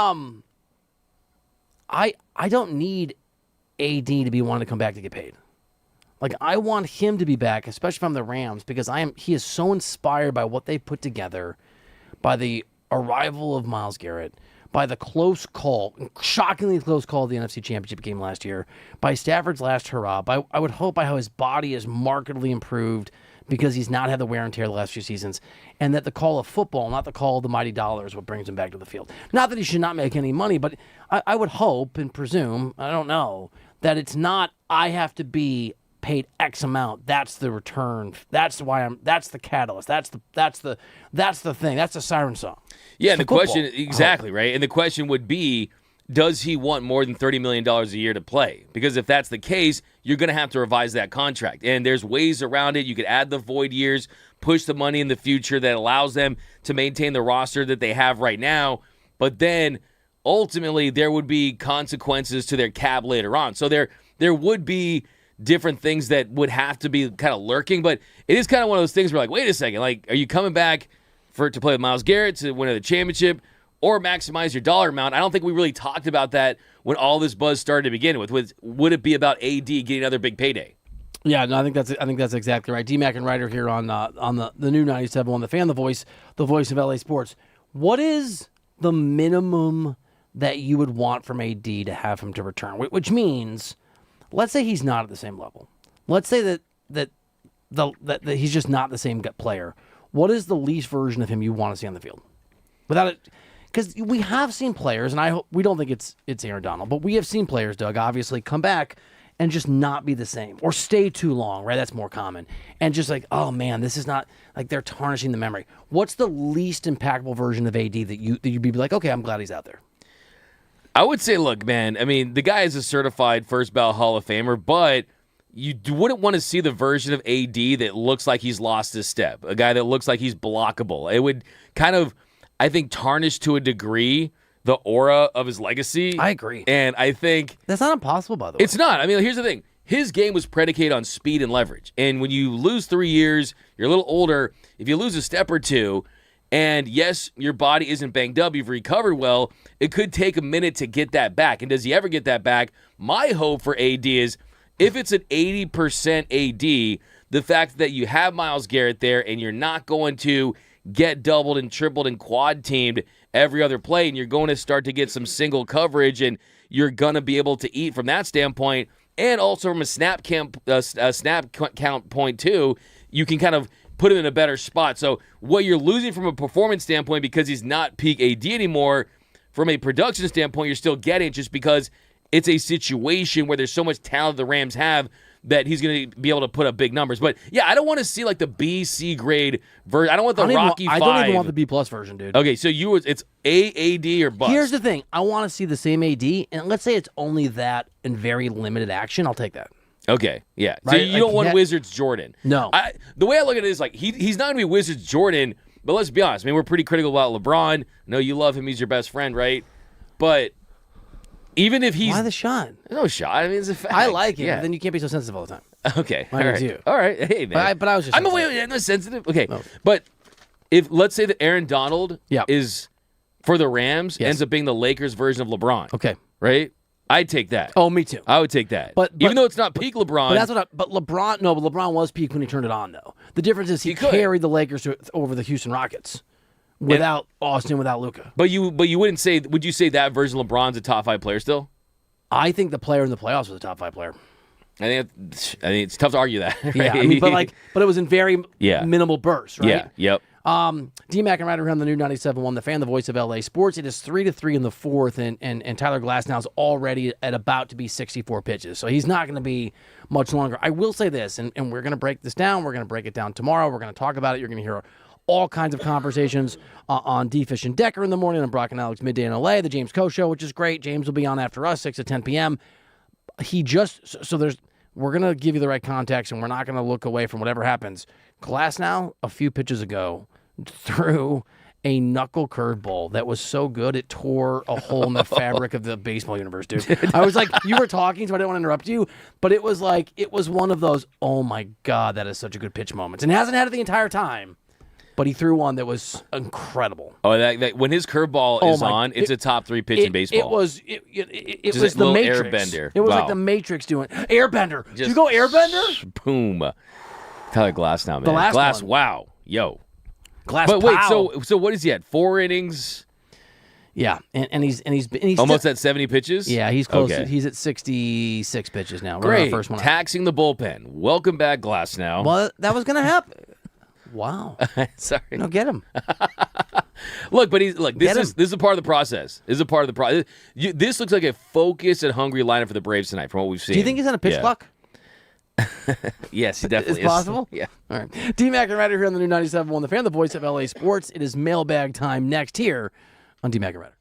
don't need AD to be wanting to come back to get paid. Like, I want him to be back, especially from the Rams, because he is so inspired by what they put together, by the arrival of Myles Garrett, by the close call, shockingly close call of the NFC Championship game last year, by Stafford's last hurrah. I would hope by how his body is markedly improved because he's not had the wear and tear the last few seasons, and that the call of football, not the call of the mighty dollar, is what brings him back to the field. Not that he should not make any money, but I would hope and presume, I don't know, that it's not I have to be paid X amount. That's the return. That's the catalyst. That's the thing. That's the siren song. Yeah, and the question, exactly, right? And the question would be, does he want more than $30 million a year to play? Because if that's the case, you're going to have to revise that contract. And there's ways around it. You could add the void years, push the money in the future that allows them to maintain the roster that they have right now. But then, ultimately, there would be consequences to their cap later on. So there would be different things that would have to be kind of lurking. But it is kind of one of those things where, like, wait a second. Like, are you coming back to play with Myles Garrett to win the championship or maximize your dollar amount? I don't think we really talked about that when all this buzz started to begin with. Would it be about AD getting another big payday? Yeah, no, I think that's exactly right. D-Mac and Reiter here on the new 97.1 The Fan, the voice of LA Sports. What is the minimum that you would want from AD to have him to return? Which means, let's say he's not at the same level. Let's say that he's just not the same player. What is the least version of him you want to see on the field? Without it, because we have seen players, and we don't think it's Aaron Donald, but we have seen players, Doug, obviously come back and just not be the same or stay too long, right? That's more common. And just like, oh man, this is not, like, they're tarnishing the memory. What's the least impactful version of AD that you'd be like, okay, I'm glad he's out there? I would say, look, man, I mean, the guy is a certified first ballot Hall of Famer, but you wouldn't want to see the version of AD that looks like he's lost his step, a guy that looks like he's blockable. It would kind of, I think, tarnish to a degree the aura of his legacy. I agree. And I think that's not impossible, by the way. It's not. I mean, here's the thing. His game was predicated on speed and leverage. And when you lose 3 years, you're a little older. If you lose a step or two, and yes, your body isn't banged up, you've recovered well, it could take a minute to get that back. And does he ever get that back? My hope for AD is if it's an 80% AD, the fact that you have Myles Garrett there and you're not going to get doubled and tripled and quad teamed every other play, and you're going to start to get some single coverage, and you're going to be able to eat from that standpoint, and also from a snap count point too, you can kind of put him in a better spot. So what you're losing from a performance standpoint because he's not peak AD anymore, from a production standpoint, you're still getting just because it's a situation where there's so much talent the Rams have that he's going to be able to put up big numbers. But, yeah, I don't want to see, like, the B, C grade version. I don't want the Rocky 5. I don't even want the B-plus version, dude. Okay, so it's A, AD, or bust. Here's the thing. I want to see the same AD, and let's say it's only that in very limited action. I'll take that. Okay, yeah. Right? So you don't want Wizards Jordan. No. The way I look at it is, like, he's not going to be Wizards Jordan, but let's be honest. I mean, we're pretty critical about LeBron. I know you love him. He's your best friend, right? But even if he's... Why the shot? There's no shot. I mean, it's a fact. I like it, yeah. but then you can't be so sensitive all the time. Okay. Mine All is right. you. All right. Hey, man. But I was just... I'm not sensitive. Okay. No. But if, let's say that Aaron Donald is, for the Rams, ends up being the Lakers version of LeBron. Okay. Right? I'd take that. Oh, me too. I would take that. But even though it's not peak LeBron. But that's what. But LeBron was peak when he turned it on, though. The difference is he carried the Lakers over the Houston Rockets without Austin, without Luka. But you wouldn't say? Would you say that version of LeBron's a top 5 player still? I think the player in the playoffs was a top 5 player. I think it's tough to argue that. Right? Yeah, I mean, but it was in very minimal bursts, right? Yeah. Yep. D-Mac and Reiter here on the new 97.1, The Fan, the voice of LA Sports. It is 3-3 in the fourth, and Tyler Glasnow is already at about to be 64 pitches, so he's not going to be much longer. I will say this, and we're going to break this down. We're going to break it down tomorrow. We're going to talk about it. You're going to hear all kinds of conversations on D-Fish and Decker in the morning, on Brock and Alex Midday in LA, the James Coe Show, which is great. James will be on after us, 6 to 10 p.m. We're going to give you the right context, and we're not going to look away from whatever happens. Glasnow, a few pitches ago, threw a knuckle curveball that was so good it tore a hole in the fabric of the baseball universe, dude. I was like, you were talking, so I didn't want to interrupt you, but it was one of those, oh my God, that is such a good pitch moments. And hasn't had it the entire time, but he threw one that was incredible. Oh, that when his curveball is on, it's a top 3 pitch in baseball. It was the Matrix. Airbender. It was like the Matrix doing airbender. Did you go airbender? Boom. Tyler Glasnow, man. The last one. Wow. Yo. Glass. But wait, pow. so what is he at? 4 innings? Yeah, and he's almost at 70 pitches? Yeah, he's close. Okay. He's at 66 pitches now. Great. First one Taxing the bullpen. Welcome back, Glasnow. Well, that was going to happen. Wow. Sorry. No, get him. Look, but this is a part of the process. This is a part of the process. This looks like a focused and hungry lineup for the Braves tonight, from what we've seen. Do you think he's on a pitch clock? Yes, he definitely is. It's possible? Yeah. All right. D-Mac and Reiter here on the new 97.1, The Fan, the voice of LA Sports. It is mailbag time next here on D-Mac and Reiter.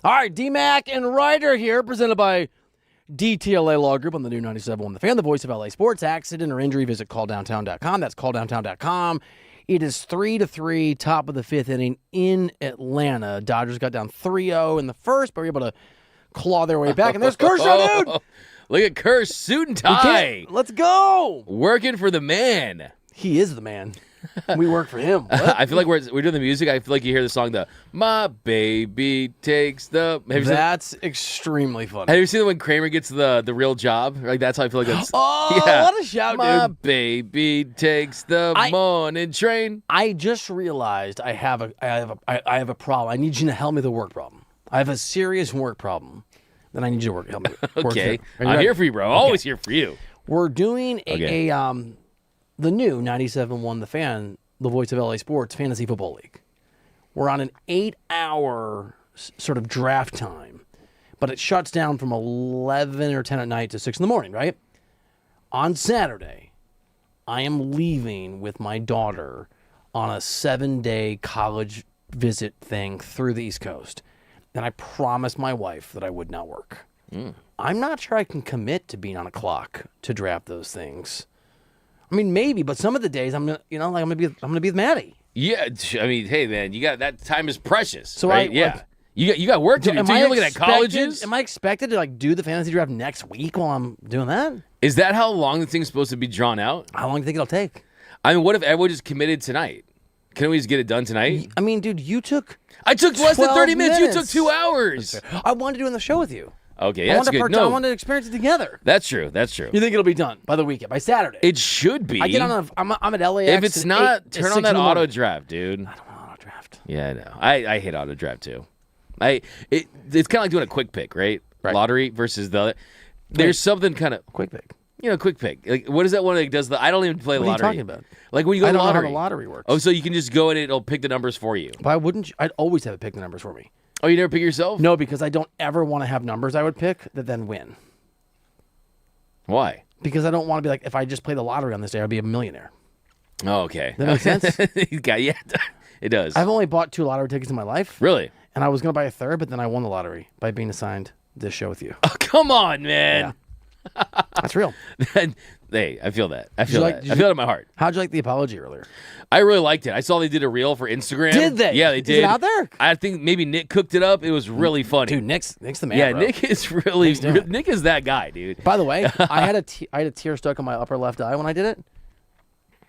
All right, D-Mac and Reiter here, presented by DTLA Law Group on the new 97.1 The Fan, the voice of LA sports. Accident or injury, visit calldowntown.com. That's calldowntown.com. It is 3-3, top of the fifth inning in Atlanta. Dodgers got down 3-0 in the first, but were able to claw their way back. And there's Kershaw, dude. Look at Kersh, suit and tie. Let's go. Working for the man. He is the man. We work for him. I feel like we're doing the music. I feel like you hear the song, My Baby Takes the... That's extremely funny. Have you seen when Kramer gets the real job? Like, that's how I feel like that's... What a shout, My dude. baby takes the morning train. I just realized I have a problem. I need you to help me with the work problem. I have a serious work problem. Then I need you to help me. Okay. I'm here for you, bro. Always here for you. We're doing the new 97.1 The Fan, the voice of LA Sports, Fantasy Football League. We're on an 8-hour sort of draft time, but it shuts down from 11 or 10 at night to 6 in the morning, right? On Saturday, I am leaving with my daughter on a 7-day college visit thing through the East Coast. And I promised my wife that I would not work. I'm not sure I can commit to being on a clock to draft those things. I mean, maybe, but some of the days I'm gonna be with Maddie. Yeah, I mean, hey man, you got that time is precious. So right? You got work to do. You're looking at colleges. Am I expected to do the fantasy draft next week while I'm doing that? Is that how long the thing's supposed to be drawn out? How long do you think it'll take? I mean, what if everyone just committed tonight? Can we just get it done tonight? I mean, dude, I took less than 30 minutes. You took 2 hours. I wanted to do the show with you. Okay, that's good. I wanted to experience it together. That's true. You think it'll be done by the weekend, by Saturday? It should be. I get on I'm at LAX. If it's not, turn on that auto draft, dude. I don't want auto draft. Yeah, I know. I hate auto draft too. It's kind of like doing a quick pick, right? Lottery versus there's something kind of quick pick. Quick pick. Like, what is that one that does the? I don't even play the lottery. What are you talking about? Like when you go to the lottery. I don't know how the lottery works. Oh, so you can just go and it'll pick the numbers for you. Why wouldn't you? I'd always have it pick the numbers for me. Oh, you never pick yourself? No, because I don't ever want to have numbers I would pick that then win. Why? Because I don't want to be like, if I just play the lottery on this day, I'd be a millionaire. Oh, okay. That makes sense? Yeah, it does. I've only bought 2 lottery tickets in my life. Really? And I was going to buy a third, but then I won the lottery by being assigned this show with you. Oh, come on, man. Yeah. That's real. Hey, I feel that. I feel that. I feel it in my heart. How'd you like the apology earlier? I really liked it. I saw they did a reel for Instagram. Did they? Yeah, they did. Is it out there? I think maybe Nick cooked it up. It was really funny. Dude, Nick's the man. Yeah, bro. Nick is really Nick is that guy, dude. By the way, I had a tear stuck in my upper left eye when I did it.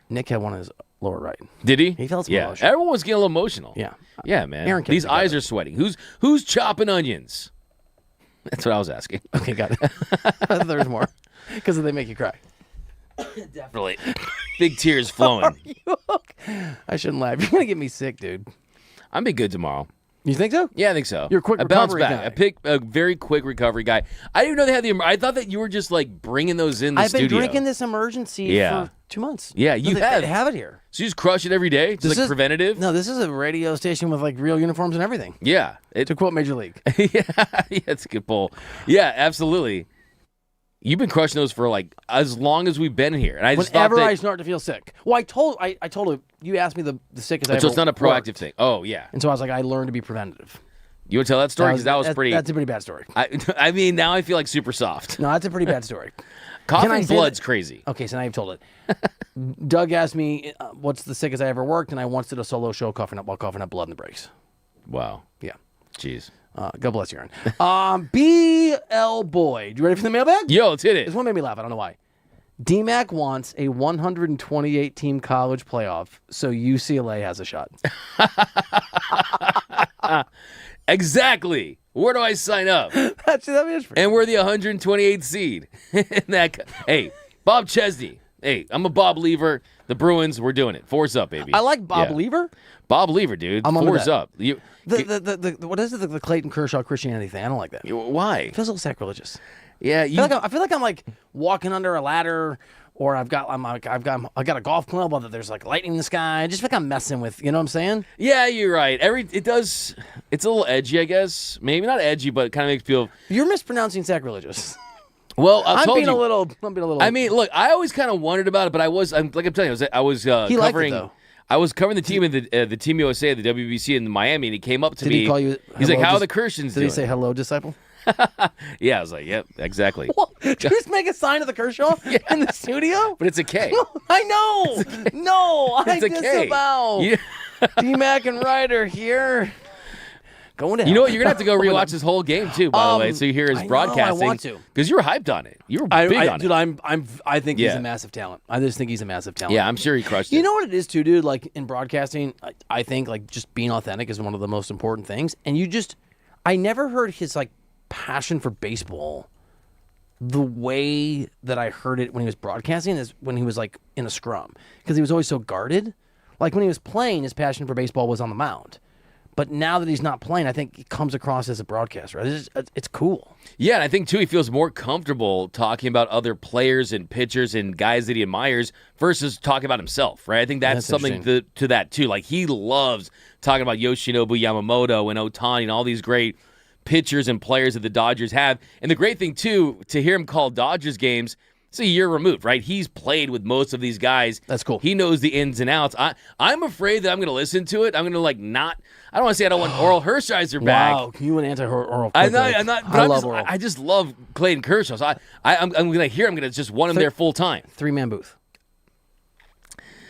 Nick had one in his lower right. Did he? He felt some yeah. emotion. Everyone was getting a little emotional. Yeah. Yeah, man. Aaron kept These it together. eyes are sweating. Who's chopping onions? That's what I was asking. Okay, got it. There's more. Because they make you cry. Definitely. Big tears flowing. I shouldn't laugh. You're going to get me sick, dude. I'm be good tomorrow. You think so? Yeah, I think so. You're a quick bounce recovery back. guy. I picked a very quick recovery guy. I didn't even know they had I thought that you were just like bringing those in the I've studio. been drinking this emergency for 2 months. Yeah, you They have it here. So you just crush it every day? Just like preventative? No, this is a radio station with like real uniforms and everything. Yeah. To quote Major League. Yeah, that's a good pull. Yeah, absolutely. You've been crushing those for like as long as we've been here, and I just Whenever thought I start to feel sick. Well, I told her, you asked me the sickest I ever so it's not a proactive worked. thing. Oh yeah. And so I was like, I learned to be preventative. You want to tell that story? Because that was pretty. That's a pretty bad story. I mean, now I feel like super soft. No, that's a pretty bad story. Coughing blood's crazy. Okay, so now you've told it. Doug asked me, what's the sickest I ever worked, and I once did a solo show coughing up blood in the breaks. Wow. Yeah. Jeez. God bless you, Aaron. BL Boyd. You ready for the mailbag? Yo, let's hit it. This one made me laugh. I don't know why. DMAC wants a 128-team college playoff, so UCLA has a shot. Exactly. Where do I sign up? And we're the 128th seed. Hey, Bob Chesney. Hey, I'm a Bob Lever. The Bruins, we're doing it. 4's up, baby. I like Bob Lever. Bob Lever, dude. I'm 4's up. What is it? The Clayton Kershaw Christianity thing? I don't like that. Why? It feels a little sacrilegious. Yeah, I feel like I'm like walking under a ladder, or I've got a golf club, whether there's like lightning in the sky. I just feel like I'm messing with. You know what I'm saying? Yeah, you're right. It's a little edgy, I guess. Maybe not edgy, but it kind of makes people. You're mispronouncing sacrilegious. Well, I'm being a little. I mean, look, I always kind of wondered about it, but I'm telling you, I was He liked it, covering. though. I was covering the team in the Team USA at the WBC in Miami, and he came up to me. Did he call you? He's like, hello, "How are the Christians doing?" Did he say hello, disciple? Yeah, I was like, "Yep, exactly." Did you just make a sign of the Kershaw in the studio? But it's a K. I know. No, I It's a K. disavow. Yeah. D-Mac and Reiter here. Going to hell. You know what? You're gonna have to go rewatch this whole game too. By the way, so you hear his I know, broadcasting. I want to because you were hyped on it. You were big on dude, it. I think he's Yeah. a massive talent. I just think he's a massive talent. Yeah, I'm sure he crushed it. You know what it is too, dude? Like in broadcasting, I think like just being authentic is one of the most important things. And I never heard his like passion for baseball the way that I heard it when he was broadcasting is when he was like in a scrum, because he was always so guarded. Like when he was playing, his passion for baseball was on the mound. But now that he's not playing, I think he comes across as a broadcaster. It's cool. Yeah, and I think, too, he feels more comfortable talking about other players and pitchers and guys that he admires versus talking about himself, right? I think that's something to that, too. Like, he loves talking about Yoshinobu Yamamoto and Ohtani and all these great pitchers and players that the Dodgers have. And the great thing, too, to hear him call Dodgers games, it's a year removed, right? He's played with most of these guys. That's cool. He knows the ins and outs. I'm afraid that I'm going to listen to it. I'm going to, like, not... I don't want to say I don't want Oral Hershiser back. Wow, you an anti-Oral. I'm not. But I love Oral. I just love Clayton Kershaw. So I'm going to hear. I'm going to just want him there full time. 3-man booth.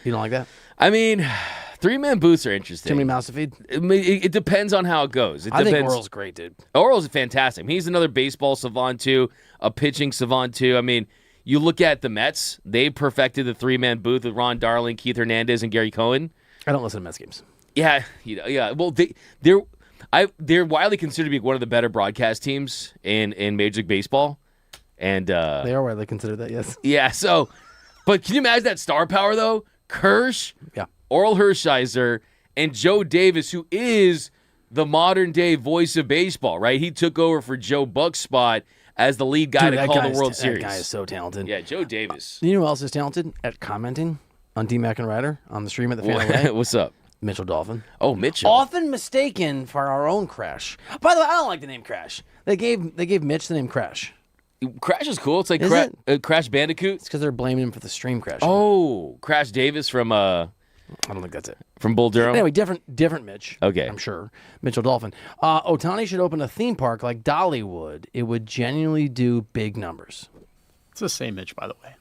You don't like that? I mean, 3-man booths are interesting. Too many mouths to feed? It depends on how it goes. I think Oral's great, dude. Oral's fantastic. He's another baseball savant too, a pitching savant too. I mean, you look at the Mets. They perfected the 3-man booth with Ron Darling, Keith Hernandez, and Gary Cohen. I don't listen to Mets games. Yeah, Well, they're widely considered to be one of the better broadcast teams in Major League Baseball, and they are widely considered that. Yes. Yeah. So, but can you imagine that star power though? Kirsch, Oral Hershiser, and Joe Davis, who is the modern day voice of baseball, right? He took over for Joe Buck's spot as the lead guy to call the World Series. That guy is so talented. Yeah, Joe Davis. You know who else is talented at commenting on D-Mac and Reiter on the stream at the Fan Away? What's up? Mitchell Dolphin. Oh, Mitchell. Often mistaken for our own Crash. By the way, I don't like the name Crash. They gave Mitch the name Crash. Crash is cool. It's like Crash Bandicoot. It's because they're blaming him for the stream crash. Oh, Crash Davis from I don't think that's it. From Bull Durham. Anyway, different Mitch. Okay. I'm sure. Mitchell Dolphin. Ohtani should open a theme park like Dollywood. It would genuinely do big numbers. It's the same Mitch, by the way.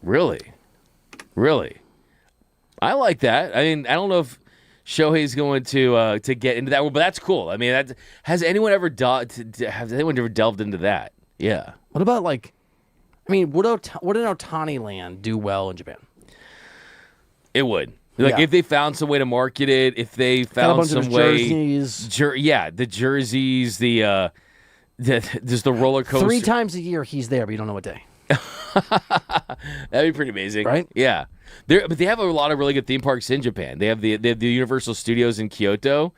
Really? I like that. I mean, I don't know if Shohei's going to get into that, but that's cool. I mean, has anyone ever delved into that? Yeah. What about would an Ohtani land do well in Japan? It would. If they found some way to market it, if they found some way, jerseys. The jerseys, just the roller coaster. 3 times a year he's there, but you don't know what day. That'd be pretty amazing, right? Yeah, but they have a lot of really good theme parks in Japan. They have the Universal Studios in Kyoto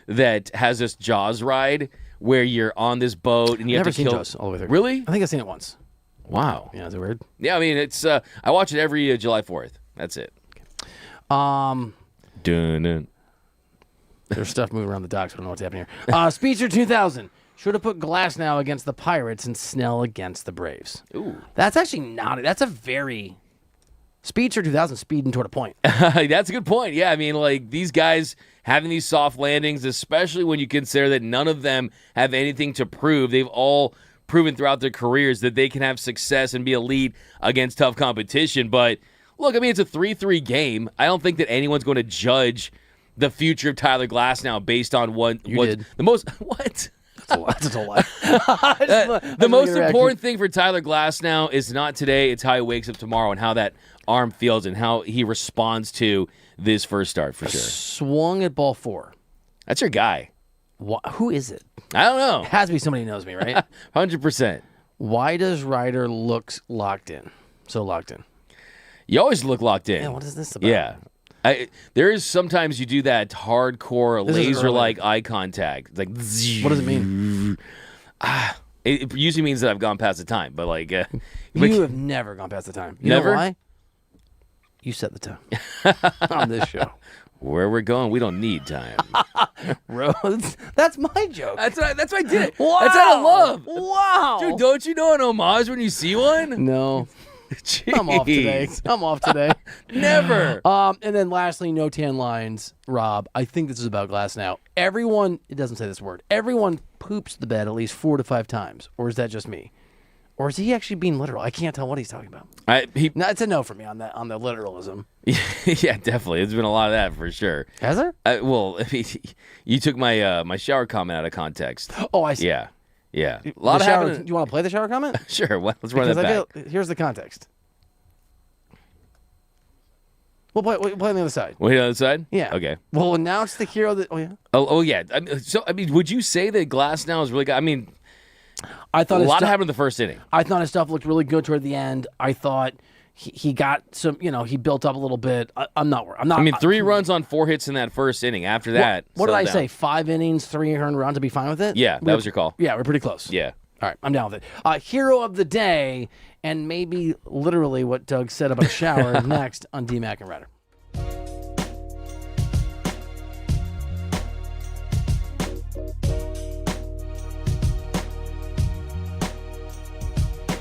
that has this Jaws ride where you're on this boat and you have to kill. Jaws all the way through. Really? I think I've seen it once. Wow. Yeah, is it weird? Yeah, I mean it's. I watch it every July 4th. That's it. Dun-dun. There's stuff moving around the docks. I don't know what's happening here. Speedster 2000 should have put Glasnow against the Pirates and Snell against the Braves. Ooh, that's actually not. That's a very Speedster 2000 speeding toward a point. That's a good point. Yeah, I mean, like these guys having these soft landings, especially when you consider that none of them have anything to prove. They've all proven throughout their careers that they can have success and be elite against tough competition. But look, I mean, it's a 3-3 game. I don't think that anyone's going to judge the future of Tyler Glasnow based on what's the most. What? That's a lie. The most important thing for Tyler Glasnow is not today, it's how he wakes up tomorrow and how that arm feels and how he responds to this first start, for sure. Swung at ball 4. That's your guy. Who is it? I don't know. It has to be somebody who knows me, right? 100%. Why does Reiter look locked in? So locked in. You always look locked in. Yeah, what is this about? Yeah. There is sometimes you do that hardcore laser-like eye contact. It's like, what does it mean? It usually means that I've gone past the time, but like... you have never gone past the time. You never? know why? You set the time on this show. Where we're going, we don't need time. Roads. That's my joke. That's what I did. Wow. That's out of love. Wow. Dude, don't you know an homage when you see one? No. I'm off today. Never. And then lastly, no tan lines. Rob, I think this is about Glass now. Everyone, it doesn't say this word, everyone poops the bed at least 4 to 5 times. Or is that just me? Or is he actually being literal? I can't tell what he's talking about. No, it's a no for me on the literalism. Yeah, definitely. There's been a lot of that for sure. Has there? Well, you took my my shower comment out of context. Oh, I see. Yeah. A The lot of shower, happening. do you want to play the shower comment? Sure. Well, let's run that back. Here's the context. We'll play on the other side. Wait, on the other side? Yeah. Okay. We'll announce the hero that. Oh, yeah. Oh yeah. Would you say that Glass now is really good? I mean, I thought a lot happened in the first inning. I thought his stuff looked really good toward the end. I thought he got some, he built up a little bit. I'm not worried. I mean, 3 runs on 4 hits in that first inning. After that, what did I say? 5 innings, 3 earned runs to be fine with it? Yeah, that was your call. Yeah, we're pretty close. Yeah. All right, I'm down with it. Hero of the day, and maybe literally what Doug said about a shower next on D-Mac and Reiter.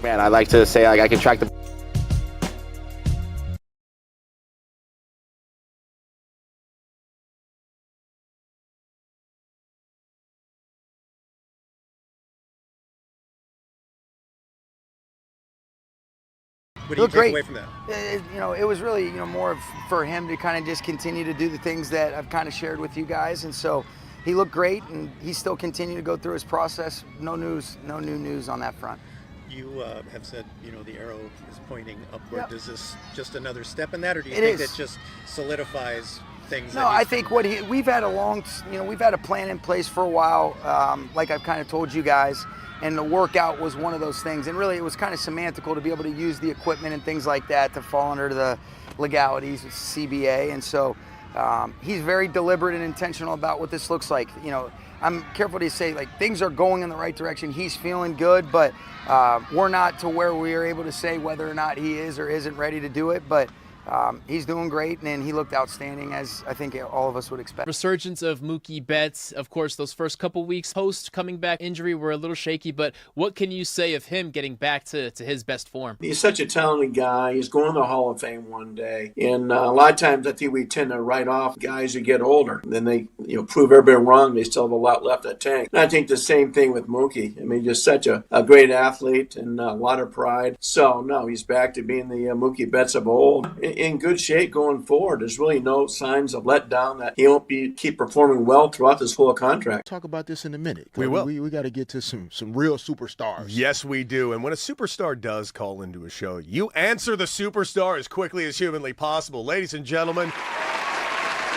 Man, I like to say I can track the. What do you take away from that? It was really, more for him to kind of just continue to do the things that I've kind of shared with you guys. And so he looked great, and he's still continuing to go through his process. No new news on that front. You have said, the arrow is pointing upward. Yep. Is this just another step in that, or do you It think is. that just solidifies things? No, I think we've had a plan in place for a while, like I've kind of told you guys, and the workout was one of those things. And really, it was kind of semantical to be able to use the equipment and things like that to fall under the legalities of CBA. And so he's very deliberate and intentional about what this looks like. I'm careful to say, things are going in the right direction. He's feeling good, but we're not to where we are able to say whether or not he is or isn't ready to do it. But he's doing great, and he looked outstanding, as I think all of us would expect. Resurgence of Mookie Betts. Of course, those first couple weeks post coming back injury were a little shaky, but what can you say of him getting back to his best form? He's such a talented guy. He's going to the Hall of Fame one day. And a lot of times I think we tend to write off guys who get older. Then they prove everybody wrong. They still have a lot left in the tank. And I think the same thing with Mookie. I mean, just such a great athlete and a lot of pride. So, no, he's back to being the Mookie Betts of old. In good shape going forward. There's really no signs of letdown that he won't keep performing well throughout this whole contract. Talk about this in a minute. We will. We got to get to some real superstars. Yes, we do. And when a superstar does call into a show, you answer the superstar as quickly as humanly possible. Ladies and gentlemen,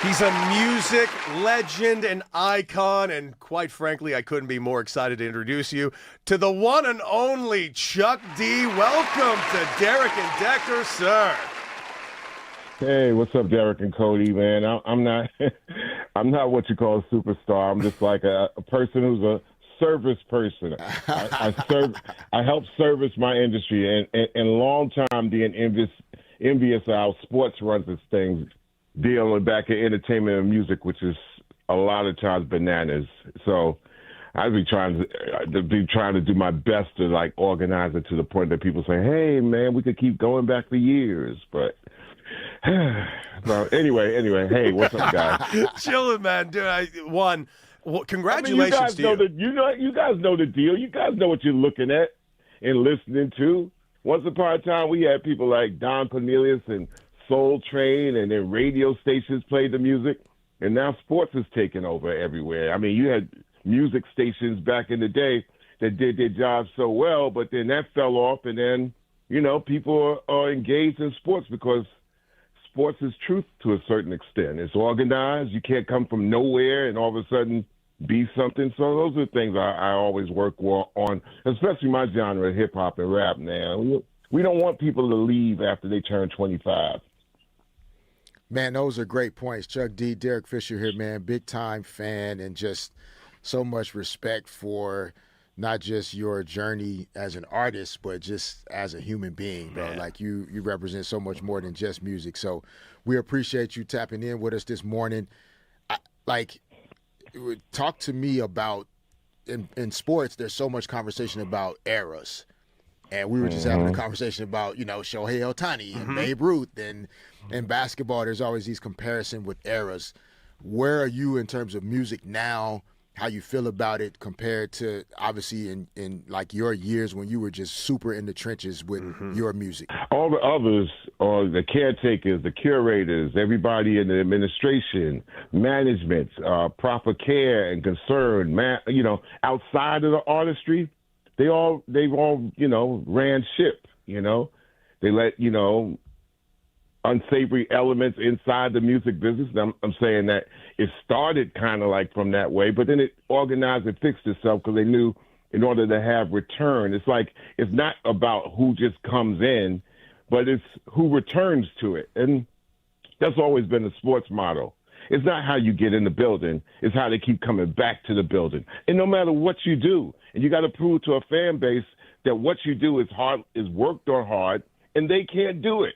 he's a music legend and icon, and quite frankly, I couldn't be more excited to introduce you to the one and only Chuck D. Welcome to Derek and Decker, sir. Hey, what's up, Derek and Cody, man? I'm not I'm not what you call a superstar. I'm just like a person who's a service person. I help service my industry, and long time being envious of how sports runs its things, dealing back in entertainment and music, which is a lot of times bananas. So I'd be trying to do my best to organize it to the point that people say, "Hey, man, we could keep going back for years," but. Well, anyway, hey, what's up, guys? Chilling, man. Dude, congratulations to you. You guys know the deal. You guys know what you're looking at and listening to. Once upon a time, we had people like Don Cornelius and Soul Train, and then radio stations played the music, and now sports is taking over everywhere. I mean, you had music stations back in the day that did their job so well, but then that fell off, and then, people are engaged in sports because sports is truth to a certain extent. It's organized. You can't come from nowhere and all of a sudden be something. So those are the things I always work on, especially my genre, hip-hop and rap now. We don't want people to leave after they turn 25. Man, those are great points. Chuck D, Derek Fisher here, man. Big-time fan and just so much respect for not just your journey as an artist, but just as a human being, bro. Like you represent so much more than just music. So we appreciate you tapping in with us this morning. Talk to me about in sports. There's so much conversation about eras, And we were just having a conversation about, Shohei Ohtani and Babe Ruth. And in basketball, there's always these comparisons with eras. Where are you in terms of music now? How you feel about it compared to, obviously, in like your years when you were just super in the trenches with your music? All the others are the caretakers, the curators, everybody in the administration, management, proper care and concern, outside of the artistry, they've all, ran ship, They let, unsavory elements inside the music business. And I'm saying that it started kind of like from that way, but then it organized and fixed itself because they knew in order to have return, it's not about who just comes in, but it's who returns to it. And that's always been the sports motto. It's not how you get in the building, it's how they keep coming back to the building. And no matter what you do, and you got to prove to a fan base that what you do is worked on hard, and they can't do it.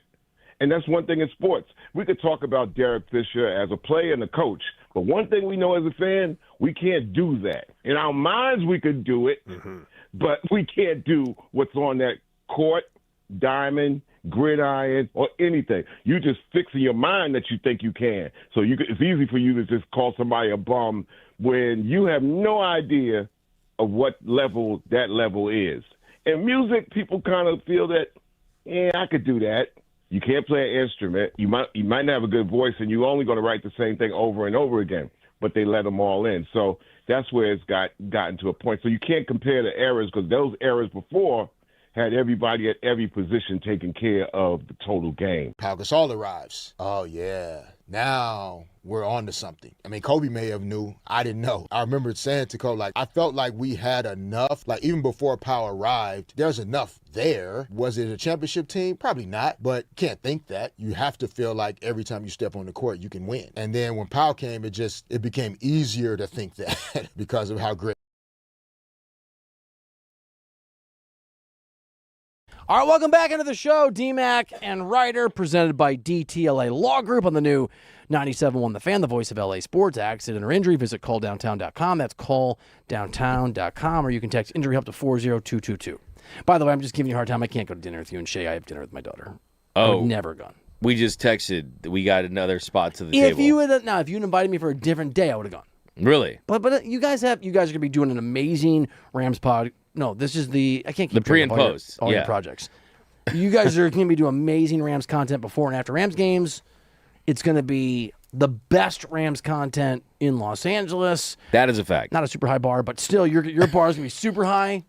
And that's one thing in sports. We could talk about Derek Fisher as a player and a coach, but one thing we know as a fan, we can't do that. In our minds, we could do it, but we can't do what's on that court, diamond, gridiron, or anything. You just fix in your mind that you think you can. So it's easy for you to just call somebody a bum when you have no idea of what level that level is. In music, people kind of feel that, I could do that. You can't play an instrument. You might not have a good voice, and you're only going to write the same thing over and over again. But they let them all in. So that's where it's gotten to a point. So you can't compare the eras because those eras before had everybody at every position taking care of the total game. Pau Gasol arrives. Oh, yeah. Now we're on to something. I mean, Kobe may have knew. I didn't know. I remember saying to Kobe, I felt like we had enough. Even before Pau arrived, there's enough there. Was it a championship team? Probably not, but can't think that. You have to feel like every time you step on the court, you can win. And then when Pau came, it became easier to think that because of how great. All right, welcome back into the show. DMAC and Reiter, presented by DTLA Law Group on the new 97.1 The Fan, the voice of LA sports. Accident or injury, visit calldowntown.com. That's calldowntown.com, or you can text injury help to 40222. By the way, I'm just giving you a hard time. I can't go to dinner with you and Shay. I have dinner with my daughter. I would never gone. We just texted. We got another spot to the If table. you had invited me for a different day, I would have gone. Really? But you guys are going to be doing an amazing Rams pod. No, this is I can't keep the pre and post. All your projects. You guys are going to be doing amazing Rams content before and after Rams games. It's going to be the best Rams content in Los Angeles. That is a fact. Not a super high bar, but still, your bar is going to be super high.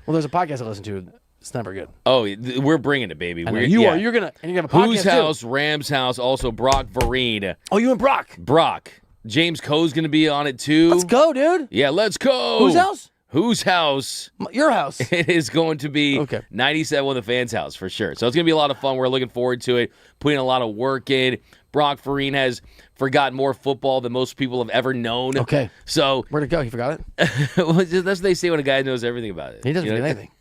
Well, there's a podcast I listen to. It's never good. Oh, we're bringing it, baby. You're going to have a podcast Whose house? Too. Rams house. Also, Brock Vereen. Oh, you and Brock. Brock. James Coe's going to be on it, too. Let's go, dude. Yeah, let's go. Whose house? Whose house? Your house. It is going to be 97 The Fan's house for sure. So it's going to be a lot of fun. We're looking forward to it, putting a lot of work in. Brock Vereen has forgotten more football than most people have ever known. Okay. So where'd it go? He forgot it? Well, that's what they say when a guy knows everything about it. He doesn't forget anything.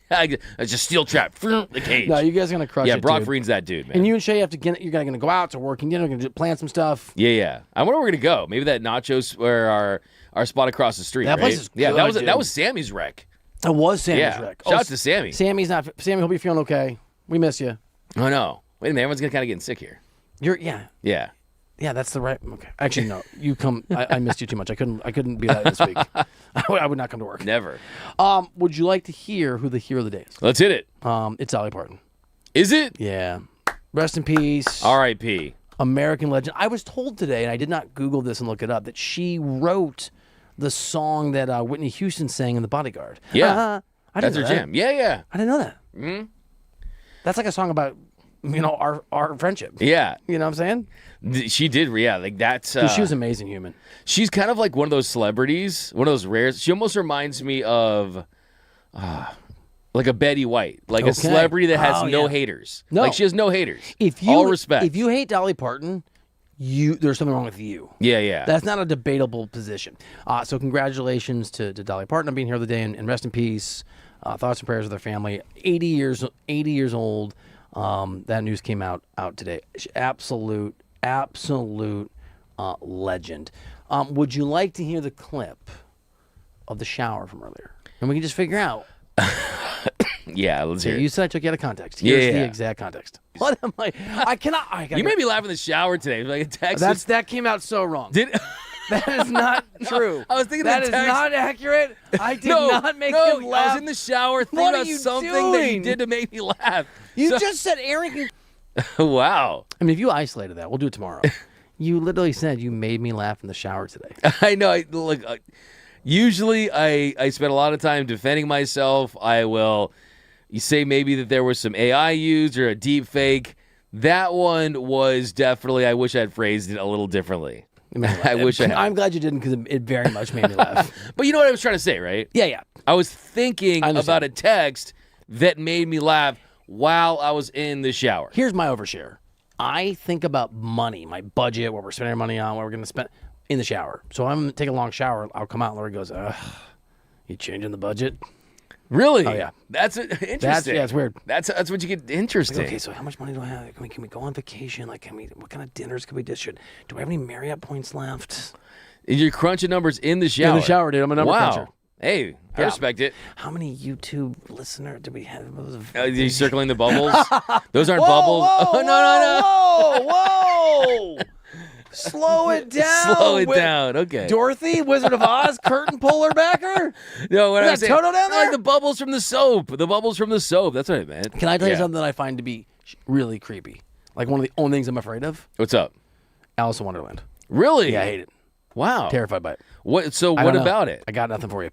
It's just steel trap. The cage. No, you guys are going to crush it, Yeah, Brock dude. Vereen's that dude, man. And you and Shay you're going to go out to working dinner, going to plan some stuff. Yeah. I wonder where we're going to go. Maybe that Nachos or our spot across the street, That right? place is good, that was Sammy's wreck. It was Sammy's wreck. Shout out to Sammy. Sammy, he'll be feeling okay. We miss you. Oh, no. Wait a minute. Everyone's kind of getting sick here. Yeah, that's the right. Okay. Actually, no. You come. I missed you too much. I couldn't be that this week. I would not come to work. Never. Would you like to hear who the hero of the day is? Let's hit it. It's Dolly Parton. Is it? Yeah. Rest in peace. R.I.P. American legend. I was told today, and I did not Google this and look it up, that she wrote the song that Whitney Houston sang in The Bodyguard. Yeah. I That's didn't her know jam. Yeah. I didn't know that. Mm-hmm. That's like a song about, our friendship. Yeah. You know what I'm saying? She did, like that's... Dude, she was an amazing human. She's kind of like one of those celebrities, one of those rares. She almost reminds me of... like a Betty White, like a celebrity that has no haters. No. Like she has no haters. All respect. If you hate Dolly Parton... there's something wrong with you. Yeah. That's not a debatable position. So congratulations to Dolly Parton on being here the other day, and rest in peace. Thoughts and prayers with her family. 80 years old. That news came out today. Absolute legend. Would you like to hear the clip of the shower from earlier? And we can just figure out Yeah, let's hear it. You said I took you out of context. Here's Yeah. the exact context. What am I cannot. You made me laugh in the shower today. Like a text. That came out so wrong. Did That is not true. I was thinking that the is text. not accurate. I did not make him laugh. I was in the shower thinking What are about you something that you doing? did to make me laugh. You just said Aaron can. Wow. I mean, if you isolated that, we'll do it tomorrow. You literally said you made me laugh in the shower today. I know. Usually, I spend a lot of time defending myself. You say maybe that there was some AI used or a deep fake. That one was definitely, I wish I had phrased it a little differently. I wish I had. I'm glad you didn't because it very much made me laugh. But you know what I was trying to say, right? Yeah. I was thinking about a text that made me laugh while I was in the shower. Here's my overshare. I think about money, my budget, what we're spending our money on, what we're going to spend in the shower. So I'm going to take a long shower. I'll come out and Lori goes, you changing the budget? Really? Oh, yeah. That's interesting. It's weird. That's what you get interesting. Like, okay, so how much money do I have? Can we go on vacation? Like, what kind of dinners can we dish? Do I have any Marriott points left? You're crunching numbers in the shower. In the shower, dude. I'm a number cruncher. Hey, I respect it. How many YouTube listeners do we have? Are you circling the bubbles? Those aren't Whoa, bubbles. Whoa, no. Whoa! Slow it down. Slow it down. Okay. Dorothy, Wizard of Oz, curtain puller backer. No, what I was saying, Toto down there? like the bubbles from the soap. The bubbles from the soap. That's what I meant. Can I tell you something that I find to be really creepy? Like one of the only things I'm afraid of. What's up? Alice in Wonderland. Really? Yeah, I hate it. Wow. Terrified by it. What? So what about it? I got nothing for you.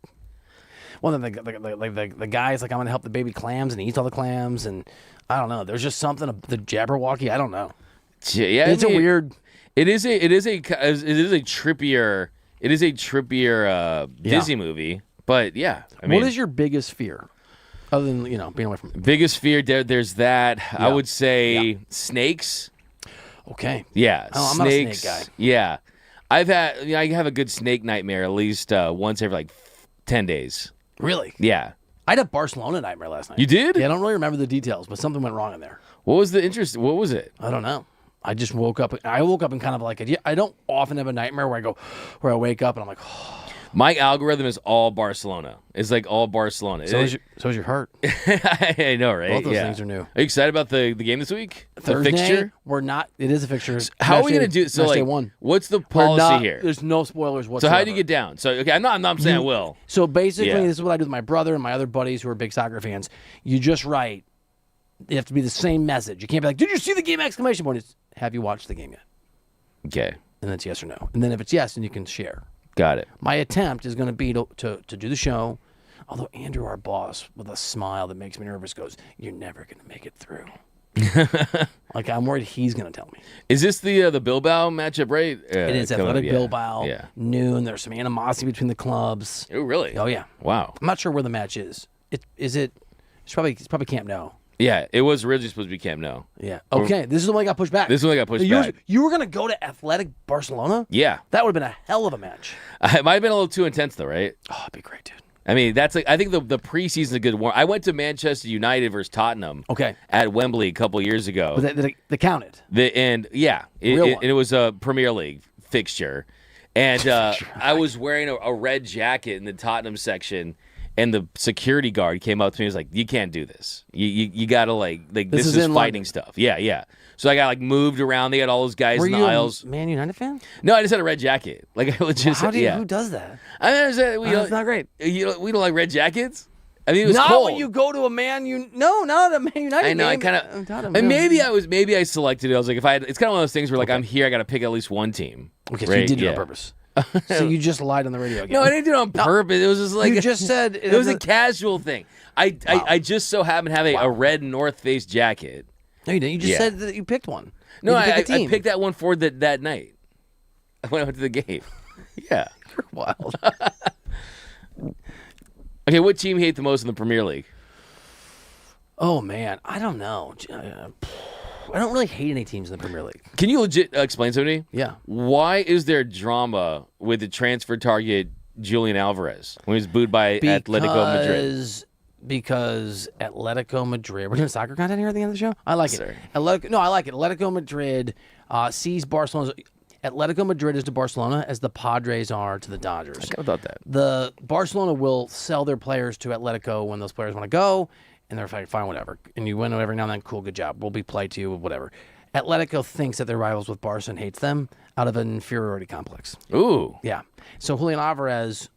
Well, then the guy's like, I'm going to help the baby clams, and he eats all the clams, and I don't know. There's just something, the Jabberwocky, I don't know. Yeah, It's a weird. It is a trippier Disney movie, but yeah. I mean, what is your biggest fear, other than being away from it? Biggest fear? There's that. Yeah. I would say snakes. Okay. Yeah, I'm snakes. not a snake guy. Yeah, I have a good snake nightmare at least once every like 10 days. Really? Yeah. I had a Barcelona nightmare last night. You did? Yeah, I don't really remember the details, but something went wrong in there. What was the interest? What was it? I don't know. I just woke up. I woke up and kind of like I don't often have a nightmare where I wake up and I'm like, oh. My algorithm is all Barcelona. It's like all Barcelona. So is your heart. I know, right? Both those things are new. Are you excited about the game this week? Thursday, the fixture? We're not. It is a fixture. How are we going to do it? So, like, what's the policy here? There's no spoilers whatsoever. So how do you get down? So, okay, I'm not saying I will. So basically, this is what I do with my brother and my other buddies who are big soccer fans. You just write. You have to be the same message. You can't be like, "Did you see the game?" Exclamation point. It's, have you watched the game yet? Okay. And then it's yes or no. And then if it's yes, then you can share. Got it. My attempt is going to be to do the show. Although Andrew, our boss, with a smile that makes me nervous, goes, "You're never going to make it through." Like, I'm worried he's going to tell me. Is this the Bilbao matchup, right? It is Athletic Bilbao. Yeah. Noon. There's some animosity between the clubs. Oh, really? Oh, yeah. Wow. I'm not sure where the match is. It's probably Camp Nou. Yeah, it was originally supposed to be Camp Nou. Yeah. Okay, this is the one that got pushed back. This is the one that got pushed back. You were going to go to Athletic Barcelona? Yeah. That would have been a hell of a match. It might have been a little too intense, though, right? Oh, it'd be great, dude. I mean, that's like, I think the preseason is a good one. I went to Manchester United versus Tottenham. Okay. At Wembley a couple years ago. But they counted. It was a Premier League fixture, and I was wearing a red jacket in the Tottenham section. And the security guard came up to me and was like, "You can't do this. You got to like this is fighting London. stuff." Yeah. So I got moved around. They had all those guys in the aisles. Were you a Man United fan? No, I just had a red jacket. Like I legit. Who does that? I mean, That's not great. We don't like red jackets. I mean, it was not cold. when you go to a Man United. No, not a Man United. I know. Game. I kind of. And maybe I selected it. I was like, it's kind of one of those things where like I'm here, I got to pick at least one team. Okay, so you did it on purpose. So you just lied on the radio again. No, I didn't do it on purpose. It was just like you just said. It was a casual thing. I just so happen to have a red North Face jacket. No, you didn't. You just said that you picked one. No, I picked that one for that night when I went to the game. Yeah, you're wild. Okay, what team you hate the most in the Premier League? Oh man, I don't know. I don't really hate any teams in the Premier League. Can you legit explain something to me? Yeah. Why is there drama with the transfer target Julian Alvarez when he was booed by Atletico Madrid? Because Atletico Madrid. We're doing soccer content here at the end of the show? I like it. I like it. Atletico Madrid sees Barcelona. Atletico Madrid is to Barcelona as the Padres are to the Dodgers. I kind of thought that. The Barcelona will sell their players to Atletico when those players want to go. And they're like, fine, whatever. And you win every now and then, cool, good job. We'll be polite to you, whatever. Atletico thinks that they're rivals with Barca and hates them out of an inferiority complex. Ooh. Yeah. So Julian Alvarez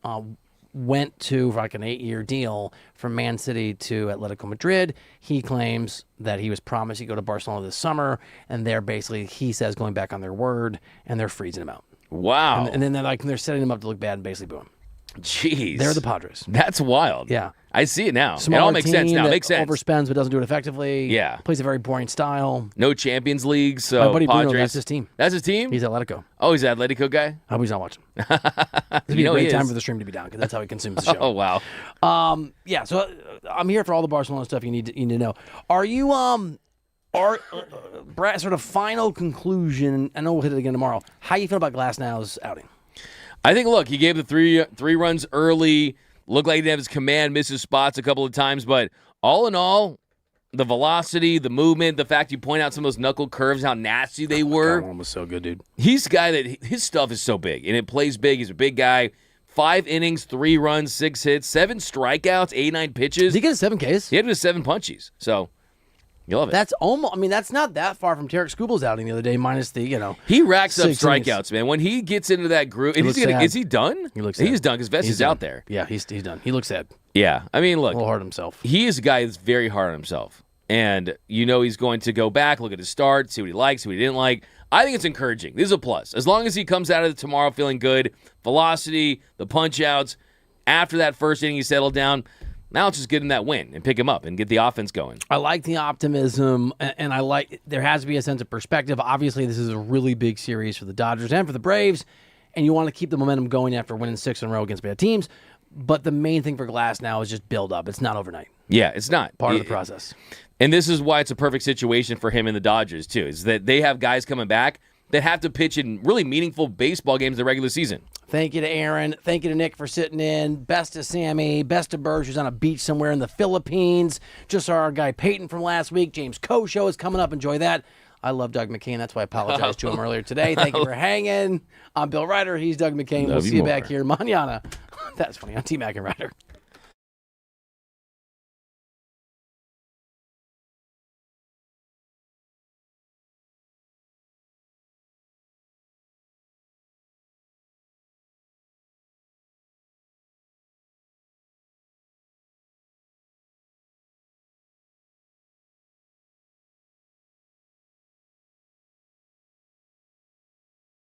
went to for like an 8-year deal from Man City to Atletico Madrid. He claims that he was promised he'd go to Barcelona this summer, and they're basically, he says, going back on their word, and they're freezing him out. Wow. And then they're setting him up to look bad and basically boo him. Jeez. They're the Padres. That's wild. Yeah. I see it now. Smaller it all makes team sense now. that Makes sense. Overspends but doesn't do it effectively. Yeah. Plays a very boring style. No Champions League, so My buddy Padres. Bruno, that's his team. That's his team? He's Atletico. Oh, he's an Atletico guy? I hope he's not watching. It'd be a great time for the stream to be down because that's how he consumes the show. Oh, wow. Yeah, so I'm here for all the Barcelona stuff you need to know. Are you Brad, sort of final conclusion, I know we'll hit it again tomorrow. How you feel about Glasnow's outing? I think, look, he gave the three runs early. Looked like he didn't have his command, missed his spots a couple of times. But all in all, the velocity, the movement, the fact you point out some of those knuckle curves, how nasty they were. That one was so good, dude. He's a guy that his stuff is so big, and it plays big. He's a big guy. 5 innings, 3 runs, 6 hits, 7 strikeouts, 89 pitches. Did he get a 7 Ks? He had 7 punchies. So you love it. That's almost. I mean, that's not that far from Tarek Skubal's outing the other day, minus the He racks up 6 strikeouts, man. When he gets into that groove, and is he done? He looks sad. He's done because Vesta's out there. Yeah, he's done. He looks sad. Yeah, I mean, look, a little hard on himself. He is a guy that's very hard on himself, and he's going to go back, look at his start, see what he likes, see what he didn't like. I think it's encouraging. This is a plus. As long as he comes out of it tomorrow feeling good, velocity, the punch outs. After that first inning, he settled down. Now it's just get him that win and pick him up and get the offense going. I like the optimism, and I like there has to be a sense of perspective. Obviously, this is a really big series for the Dodgers and for the Braves, and you want to keep the momentum going after winning 6 in a row against bad teams. But the main thing for Glass now is just build up. It's not overnight. Yeah, it's not. Part of the process. And this is why it's a perfect situation for him and the Dodgers, too, is that they have guys coming back that have to pitch in really meaningful baseball games in the regular season. Thank you to Aaron. Thank you to Nick for sitting in. Best to Sammy. Best to Burge, who's on a beach somewhere in the Philippines. Just saw our guy Peyton from last week. James Coe show is coming up. Enjoy that. I love Doug McCain. That's why I apologized to him earlier today. Thank you for hanging. I'm Bill Reiter. He's Doug McCain. We'll see you back here mañana. That's funny. I'm T-Mac and Reiter.